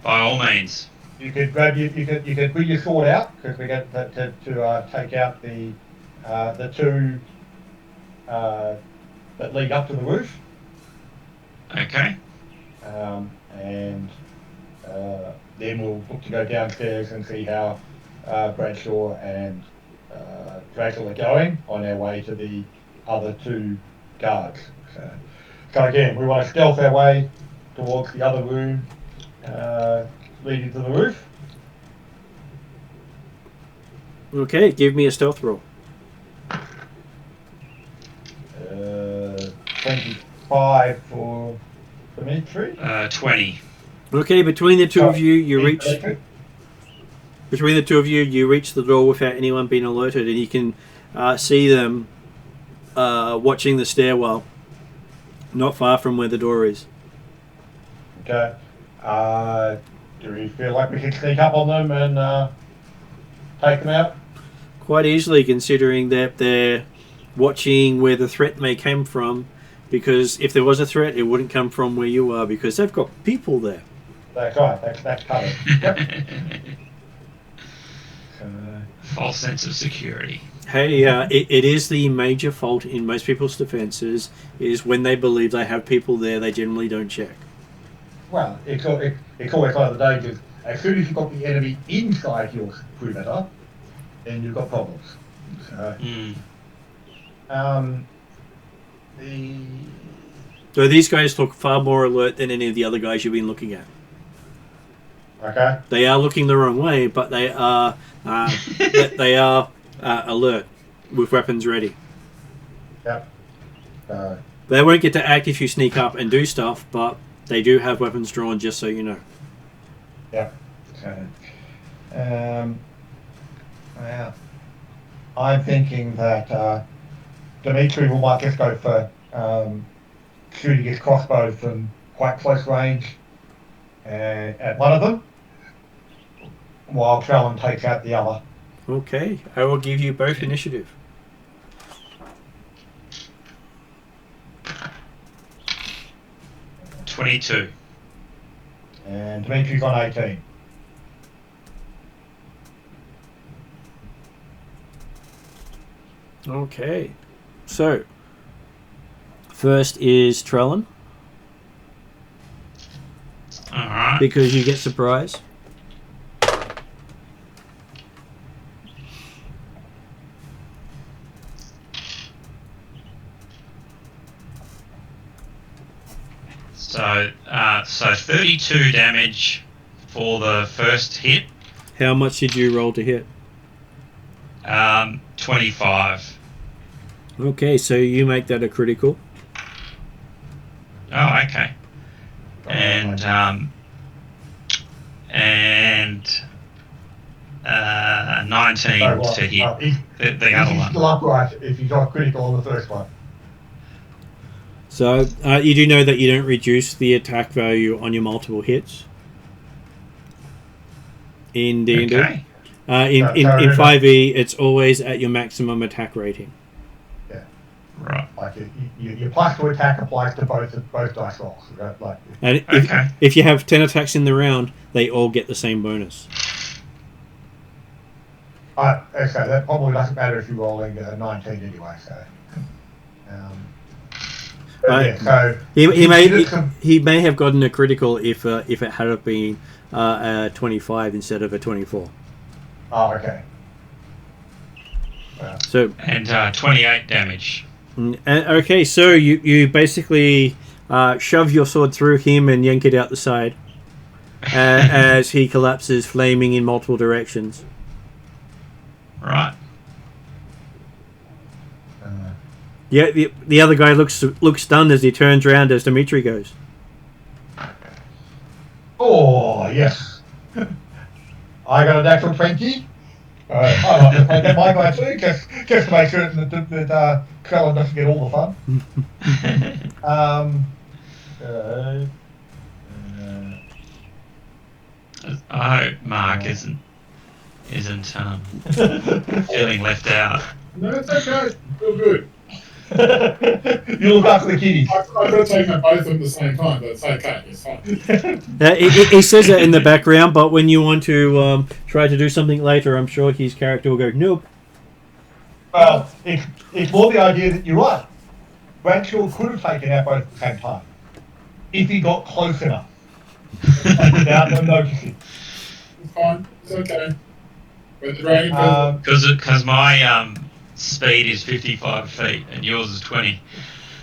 By all means. You could grab you could bring your sword out because we get to take out the 2 that lead up to the roof. Okay. And then we'll look to go downstairs and see how Bradshaw and Drakel are going on our way to the other 2 guards. So again, we want to stealth our way towards the other room leading to the roof. Okay, give me a stealth roll. 25 for Dimitri. 20. Okay, between the two of you, you reach the door without anyone being alerted, and you can see them watching the stairwell, not far from where the door is. Okay. Do we feel like we can sneak up on them and take them out? Quite easily, considering that they're watching where the threat may come from, because if there was a threat, it wouldn't come from where you are, because they've got people there. That's right. That's covered. Yep. False sense of security. Hey, it is the major fault in most people's defenses, is when they believe they have people there, they generally don't check. Well, it's always one of the dangers. As soon as you've got the enemy inside your perimeter, then you've got problems. So, So these guys look far more alert than any of the other guys you've been looking at. Okay. They are looking the wrong way, but they are alert with weapons ready. Yep. They won't get to act if you sneak up and do stuff, but they do have weapons drawn, just so you know. Yep. Okay. Well, I'm thinking that Dimitri might just go for shooting his crossbow from quite close range at one of them, while Trellin takes out the other. Okay, I will give you both initiative. $22. And Dimitri's on 18. Okay, so first is Trellin, Alright. because you get surprise. So 32 damage for the first hit. How much did you roll to hit? 25. Okay, so you make that a critical. Oh, okay. And 19 to hit the other He's one. still upright if he got critical on the first one. So you do know that you don't reduce the attack value on your multiple hits in D&D. Okay. In 5e, it's always at your maximum attack rating. Yeah. Right. Like your plus to attack applies to both dice rolls. Right? Like, And Okay. if you have 10 attacks in the round, they all get the same bonus. okay, that probably doesn't matter if you're rolling 19 anyway. So. So he may have gotten a critical if it had been a 25 instead of a 24. Oh, okay. So And 28 damage. Okay, so you basically shove your sword through him and yank it out the side as he collapses, flaming in multiple directions. Right. Yeah, the other guy looks stunned as he turns around as Dimitri goes. Oh, yes. I got a natural 20. I like to play that my guy too, just to make sure that Krellin doesn't get all the fun. I hope Mark isn't feeling left out. No, it's okay. Feel good. You look after the kiddies. I could have taken both of them at the same time, but it's okay. It's fine. He says that in the background, but when you want to try to do something later, I'm sure his character will go, nope. Well, it's more the idea that you're right. Bradshaw could have taken out both at the same time if he got close enough without them noticing. It's fine. It's okay. But the dragon Because my speed is 55 feet and yours is 20.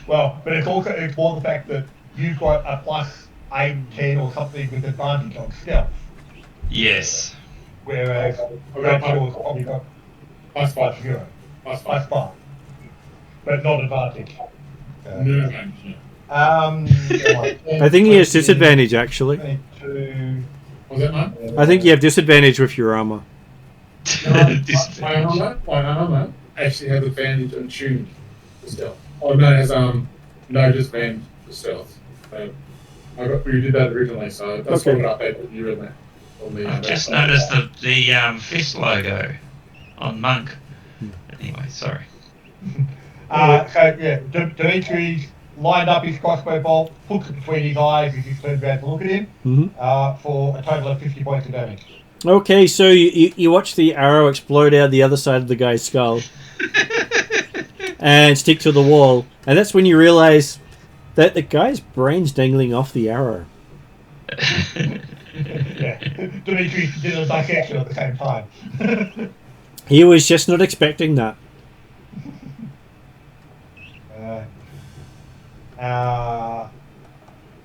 Well, but it's more the fact that you've got a plus 8, 10 or something with advantage on stealth, Yes. whereas Bradshaw's probably got plus 5. 0, Plus plus 5. 5, but not advantage. No advantage. I think he has disadvantage, actually. 22. Was that mine? I think you have disadvantage with your armor. My armor actually has advantage on tuned for stealth. Oh no, it has no disadvantage for stealth. We did that originally, so that's Okay. what I updated you in there. I just noticed the fist logo on Monk. Anyway, sorry. Dimitri's lined up his crossbow bolt, puts it between his eyes as he turns around to look at him, for a total of 50 points of damage. Okay, so you watch the arrow explode out the other side of the guy's skull and stick to the wall, and that's when you realize that the guy's brain's dangling off the arrow. Yeah, Dimitri did a dissection at the same time. He was just not expecting that.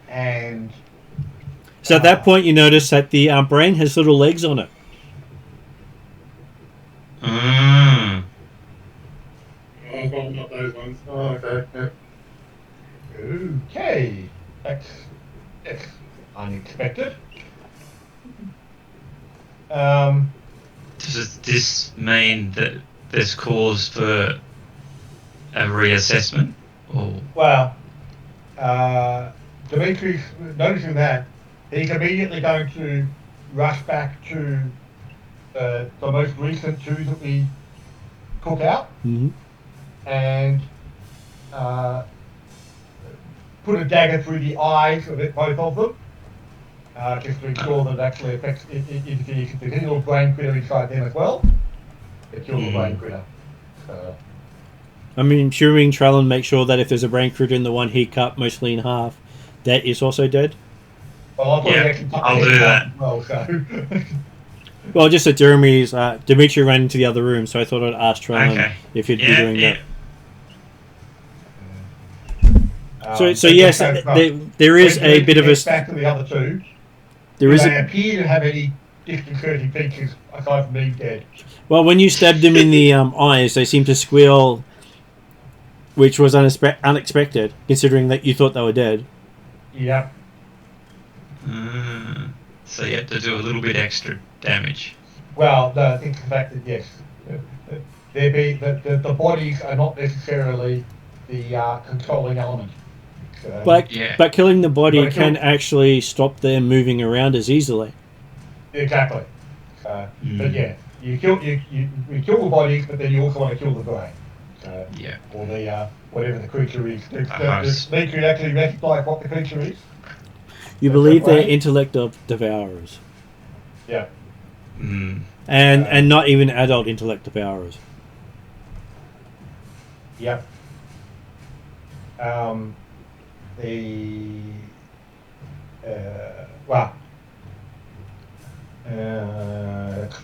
And So at that point, you notice that the brain has little legs on it. Mm. Oh, well, not those ones. Oh, okay. Yeah. Okay, that's unexpected. Does this mean that there's cause for a reassessment? Or Well, Dimitri's noticing that, he's immediately going to rush back to the most recent 2 that we took out, and put a dagger through the eyes of both of them, just to ensure that it actually affects if there's any little brain critter inside them as well, it kills the brain critter. I'm assuming Trellin makes sure that if there's a brain critter in the one he cut mostly in half, that is also dead. Well, I'll do that. Well, so. Well, just that Dimitri ran into the other room, so I thought I'd ask Trellin if he'd be doing that. So yes, there is a bit of a. Back to the other 2. There they is appear to have any distant 30 feet is aside from being dead. Well, when you stabbed them in the eyes, they seemed to squeal, which was unexpected, considering that you thought they were dead. Yeah. So you had to do a little bit extra damage. Well, no, I think the fact that yes, the bodies are not necessarily the controlling element. But killing the body But can actually stop them moving around as easily. Exactly. But yeah, you kill the bodies, but then you also want to kill the brain. Or the whatever the creature is. Does Nature actually recognise what the creature is? You believe they're intellect of devourers. Yeah. And not even adult intellect devourers. Yep.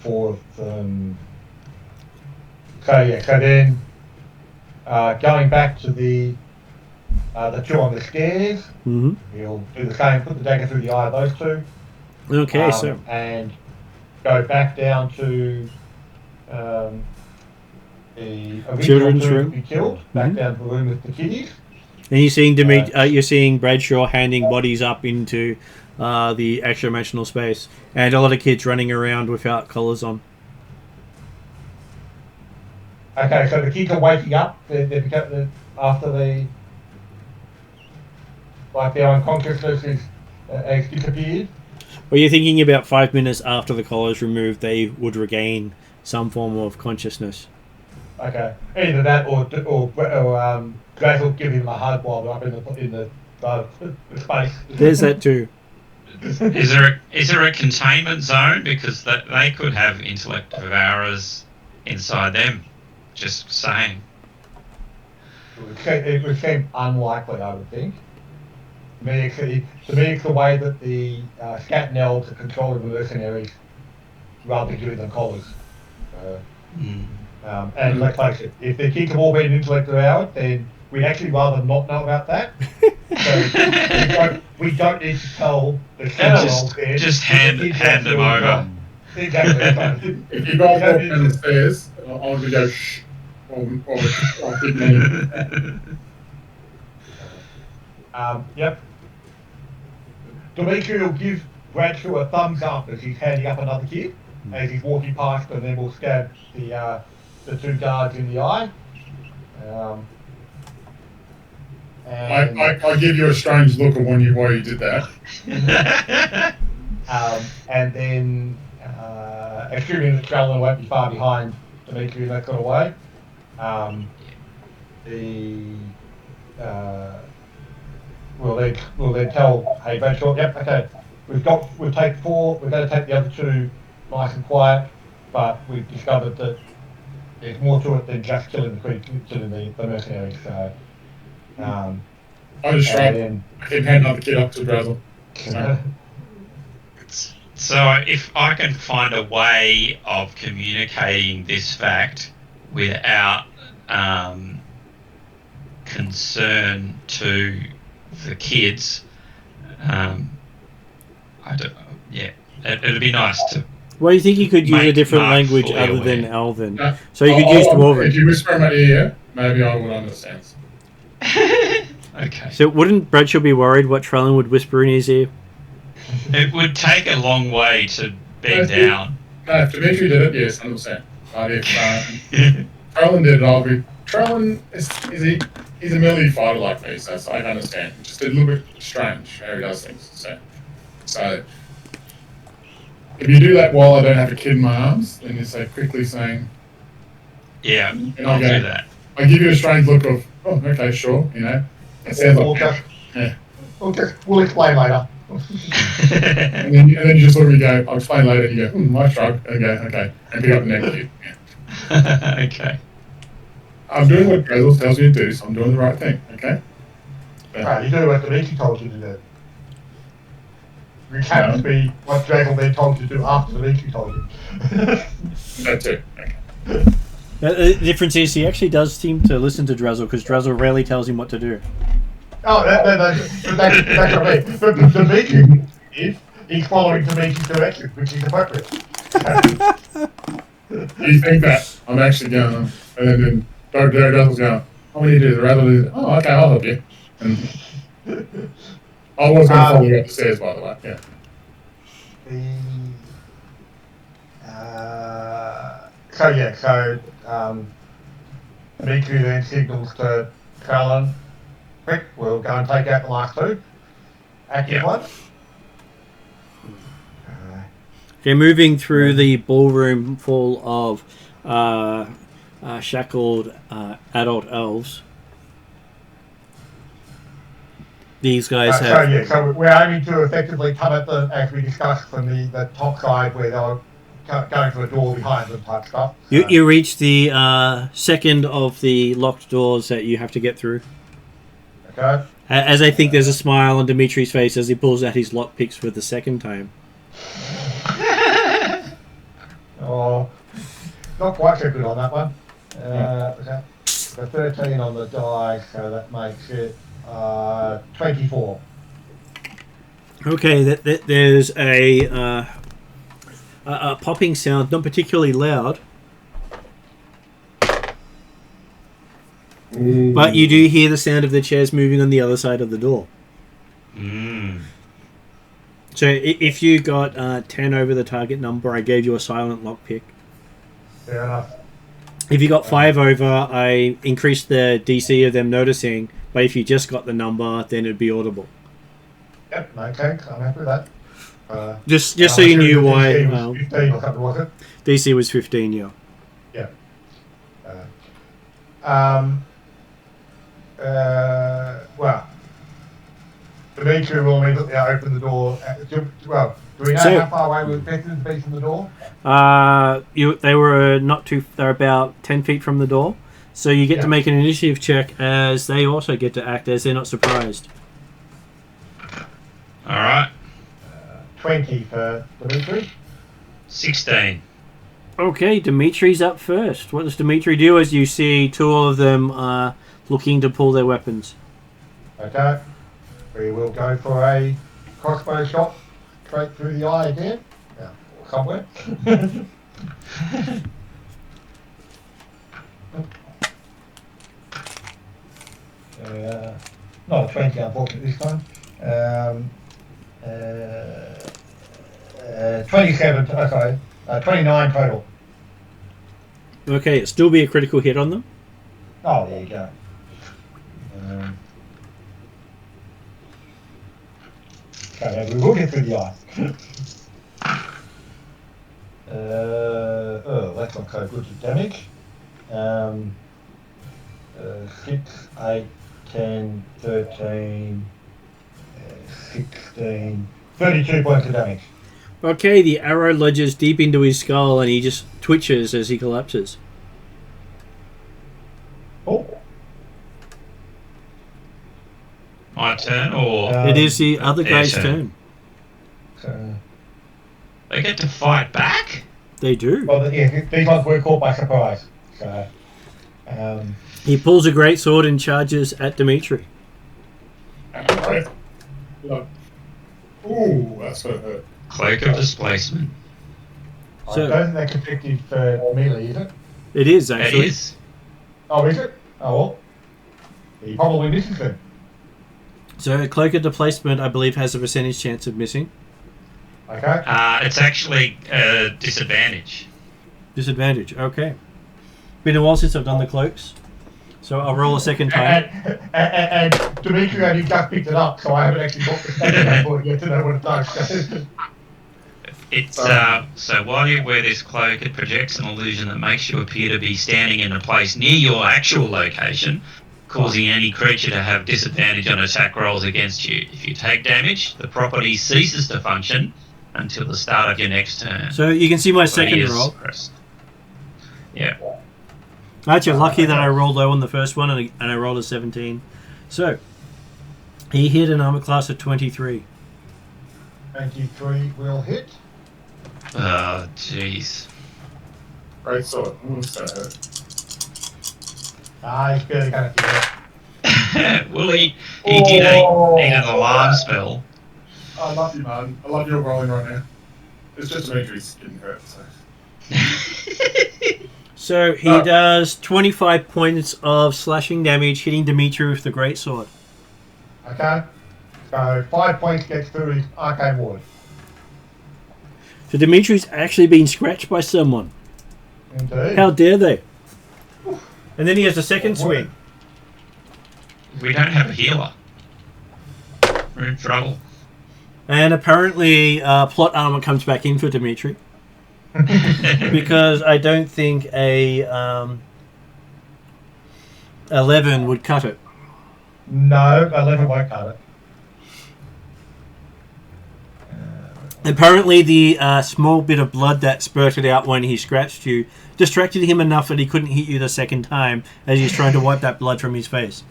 For them. So then going back to the two on the stairs, we'll do the same. Put the dagger through the eye of those two. Okay, so and go back down to the original children's two room. to be killed. Back down to the room with the kiddies. And you're seeing you're seeing Bradshaw handing bodies up into the extra-dimensional space, and a lot of kids running around without collars on. Okay, so the kids are waking up. After their unconsciousness has disappeared. Well, you're thinking about 5 minutes after the collar is removed, they would regain some form of consciousness. Okay, either that or Grazel giving them a hug while they're up in the space. There's that too. Is there a containment zone, because they could have intellect devourers inside them? Just saying. It would seem unlikely, I would think. To me, it's the way that the Scat and Elves are controlling the mercenaries rather than giving them collars. And let's face it, if the kids have all been intellect devoured, then we'd actually rather not know about that. So we don't need to tell the Scat Elves there. Just hand them over. Exactly. If you guys walk down the stairs, I'll go shh. Or I'll keep moving. Yep. Dimitri will give Bradshaw a thumbs up as he's handing up another kid, as he's walking past, and then we'll stab the two guards in the eye. I give you a strange look of why you did that. And then, assuming that Trellin won't be far behind Dimitri in that sort of way, we'll then tell, hey Bradshaw, yep, okay, we'll take 4, we're going to take the other 2 nice and quiet, but we've discovered that there's more to it than just killing the mercenaries. So, I just shrug. I keep handing the kid up to Brazel. So if I can find a way of communicating this fact without concern to the kids, it'd be nice to. Well, you think you could use a different Mark language fully other aware. than Elven? No. So you could use Dwarven. If you whisper in my ear, maybe I would understand. Okay. So wouldn't Bradshaw be worried what Trellin would whisper in his ear? It would take a long way to bend down. No, if Dimitri did it, yes, 100%. But if Trellin did it, I'll be... Trellin, he's a melee fighter like me, so I can understand. Just a little bit strange how he does things. So if you do that while I don't have a kid in my arms, then you're quickly saying... Yeah, I'll do that. I give you a strange look of, oh, okay, sure, It sounds like... We'll explain later. and then you just look at me and go, I'll explain later, and you go, I shrug, and go, okay, and pick up the next kid. Yeah. Okay. I'm doing what Brazel tells me to do, so I'm doing the right thing, okay? Right, you do what Dimitri told you to do. Which happens to be what Brazel then told you to do after Dimitri told you. That too, okay. The difference is he actually does seem to listen to Drazzle, because Drazzle rarely tells him what to do. Oh, that's what I mean. But Dimitri he's following Dimitri's direction, which is appropriate. You think that I'm actually going, and then Douglas going, "Oh, what do you do?" The rather than, "Oh, okay, I'll help you." And I was going to follow you up the stairs, by the way. Yeah. Dimitri then signals to Callan, "Quick, we'll go and take out the last two. Active one." Okay, moving through the ballroom full of shackled adult elves. These guys have. So we're aiming to effectively come at them, as we discussed, from the top side where they're going for a door behind them type stuff. You reach the second of the locked doors that you have to get through. Okay. As I think there's a smile on Dimitri's face as he pulls out his lockpicks for the second time. Oh, not quite so good on that one. The 13 on the die, so that makes it 24. Okay, there's a popping sound, not particularly loud, but you do hear the sound of the chairs moving on the other side of the door. So if you got 10 over the target number, I gave you a silent lockpick. Fair enough. If you got 5 over, I increased the DC of them noticing, but if you just got the number, then it'd be audible. Yep, okay, I'm happy with that. Just so you knew why. DC was 15 or something, was it? DC was 15, yeah. Yeah. Well, Dimitri will immediately open the door. Do we know how far away we're expected to be from the door? They were not too. They're about 10 feet from the door, so you get to make an initiative check as they also get to act as they're not surprised. All right. 20 for Dimitri. 16. Okay, Dimitri's up first. What does Dimitri do as you see two of them looking to pull their weapons? Okay. We will go for a crossbow shot straight through the eye again. Yeah, somewhere. Not a 20, unfortunately, this time. 29 total. Okay, it'll still be a critical hit on them. Oh, there you go. Okay, we will get through the eye. That's not so good to damage. 6, 8, 10, 13, 16, 32 points of damage. Okay, the arrow lodges deep into his skull and he just twitches as he collapses. Oh. My turn, or It is the other guy's turn. they get to fight back? They do. Well, yeah, these ones were caught by surprise. So, He pulls a great sword and charges at Dimitri. Ooh, that's gonna hurt. Cloak of Displacement. So- I don't think that's effective for melee, is it? It is, It actually. is. Oh, is it? Oh, well. He probably misses then. So, Cloak of Displacement, I believe, has a percentage chance of missing. Okay. It's actually a disadvantage. Disadvantage, okay. Been a while since I've done the cloaks. So, I'll roll a second time. And Dimitri only just picked it up, so I haven't actually got the stat for it yet to know what it does. It's so while you wear this cloak, it projects an illusion that makes you appear to be standing in a place near your actual location, causing any creature to have disadvantage on attack rolls against you. If you take damage, the property ceases to function until the start of your next turn. So, you can see my So second he is roll. pressed. Yeah. Actually, lucky that I rolled low on the first one and I rolled a 17. So, he hit an armor class of 23. 23 will hit. Oh, jeez. Great sword. Ooh, that's gonna hurt. He's barely going to get it. Well, he did an alarm spell. I love you, man. I love your rolling right now. It's just Dimitri's getting hurt, so. So he does 25 points of slashing damage, hitting Dimitri with the greatsword. Okay. So 5 points gets through his arcane ward. So Dimitri's actually been scratched by someone. Indeed. How dare they? And then he has a second swing. We don't have a healer. We're in trouble. And apparently plot armor comes back in for Dimitri. Because I don't think a 11 would cut it. No, 11 won't cut it. Apparently the small bit of blood that spurted out when he scratched you distracted him enough that he couldn't hit you the second time as he's trying to wipe that blood from his face.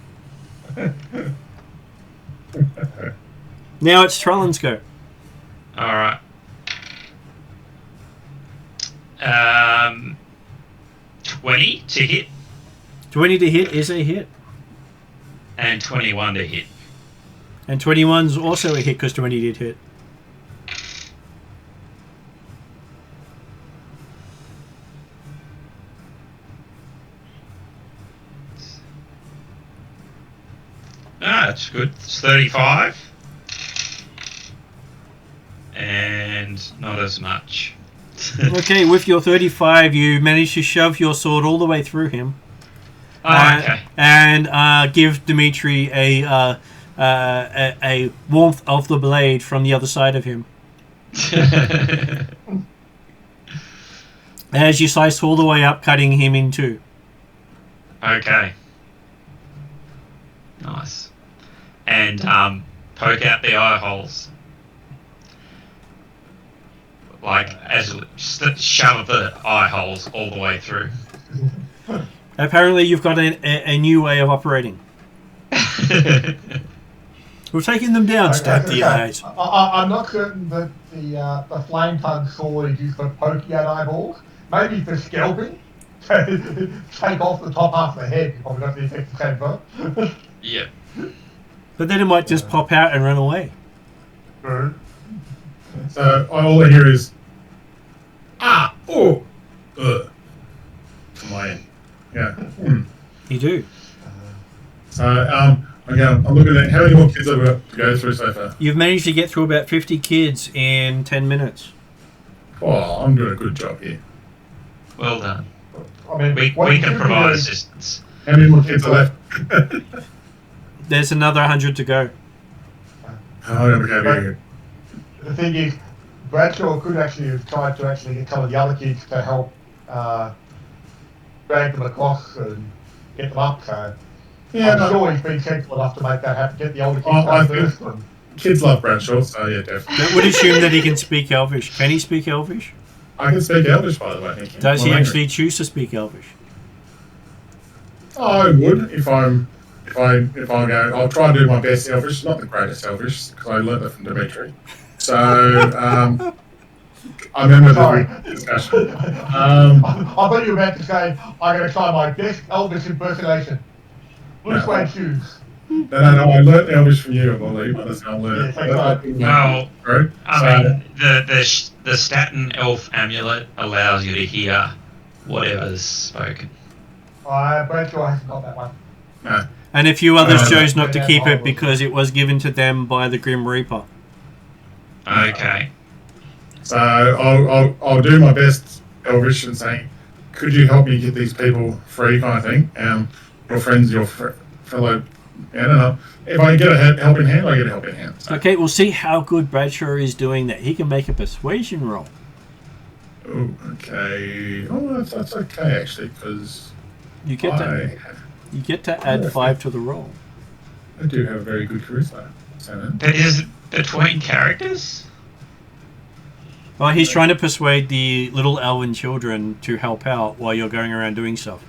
Now it's Trellan's go. Alright. 20 to hit 20 to hit is a hit. and 21 to hit. And 21's also a hit because 20 did hit. That's good. It's 35. And not as much. Okay, with your 35, you manage to shove your sword all the way through him. Okay. And give Dimitri a warmth of the blade from the other side of him. As you slice all the way up, cutting him in two. Okay. Nice. And poke out the eye holes. Like, shove the eye holes all the way through. Apparently you've got a new way of operating. We're taking them down, stab the eyes. I'm not certain that the flame tongue sword is used for poking out eyeballs. Maybe for scalping. Take off the top half of the head. You probably got the effect the same for. Yep. But then it might just pop out and run away. So all I hear is, come on. Yeah. You do. So again, I'm looking at how many more kids I've got to go through so far. You've managed to get through about 50 kids in 10 minutes. Oh, I'm doing a good job here. Well done. I mean, We can provide assistance. How many more kids are left? There's another 100 to go. Oh, okay. The thing is, Bradshaw could actually have tried to actually get some of the other kids to help drag them across and get them up. So Yeah, I'm sure he's been sensible enough to make that happen. Get the older kids I going think- first. And, Kids love Bradshaw, so yeah, definitely. That would assume that he can speak Elvish. Can he speak Elvish? I can speak Elvish, by the way. Thank you. Does he Well, actually choose to speak Elvish? I would if I'm going. I'll try and do my best Elvish, not the greatest Elvish, because I learned that from Dimitri. So I remember the discussion. I thought you were about to say, I'm going to try my best Elvis impersonation. Blue suede shoes. No, I learned Elvish from you, I believe. That's how I learned Yeah, it. Well, Right? I mean, the Staten Elf amulet allows you to hear whatever's spoken. Bradshaw hasn't got that one. No. And a few others chose not to Yeah, keep it horrible. because it was given to them by the Grim Reaper. Okay. So I'll do my best Elvish and say, could you help me get these people free, kind of thing? Your friends, your fellow. I don't know. If I get a helping hand, I get a helping hand. So. Okay, we'll see how good Bradshaw is doing that. He can make a persuasion roll. Oh, okay. Oh, that's okay actually, because You get to add 5 to the roll. I do have a very good charisma. So, But is it between characters? Well, he's trying to persuade the little elven children to help out while you're going around doing stuff.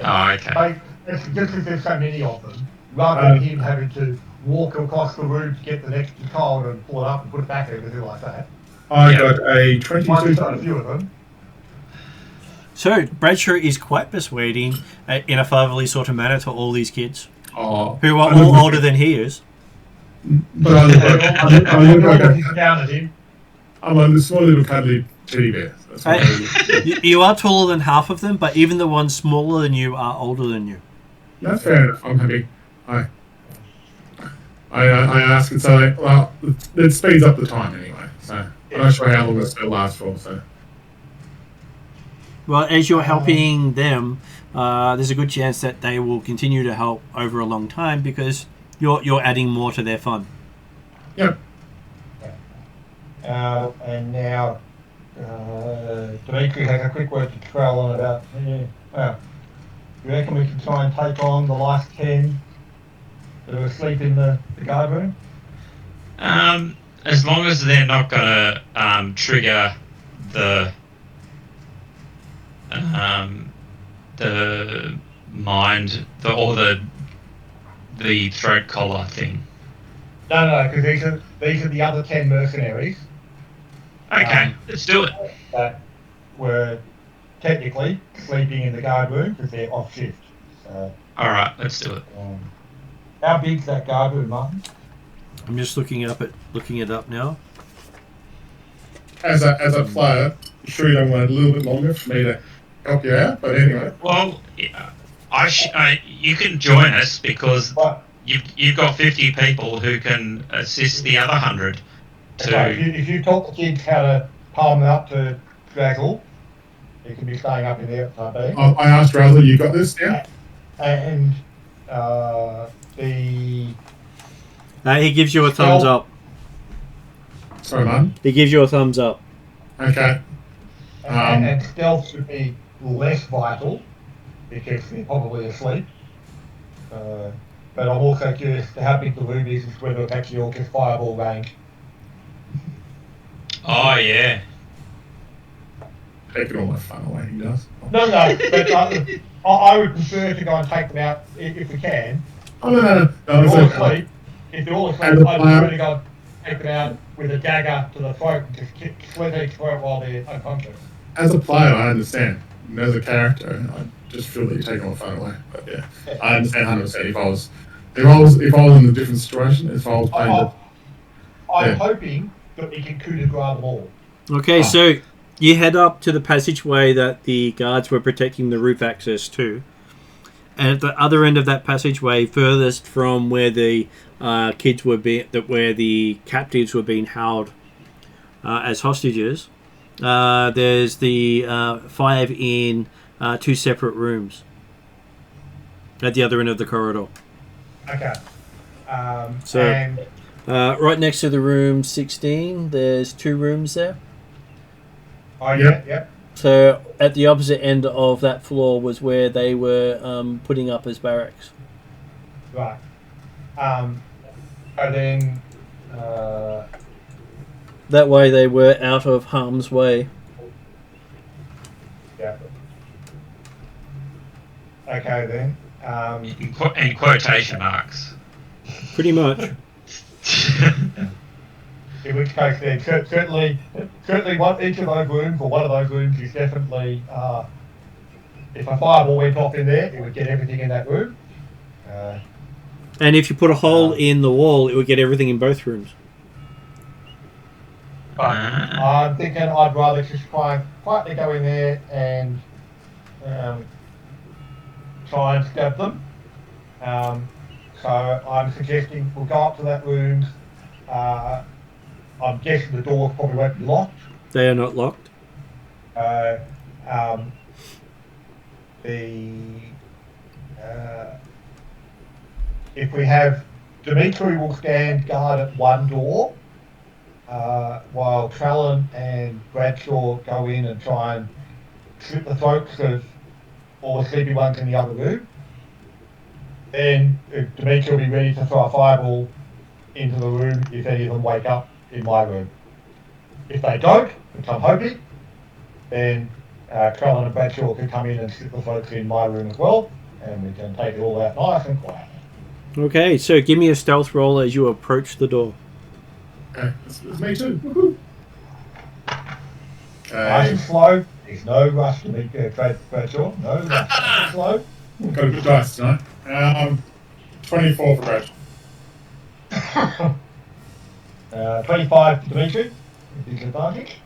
Oh, okay. Just because there's so many of them, rather than him having to walk across the room to get the next child and pull it up and put it back and everything like that. I got a 22. Once done a few of them. So, Bradshaw is quite persuading in a fatherly sort of manner to all these kids, Oh, who are I all look- older than he is. But I look like He's down at him. I'm a small little cuddly teddy bear. That's what I look. You are taller than half of them, but even the ones smaller than you are older than you. That's fair enough. I'm happy. I ask and say, well, it speeds up the time anyway. So I'm not sure how long this will last for. So Well, as you're helping them, there's a good chance that they will continue to help over a long time because you're adding more to their fun. yep. And now Dimitri has a quick word to Trell on about. You reckon we can try and take on the last 10 that are asleep in the guard room? As long as they're not going to trigger the mind or the throat collar thing. No, because these are the other 10 mercenaries. Okay, let's do it. That were technically sleeping in the guard room because they're off shift. So, All right, let's do it. how big's that guard room, Martin? I'm just looking it up now. As a player, you sure you don't want a little bit longer for me to help you out? But anyway, Well, you can join us because But, you've got 50 people who can assist the other 100 okay, to. if you taught the kids how to palm them up to Drazzle, you can be staying up in there at time being. I asked Razzle, you got this? Yeah. And He gives you a thumbs up. Sorry, man. He gives you a thumbs up. Okay. and stealth should be less vital because they're probably asleep. But I'm also curious to how big the room is whether it's actually all just fireball range. Oh yeah. Taking all my fun away, he does. No, but I would prefer to go and take them out if we can. Oh, no. If they're all asleep, I'd prefer to go and take them out with a dagger to the throat and just slit each throat while they're unconscious. As a player, I understand. And as a character, I just feel that you're taking my fun away. But yeah, I understand 100%. If I was in a different situation, if I was playing, I'm hoping that we can coup de grace them all. Okay, so you head up to the passageway that the guards were protecting the roof access to. And at the other end of that passageway, furthest from where the kids were where the captives were being held as hostages, there's the 5 in 2 separate rooms at the other end of the corridor. Okay. So, right next to the room 16, there's 2 rooms there. Oh, yeah. So at the opposite end of that floor was where they were putting up as barracks. Right. And then... That way they were out of harm's way. yeah. Okay, then. In quotation marks. Pretty much. In which case, then, certainly each of those rooms, or one of those rooms, is definitely, if a fireball went off in there, it would get everything in that room. And if you put a hole in the wall, it would get everything in both rooms. But I'm thinking I'd rather just try and quietly go in there and try and stab them. So I'm suggesting we'll go up to that room. I'm guessing the door probably won't be locked. They are not locked. If we have Dimitri will stand guard at one door, while Trellin and Bradshaw go in and try and slit the throats of all the sleepy ones in the other room. Then Dimitri will be ready to throw a fireball into the room if any of them wake up in my room. If they don't, which I'm hoping, then Trellin and Bradshaw can come in and slit the throats in my room as well, and we can take it all out nice and quiet. Okay, so give me a stealth roll as you approach the door. Okay, it's me too. Woohoo. Nice and slow. There's no rush to meet Bradshaw. No rush. Nice and slow. Got a good dice tonight. 24 for Bradshaw. 25 to Dimitri. Disadvantage.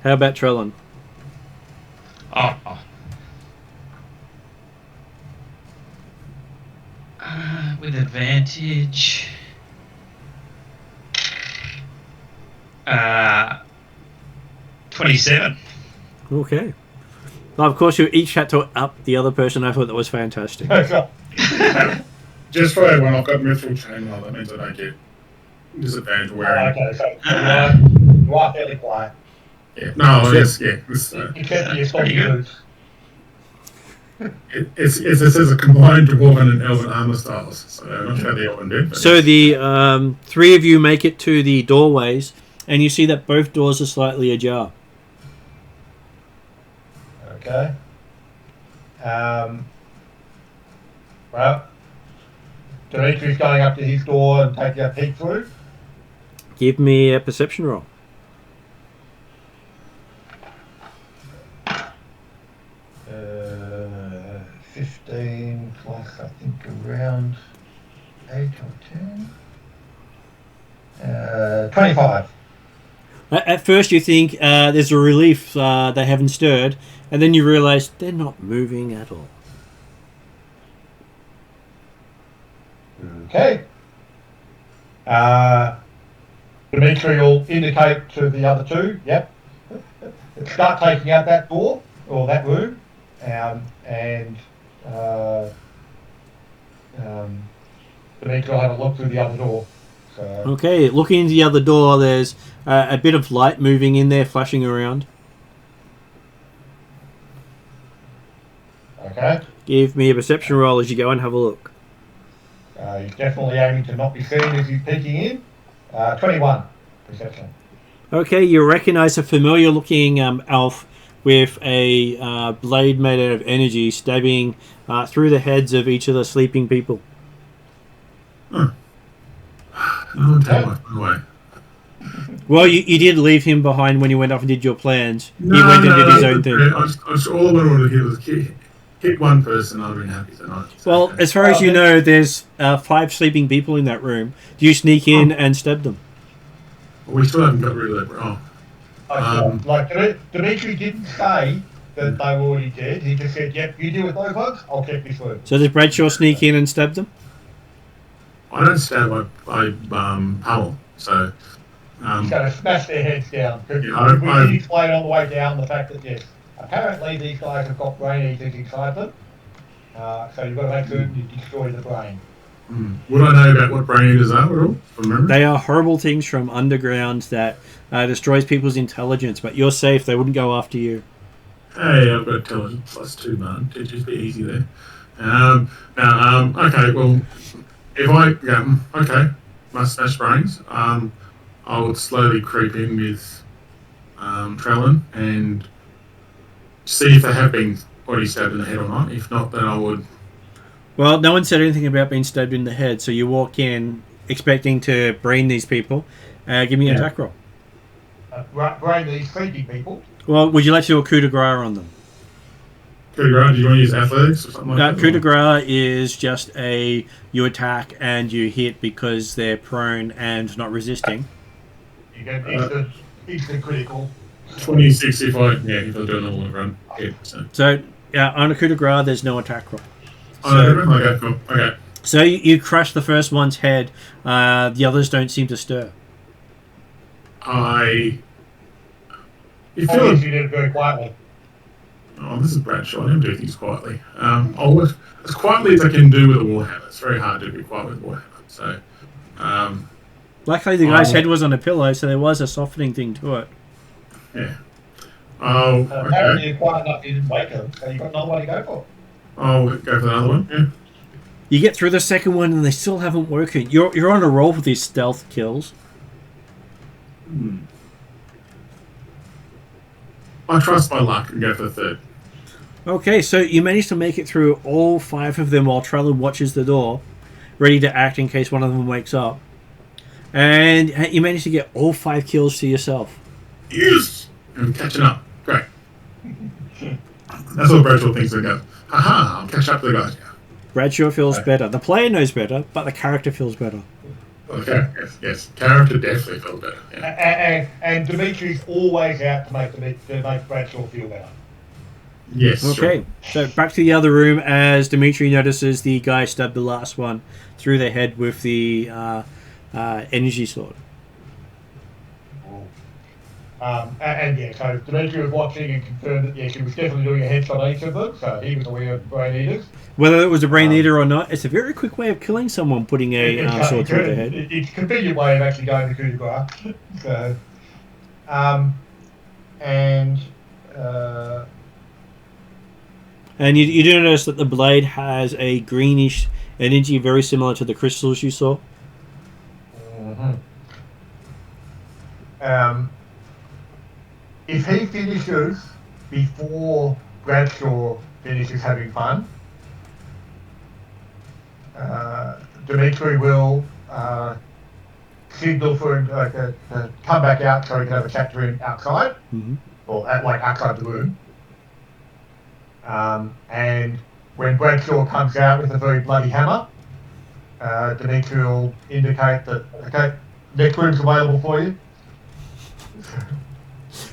How about Trellin? Oh. With advantage. 27. Okay. Well, of course, you each had to up the other person. I thought that was fantastic. Just for everyone, I've got mithril chainmail. That means I don't get disadvantage wearing. Okay, so you are fairly quiet. Yeah. No, yes, yeah. Except for your pretty good. boots. It says a combined dwarven and elven armor styles. So I'm not sure how the elven did. But So the three of you make it to the doorways, and you see that both doors are slightly ajar. Okay. Well, Dimitri's going up to his door and taking a peek through. Give me a perception roll. 15 plus, I think, around 8 or 10. 25. At first, you think there's a relief they haven't stirred, and then you realise they're not moving at all. Okay. Dimitri will indicate to the other two, yep. Start taking out that door, or that room, and Dimitri will have a look through the other door. So, Okay, looking into the other door, there's a bit of light moving in there, flashing around. okay. Give me a perception roll as you go and have a look. He's definitely aiming to not be seen as he's peeking in. 21 perception. Okay, you recognise a familiar-looking elf with a blade made out of energy stabbing through the heads of each of the sleeping people. Away. Well, you did leave him behind when you went off and did your plans. He went and did his own thing. All I wanted to do was hit one person. I'd have been happy tonight. Well, as far as you know, there's 5 sleeping people in that room. Do you sneak in and stab them? We still haven't got rid of that. Like Dimitri didn't say that they were already dead. He just said, "Yep, you deal with those ones. I'll check this room." So does Bradshaw sneak in and stab them? I don't stab. I pummel. So. He's going to smash their heads down. We Yeah, did explain on the way down the fact that, yes, apparently these guys have got brain eaters inside them. So you've got to make certain you destroy the brain. Would I know about what brain eaters are at all? From memory? They are horrible things from underground that destroys people's intelligence, but you're safe. They wouldn't go after you. Hey, I've got intelligence +2, man. It'd just be easy there. Okay, well, if must smash brains. I would slowly creep in with Trellin and see if they have been already stabbed in the head or not. If not, then I would. Well, no one said anything about being stabbed in the head, so you walk in expecting to brain these people. Give me an attack roll. Brain these sleeping people. Well, would you like to do a coup de grace on them? Coup de grace, do you want to use athletics or something like that? Coup de grace is just you attack and you hit because they're prone and not resisting. You get instant critical. 26 if I do a normal run. Yeah, So on a coup de grace, there's no attack roll. Okay, cool. Okay. So you crush the first one's head. The others don't seem to stir. You did it very quietly. Oh, this is Bradshaw. I never do things quietly. I'll work as quietly as I can do with a warhammer. It's very hard to be quiet with a warhammer. So, luckily the guy's head was on a pillow, so there was a softening thing to it. Yeah. Oh, Apparently okay. you're quiet enough you didn't wake him, so you've got another one to go for. I'll go for the other one. Yeah. You get through the second one and they still haven't woken. You're on a roll with these stealth kills. I trust my luck and go for the third. Okay, so you manage to make it through all 5 of them while Trellin watches the door, ready to act in case one of them wakes up. And you manage to get all 5 kills to yourself. Yes! I'm catching up. Great. That's what Bradshaw thinks. They go, haha, I'll catch up to the guys now. Bradshaw feels better. The player knows better, but the character feels better. Okay, yes. Character definitely felt better. Yeah. And Dimitri's always out to make Bradshaw feel better. Yes. Okay, Sure. so back to the other room as Dimitri notices the guy stabbed the last one through the head with the energy sword. And yeah, so Dimitri was watching and confirmed that she was definitely doing a headshot on each of them, so he was aware of brain eaters. Whether it was a brain eater or not, it's a very quick way of killing someone, putting a sword through their head. It's a convenient way of actually going to coup de grace. So, And you do notice that the blade has a greenish energy very similar to the crystals you saw. If he finishes before Bradshaw finishes having fun, Dimitri will signal for him to come back out so he can have a chat to him outside, or outside the room. And when Bradshaw comes out with a very bloody hammer, Dimitri will indicate that, okay, next room's available for you.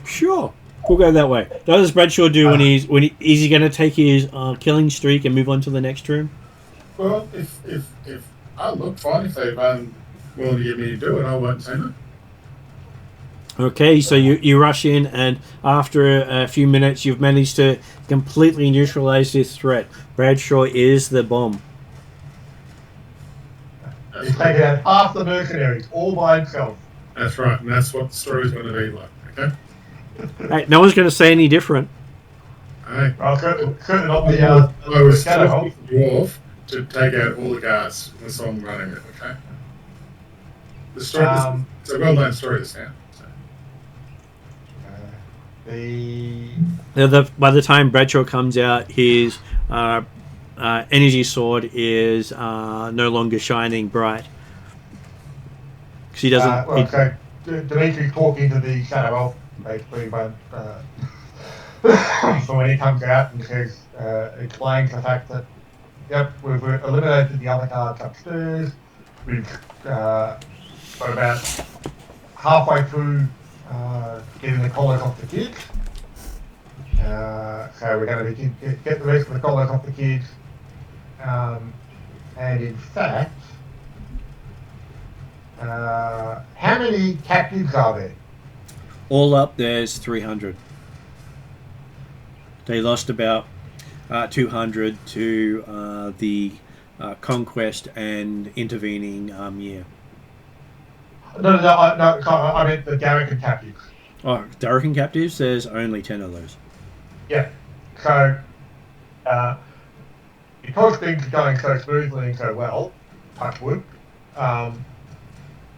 Sure, we'll go that way. What does Bradshaw do is he going to take his killing streak and move on to the next room? Well, if I look fine, if they've willing to get me to do it, I won't say no. Okay, so you rush in, and after a few minutes, you've managed to completely neutralize this threat. Bradshaw is the bomb. He's taken out half the mercenaries all by himself. That's right, and that's what the story's going to be like. Okay. Hey, no one's going to say any different. Hey. Well, certainly not I was Shadow telling the dwarf to take out all the guards when someone running it. Okay. The story. It's a well-known story. This now. By the time Bradshaw comes out, his energy sword is no longer shining bright. Because he doesn't. So Dimitri's talking to the Shadow Elf, basically, but so when he comes out and says, explains the fact that, yep, we've eliminated the other guards upstairs, we've got about halfway through getting the collars off the kids. So we're going to get the rest of the collars off the kids. And in fact, how many captives are there? All up, there's 300. They lost about 200 to the conquest and intervening year. No, I meant the Darrican captives. Oh, Darrican captives, there's only 10 of those. Yeah. So, because things are going so smoothly and so well, touch wood,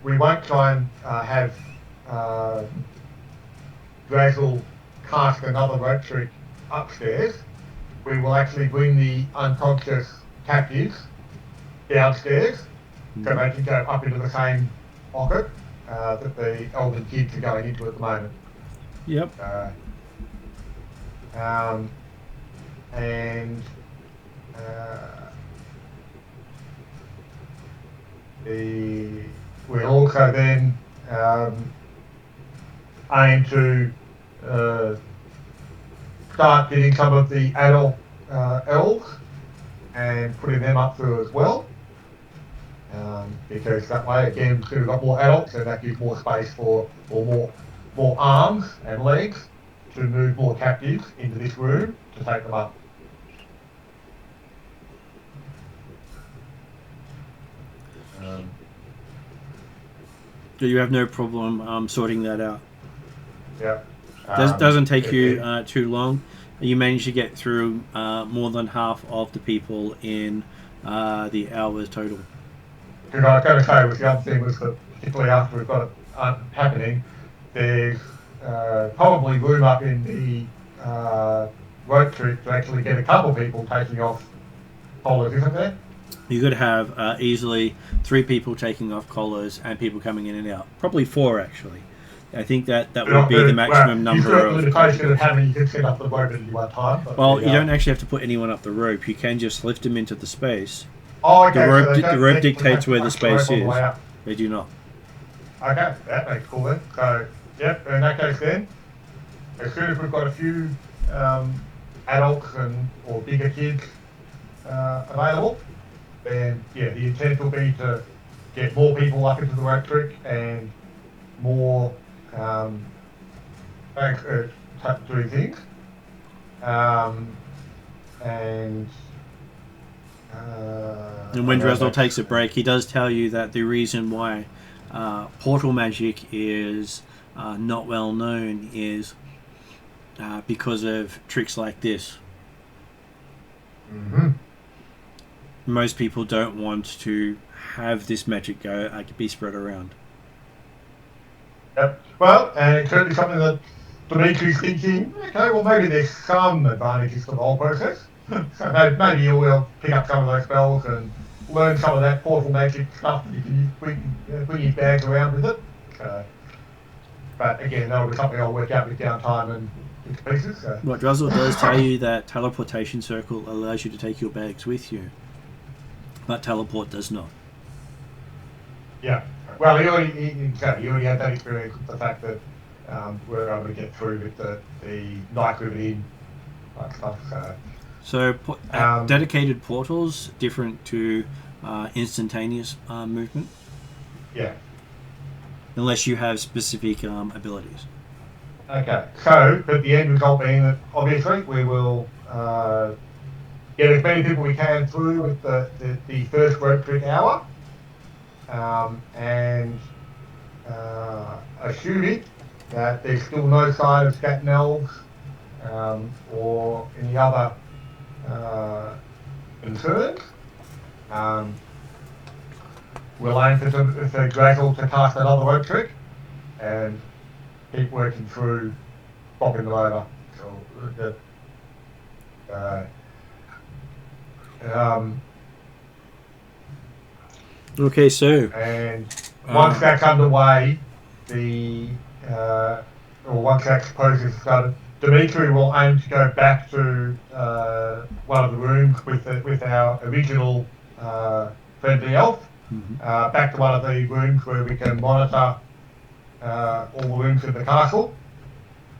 we won't try and have Drazel cast another rope trick upstairs. We will actually bring the unconscious captives downstairs so they can go up into the same pocket that the elven kids are going into at the moment. Yep. We'll also then aim to start getting some of the adult elves and putting them up through as well. Because that way, again, because we've got more adults, and that gives more space for more arms and legs to move more captives into this room to take them up. Do you have no problem sorting that out? Yeah. Doesn't take you too long. You manage to get through more than half of the people in the hours total. Because I was going to say, with the other thing was that, particularly after we've got it happening, there's probably room up in the rope trick to actually get a couple of people taking off collars, isn't there? You could have easily 3 people taking off collars and people coming in and out. Probably 4, actually. I think that would be the maximum number You've got a of. limitation of how many you can set up the rope at any one time. But Well, you don't actually have to put anyone up the rope. You can just lift them into the space. Oh, okay. The rope dictates where the space is. They do not. Okay, that makes cool then. So, yep, in that case then, as soon as we've got a few adults or bigger kids available, then yeah, the intent will be to get more people up into the rope trick and more doing things. And when Drezdel takes a break, he does tell you that the reason why portal magic is not well known is because of tricks like this. Mm-hmm. Most people don't want to have this magic be spread around. Yep. Well, and it's certainly something that Dimitri's thinking, okay, well maybe there's some advantages to the whole process. So maybe you will pick up some of those spells and learn some of that portal magic stuff if you bring your bags around with it. But again, that'll be something I'll work out with downtime and into pieces. So. Well, Drezdel does tell you that teleportation circle allows you to take your bags with you, but teleport does not. Yeah. Well, he already had that experience with the fact that we're able to get through with the night moving in like stuff. So dedicated portals different to instantaneous movement. Yeah. Unless you have specific abilities. Okay. So, but the end result being that obviously we will get as many people we can through with the first rope trick hour. And assuming that there's still no sign of Scat and Elves or any other concerns, we'll aim for Drazzle to cast another rope trick and keep working through popping them over. Okay, so and once that's underway, once that process is started, Dimitri will aim to go back to one of the rooms with our original friendly elf, back to one of the rooms where we can monitor all the rooms in the castle,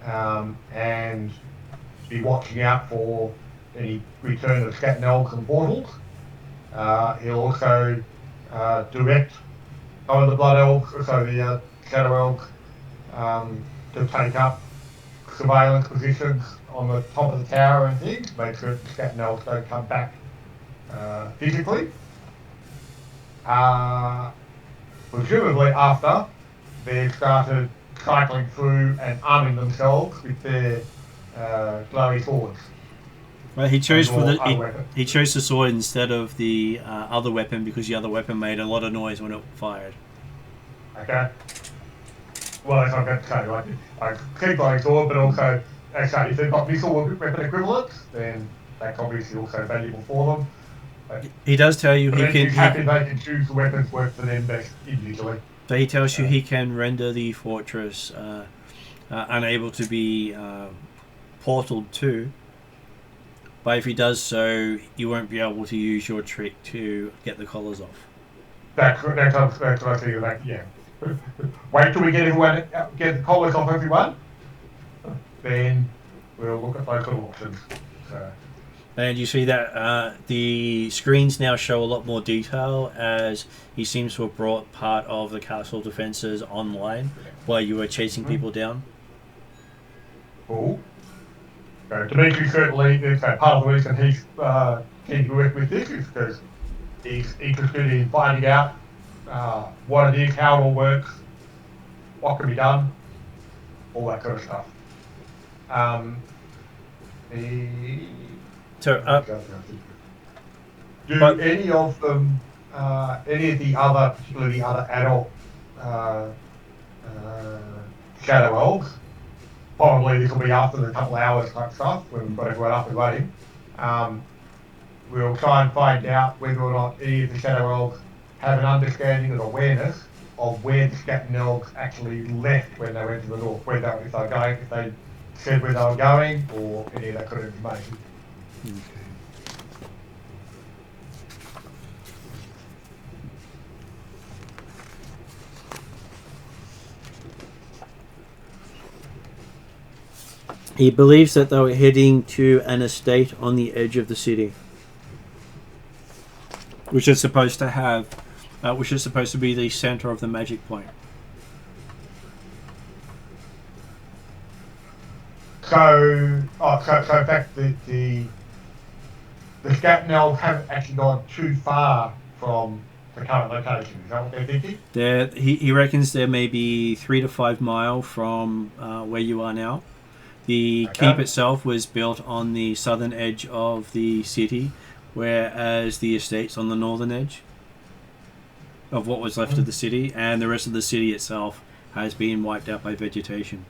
and be watching out for any return of Scat and Elves and portals. He'll also direct some of the Blood Elves, so the Shadow Elves, to take up surveillance positions on the top of the tower and things, make sure the Scat and Elves don't come back physically. Presumably after they've started cycling through and arming themselves with their glowy swords. Well, he chose he chose the sword instead of the other weapon because the other weapon made a lot of noise when it fired. Okay. Well, that's what I'm going to say. Like, I keep buying sword, but also, actually, if they've got missile weapon equivalents, then that's obviously also valuable for them. But he does tell you they can choose the weapons work for them best individually. So he tells you he can render the fortress unable to be portaled to. But if he does so, you won't be able to use your trick to get the collars off. That's what I think. Like, yeah. Wait till we get the collars off everyone, then we'll look at local options. So. And you see that the screens now show a lot more detail as he seems to have brought part of the castle defences online while you were chasing people down. Cool. So Dimitri certainly, part of the reason he's keen to work with this is because he's interested in finding out what it is, how it all works, what can be done, all that kind of stuff. Any of them, any of the other, particularly the other adult Shadow Elves, probably this will be after the couple of hours type stuff when we've got everyone up and running. We'll try and find out whether or not any of the Shadow Elves have an understanding and awareness of where the Scattered Elves actually left when they went to the north, where if they were going, if they said where they were going, or any of that kind of information. He believes that they were heading to an estate on the edge of the city, which is supposed to have, which is supposed to be the center of the magic point. So in fact, the Scattered Elves haven't actually gone too far from the current location. Is that what they're thinking? He reckons there may be 3 to 5 mile from where you are now. The keep itself was built on the southern edge of the city, whereas the estate's on the northern edge of what was left of the city, and the rest of the city itself has been wiped out by vegetation.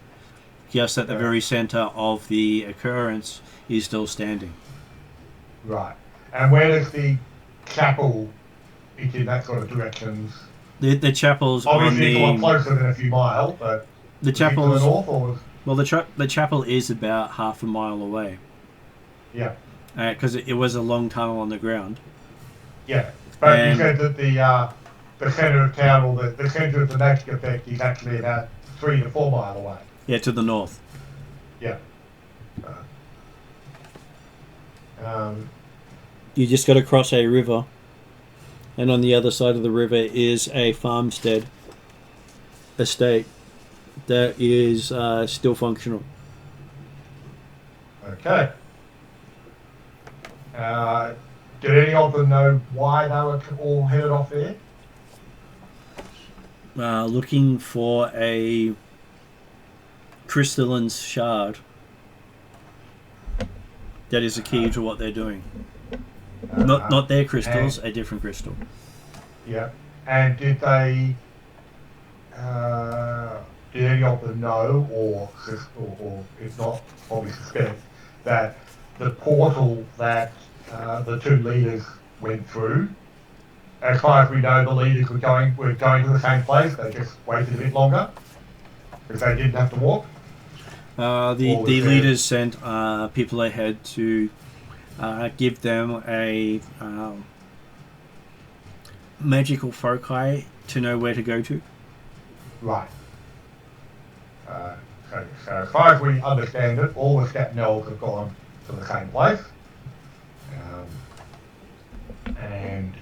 Just at the very center of the occurrence is still standing. Right. And where does the chapel fit in that sort of directions? The chapel's obviously on it's a lot closer than a few miles, but the chapel's to the north, or well, the chapel is about half a mile away. Yeah. Because it was a long tunnel on the ground. Yeah. But you said that the centre of town, or the centre of the magic effect, is actually about 3 to 4 mile away. Yeah, to the north. Yeah. You just got to cross a river, and on the other side of the river is a farmstead estate that is still functional. Okay. Did any of them know why they were all headed off there? Looking for a crystalline shard. That is the key to what they're doing. Not their crystals, a different crystal. Yeah. And did they... did any of them know, or if not, probably suspect, that the portal that the two leaders went through, as far as we know, the leaders were going to the same place, they just waited a bit longer, because they didn't have to walk? The leaders sent people ahead to give them a magical foci to know where to go to. Right. So as far as we understand it, all the Scattered Elves have gone to the same place. And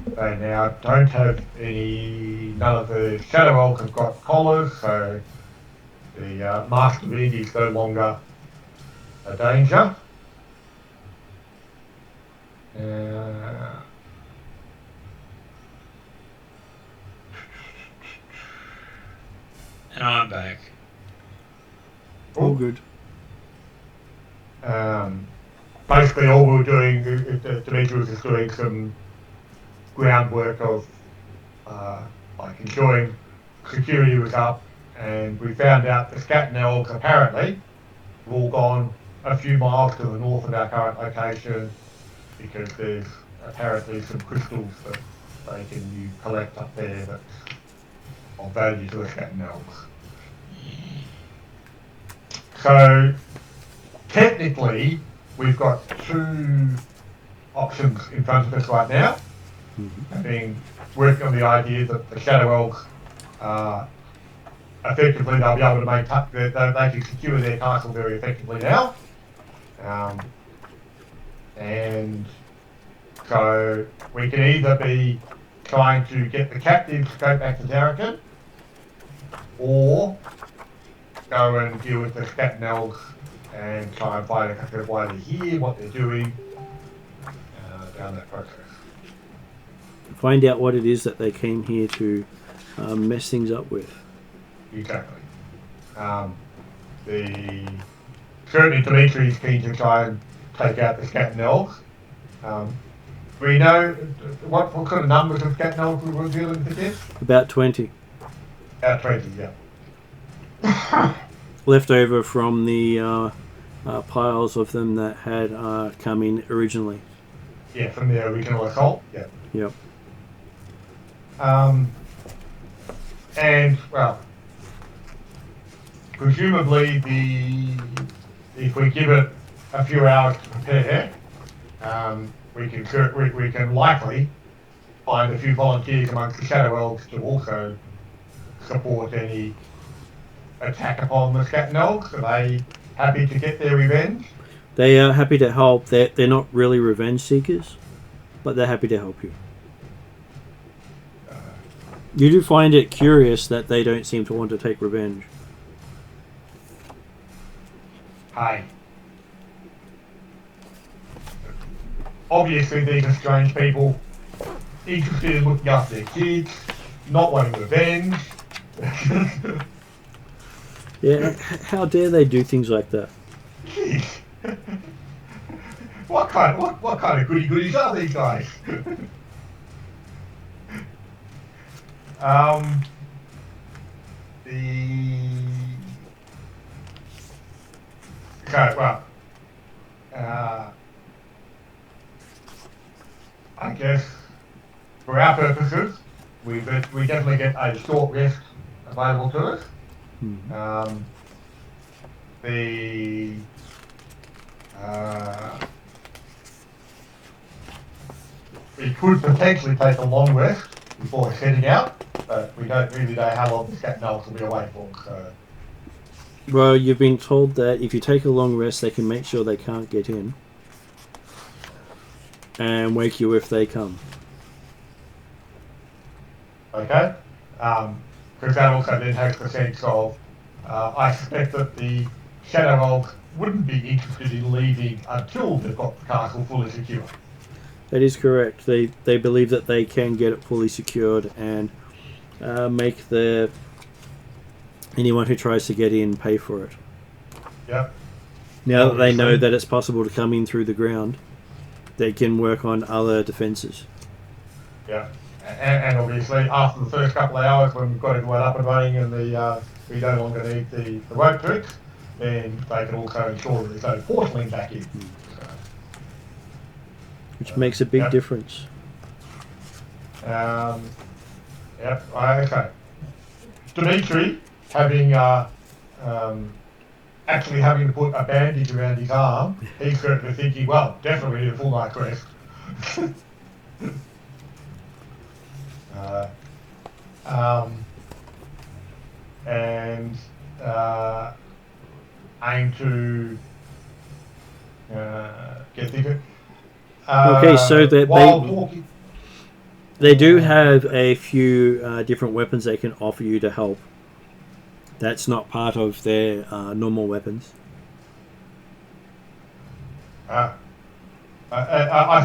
they now don't have none of the Shadow Elves have got collars, so the Master Wind is no longer a danger. And I'm back. All good. Basically, all we were doing, Demetrius was doing some groundwork of like ensuring security was up, and we found out the Scattered Elves apparently have all gone a few miles to the north of our current location, because there's apparently some crystals that they can collect up there that's of value to the Scattered Elves. So technically, we've got two options in front of us right now. Being working on the idea that the Shadow Elves, effectively they'll be able to they can secure their castle very effectively now. And so we can either be trying to get the captives to go back to Darrington, or go and deal with the Scattered Elves and try and find out why they're here, what they're doing, down that process. Find out what it is that they came here to mess things up with. Exactly. Certainly Dimitri is keen to try and take out the Scattered Elves. We know what kind of numbers of Scattered Elves we were dealing with again? About 20. About 20, yeah. Left over from the piles of them that had come in originally. Yeah, from the original assault, yeah. Yep. And well, presumably if we give it a few hours to prepare, we can likely find a few volunteers amongst the Shadow Elves to also support any attack upon the Scatman Elves. Are they happy to get their revenge? They are happy to help. They're not really revenge seekers, but they're happy to help you. You do find it curious that they don't seem to want to take revenge. Hey. Obviously, these are strange people, interested in looking after their kids, not wanting revenge. Yeah, how dare they do things like that? Jeez. What kind of goody goodies are these guys? Okay, well, I guess for our purposes, we definitely get a short rest available to us. We could potentially take a long rest before heading out, but we don't really know how long the Scatman Elves will be away for. So. Well, you've been told that if you take a long rest, they can make sure they can't get in and wake you if they come. Okay? Because that also then has the sense of, I suspect that the Shadow Elves wouldn't be interested in leaving until they've got the castle fully secure. That is correct. They believe that they can get it fully secured and make anyone who tries to get in pay for it. Yep. Now that they know that it's possible to come in through the ground, they can work on other defences. Yeah. And obviously, after the first couple of hours when we've got everyone up and running and we no longer need the rope tricks, then they can also ensure that there's no portaling back in. Which makes a big difference. Yep. Okay. Dimitri, actually having to put a bandage around his arm, he's certainly thinking, well, definitely need a full night's rest. And aim to get thicker. Okay, so they do have a few different weapons they can offer you to help. That's not part of their normal weapons. I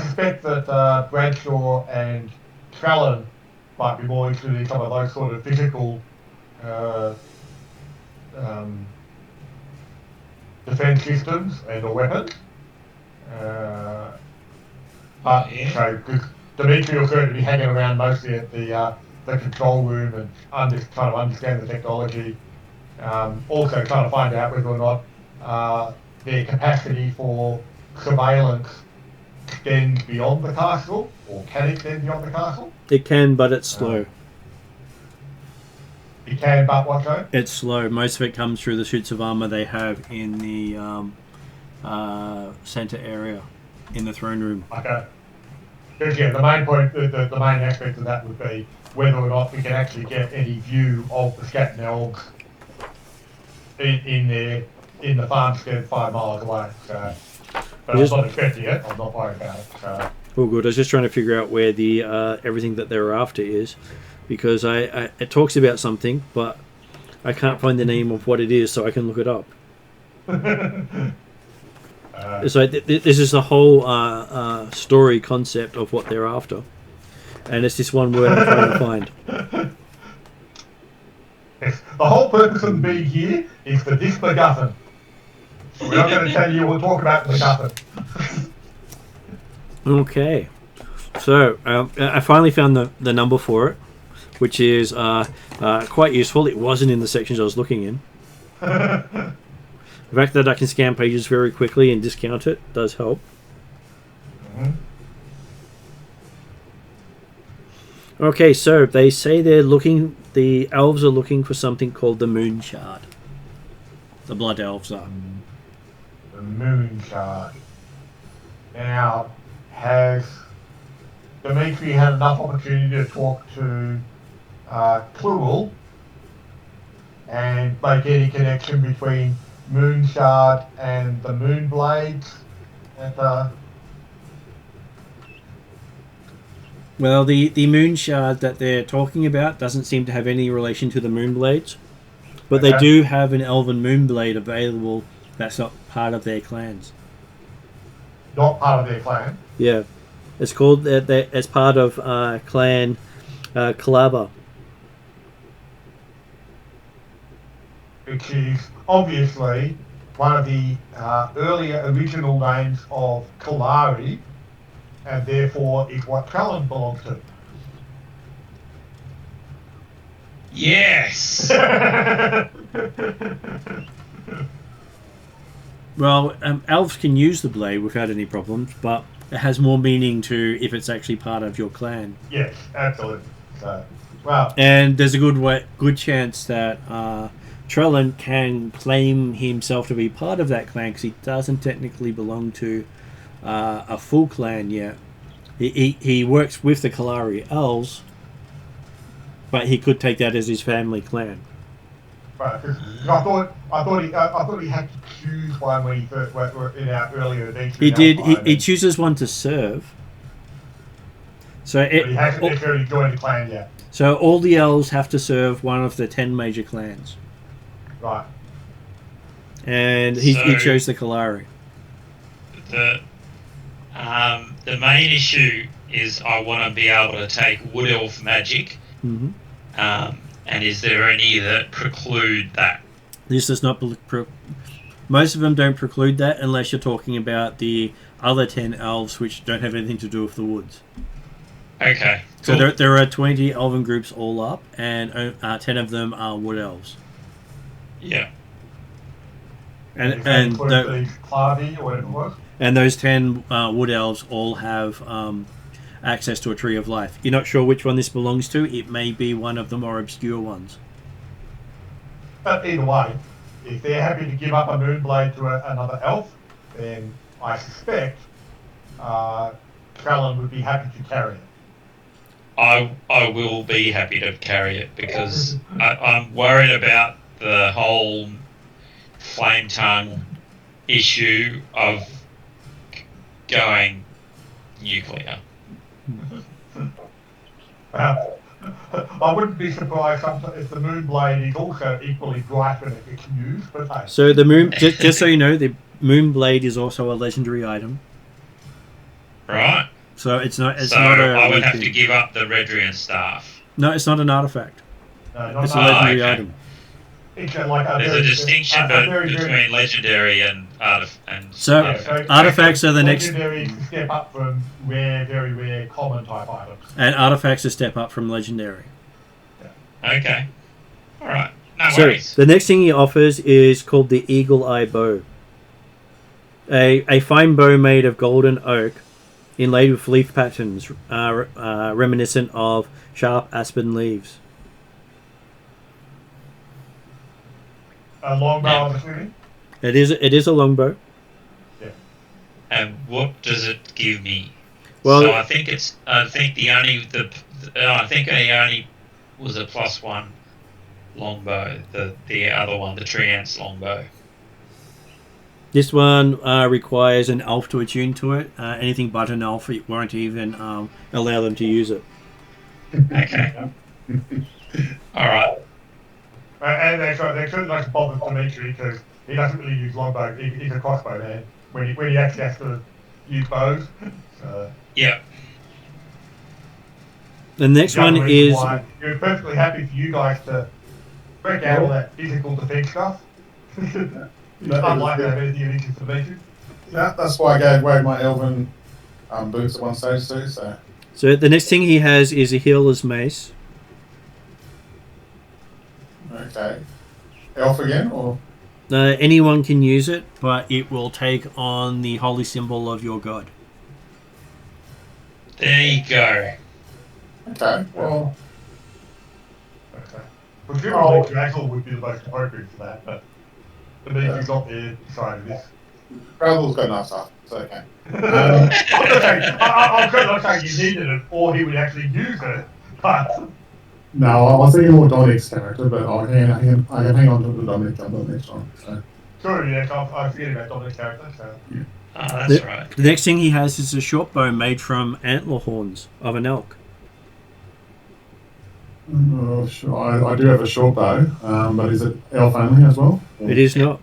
suspect that Bradshaw and Trallon might be more interested in some of those sort of physical defense systems and or weapons. So Dimitri will certainly be hanging around mostly at the control room and trying to understand the technology. Also trying to find out whether or not their capacity for surveillance extends beyond the castle, or can extend beyond the castle. It can, but it's slow. It can, but what, sorry? It's slow. Most of it comes through the suits of armour they have in the centre area, in the throne room. Okay. Because yeah, the main point, the main aspect of that would be whether or not we can actually get any view of the Scatman Elves in the farmstead 5 miles away. So, but I'm not expecting it. I'm not worried about it. So. Oh, good. I was just trying to figure out where the everything that they're after is, because it talks about something, but I can't find the name of what it is, so I can look it up. So this is the whole story concept of what they're after, and it's this one word I'm trying to find. Yes. The whole purpose of being here is for this MacGuffin. We're not going to tell you, we'll talk about the MacGuffin. Okay, so I finally found the number for it, which is quite useful. It wasn't in the sections I was looking in. The fact that I can scan pages very quickly and discount it does help. Mm-hmm. Okay, so they say they're looking. the elves are looking for something called the Moon Shard. The Blood Elves are. The Moon Shard. Now, has Dimitri had enough opportunity to talk to Lull and make any connection between Moon Shard and the Moon Blades? Well, the Moon Shard that they're talking about doesn't seem to have any relation to the Moonblades. But they do have an Elven Moonblade available that's not part of their clans. Not part of their clan? Yeah. It's called, it's part of clan Kalaba. Which is obviously one of the earlier original names of Kalari, and therefore is what Cullen belongs to. Yes. Well, elves can use the blade without any problems, but it has more meaning to if it's actually part of your clan. Yes, absolutely. So, well, and there's a good chance that Trellin can claim himself to be part of that clan because he doesn't technically belong to a full clan yet. He works with the Kalari Elves, but he could take that as his family clan. right, 'cause I thought he had to choose one when he first were in our earlier adventure. He did. He chooses one to serve. So but he hasn't necessarily joined the clan yet. So all the elves have to serve one of the 10 major clans. Right. And he chose the Kalari. The main issue is I want to be able to take Wood Elf magic. Mm-hmm. And is there any that preclude that? This does not. Most of them don't preclude that unless you're talking about the other 10 elves which don't have anything to do with the woods. Okay. So Cool. there are 20 elven groups all up, and 10 of them are wood elves. Yeah. And Clardy or whatever it was. And those 10 wood elves all have access to a tree of life. You're not sure which one this belongs to. It may be one of the more obscure ones. But either way, if they're happy to give up a Moonblade to another elf, then I suspect Callan would be happy to carry it. I will be happy to carry it because I'm worried about the whole flame tongue issue of going nuclear. I wouldn't be surprised if the Moonblade is also equally bright when it gets used, but hey. So the moon, just so you know, the Moonblade is also a legendary item. Right. So it's not. It's so not a. I would have to give up the Rheddrian staff. No, it's not an artifact. No, it's a legendary item. It's like there's a distinction between legendary and artifacts. Artifacts are the next. Legendary is a step up from rare, very rare, common type items. And artifacts a step up from legendary. Yeah. Okay. All right. No worries. The next thing he offers is called the Eagle Eye Bow. A fine bow made of golden oak, inlaid with leaf patterns, reminiscent of sharp aspen leaves. A longbow, I'm assuming? It is a longbow. Yeah. And what does it give me? Well, so I think he only was a +1 longbow. The other one, the Treants longbow. This one requires an elf to attune to it. Anything but an elf won't even allow them to use it. Okay. All right. And they couldn't like bother Dimitri because he doesn't really use longbow. He's a crossbow man when he actually has to use bows. Yeah. The next one is. You're perfectly happy for you guys to break out all that physical defense stuff. Unlike that anything you need to Dimitri. Yeah, that's why I gave away my elven boots at one stage too. So the next thing he has is a healer's mace. Okay. Elf again, or? Anyone can use it, but it will take on the holy symbol of your god. There you go. Okay, well. Okay. Presumably, Drazzle would be the most appropriate for that, but the Dimitri's not there deciding this. Gravel's got enough stuff. It's okay. I'm not saying you needed it or he would actually use it, but No, I was thinking more Dominic's character, but I can hang on to the Dominic jump on next one. So. sorry, yeah, I'm forgetting about Dominic's character. So. Oh, that's right. The next thing he has is a short bow made from antler horns of an elk. Sure. I do have a short bow, but is it elf only as well? It is not.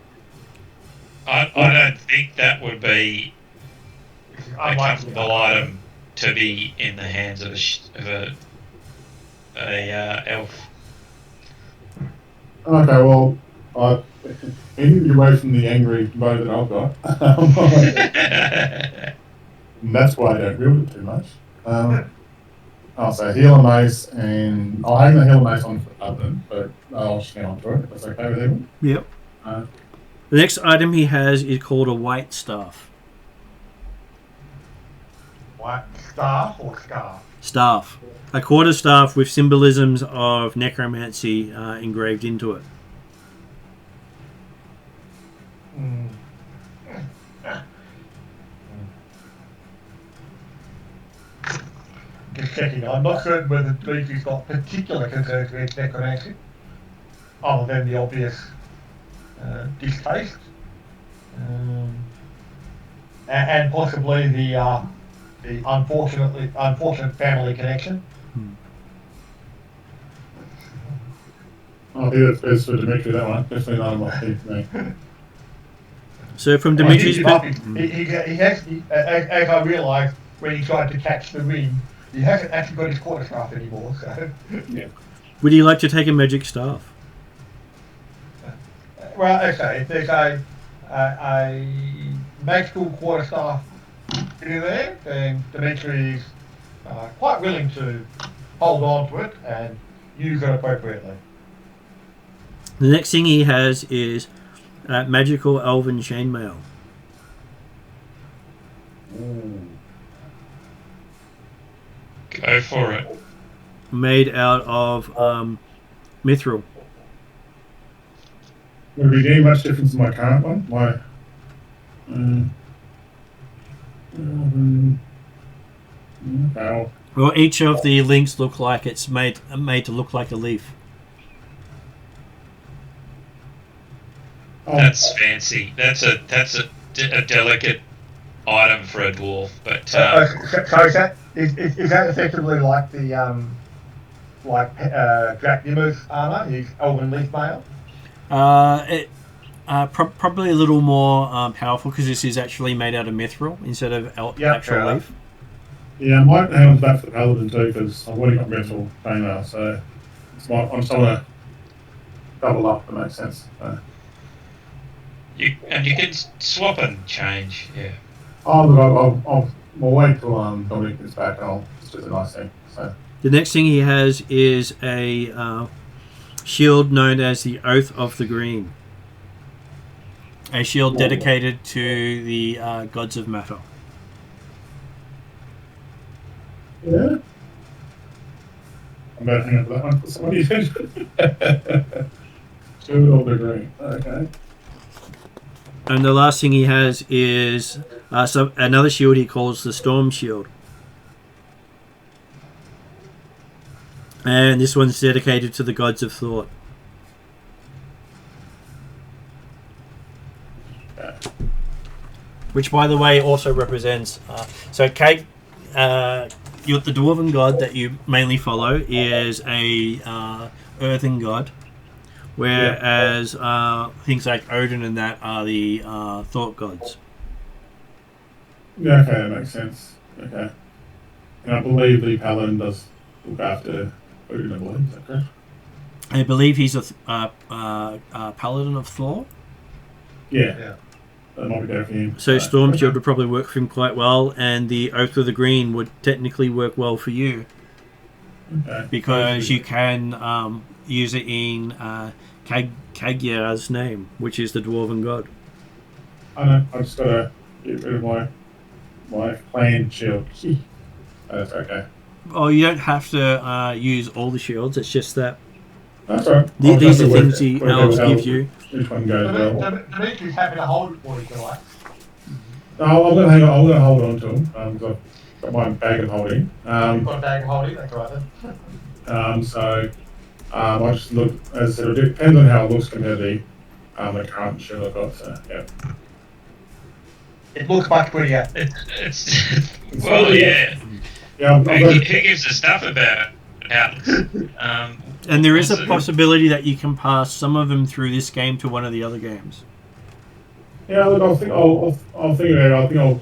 I don't think that would be a comfortable item to be in the hands of a elf. Okay, well, any away from the angry bow that I've got. And that's why I don't wield it too much. I'll say heal and mace, and I'll hang the heal and mace on for Upton, but I'll just hang on to it if that's okay with everyone. Yep. The next item he has is called a white staff. What? Staff or scarf? Staff. A quarter staff with symbolisms of necromancy engraved into it. Just checking. I'm not certain whether Dimitri's got particular concerns with necromancy, other than the obvious distaste, and possibly the unfortunate family connection. I think that's best for Dimitri, that one. Definitely not on my feet for me. So from Dimitri's... He has, as I realised when he tried to catch the ring, he hasn't actually got his quarterstaff anymore. So. Yeah. Would you like to take a magic staff? Well, okay, if there's a magical quarterstaff in there, then Dimitri is quite willing to hold on to it and use it appropriately. The next thing he has is magical elven chainmail. Go for it. Made out of mithril. Would it be getting much difference in my current one? Okay. Well, each of the links look like it's made to look like a leaf. That's fancy. That's a delicate item for a dwarf. But So is that effectively like the Draknima's armour, his elven leaf mail? Probably a little more powerful because this is actually made out of mithril instead of actual leaf. Yeah, I might hang on to that for the paladin too because I've already got metal chainmail, so I'm just trying to double up if it makes sense. So. you can swap and change. Yeah. Oh, look, I'll wait till Dominic gets back. It's just a nice thing. So. The next thing he has is a shield known as the Oath of the Green. A shield dedicated to the gods of matter. Yeah. I'm going to hang on to that one for somebody. Shield of the Green. Okay. And the last thing he has is another shield he calls the Storm Shield. And this one's dedicated to the gods of thought. Which, by the way, also represents... the dwarven god that you mainly follow is a earthen god. Whereas things like Odin and that are the thought gods. Yeah, okay, that makes sense. Okay. And I believe the paladin does look after Odin, I believe. Is that correct? I believe he's a paladin of Thor. Yeah. That might be better for him. So Storm Shield would probably work for him quite well, and the Oath of the Green would technically work well for you. Okay. Because you can use it in Kagyar's name, which is the dwarven god. I know, I just gotta get rid of my clan shield. That's okay. Oh, you don't have to use all the shields, it's just that That's right. These are things the elves give you. Which one goes well? Dimitri's happy to hold it for you tonight. No, I'm going to hang on. I'm going to hold on to them. I've got my bag of holding. You've got a bag of holding, that's right then. So I just look, as I said, it depends on how it looks compared to the current shield I've got. So yeah. It looks much prettier. It's well, yeah. Yeah, Who gives a stuff about how it looks? And there is a possibility that you can pass some of them through this game to one of the other games. Yeah, look, I'll figure it out. I think I'll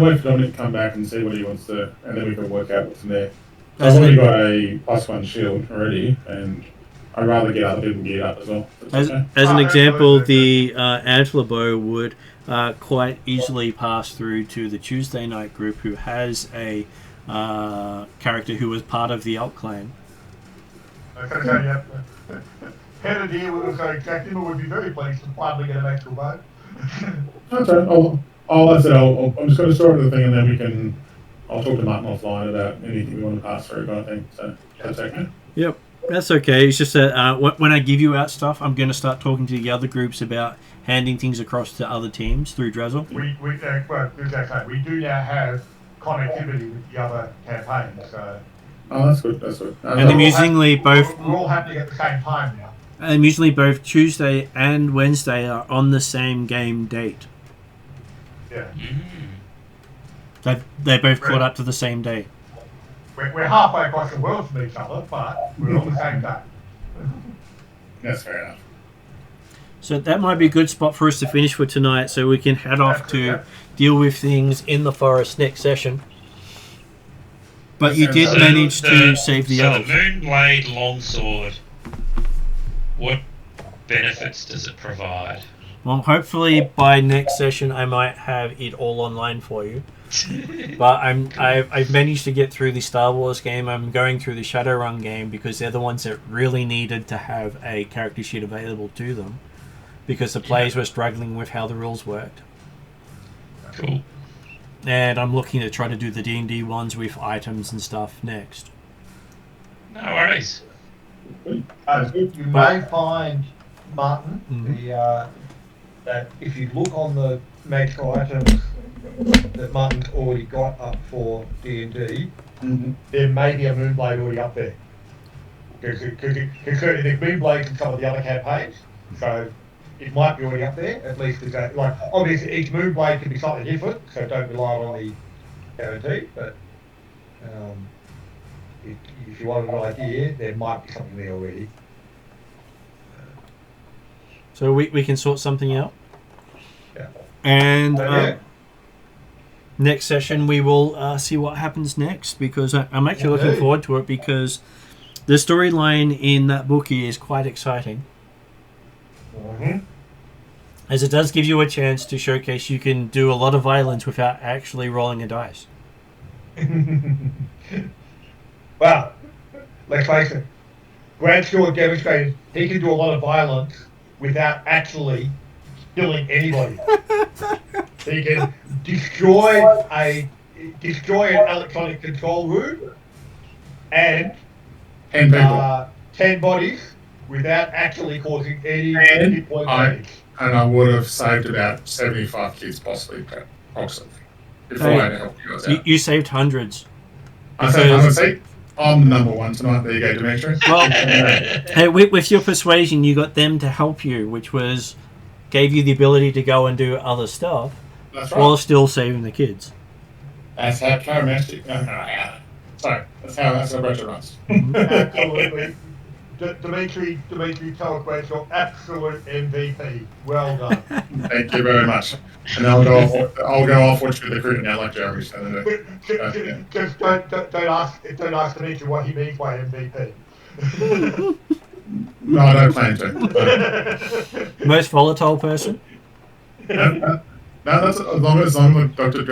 wait for Dominic to come back and see what he wants to, and then we can work out what's in there. I've already got a +1 shield already, and I'd rather get other people geared up as well. As an example, the Antler Bow would quite easily pass through to the Tuesday night group, who has a character who was part of the Elk clan. I was going to say, yeah. Head of deer with us exactly, but would be very pleased to finally get an actual boat. That's right. I'm just going to start with the thing, and then I'll talk to Martin offline about anything we want to pass through, kind of thing. So that's okay. Yep, that's okay. It's just that when I give you out stuff, I'm going to start talking to the other groups about handing things across to other teams through Drazzle. We do now have connectivity with the other campaigns, so. Oh, that's good. That's good. And amusingly, both We're all happening at the same time now. And amusingly, both Tuesday and Wednesday are on the same game date. Yeah. They both caught up to the same day. We're halfway across the world from each other, but we're on the same day. That's fair enough. So that might be a good spot for us to finish for tonight, so we can head off to deal with things in the forest next session. But you did manage to save the elves. So the Moonblade Longsword, what benefits does it provide? Well, hopefully by next session I might have it all online for you. But I've managed to get through the Star Wars game. I'm going through the Shadowrun game because they're the ones that really needed to have a character sheet available to them, because the players were struggling with how the rules worked. Cool. And I'm looking to try to do the D&D ones with items and stuff next. No worries. You may find, Martin, that if you look on the magical items that Martin's already got up for D&D, there may be a Moonblade already up there. Because the Moonblade can cover the other campaigns, so it might be already up there. At least it's like, obviously each Moonblade can be slightly different, so don't rely on the guarantee. But if you want an idea, there might be something there already. So we can sort something out. Yeah. And next session we will see what happens next, because I'm actually looking forward to it, because the storyline in that book is quite exciting. As it does give you a chance to showcase you can do a lot of violence without actually rolling a dice. Well, let's face it, Grant Stewart demonstrated he can do a lot of violence without actually killing anybody. He can destroy an electronic control room and 10 bodies without actually causing any hit point damage. And I would have saved about 75 kids, possibly, approximately, if I had helped you guys out. You saved hundreds. I saved I'm the number one tonight. There you go, Dimitri. Well, hey, with your persuasion, you got them to help you, which gave you the ability to go and do other stuff, while still saving the kids. That's how Karameikos. Sorry, that's how Bradshaw runs. Absolutely. Dimitri told Bradshaw, absolute MVP. Well done. Thank you very much. And I'll go off watch the recruiting now, like Jeremy said. Just don't ask Dimitri what he means by MVP. No, I don't plan to. Most volatile person? No, that's as long as Dr.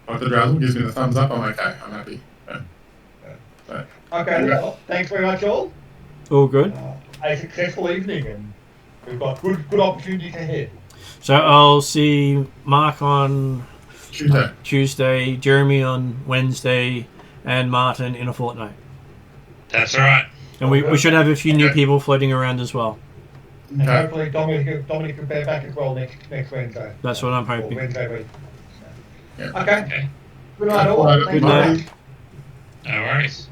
Drazzle gives me the thumbs up, I'm okay. I'm happy. Okay, well, thanks very much, all. All good. A successful evening, and we've got good opportunities ahead. So I'll see Mark on Tuesday, Jeremy on Wednesday, and Martin in a fortnight. That's right. And we should have a few new people floating around as well. And hopefully Dominic will be back as well next Wednesday. That's what I'm Or hoping. Wednesday week. Yeah. Okay. Okay. Good night all. Good Thank night. you. No worries.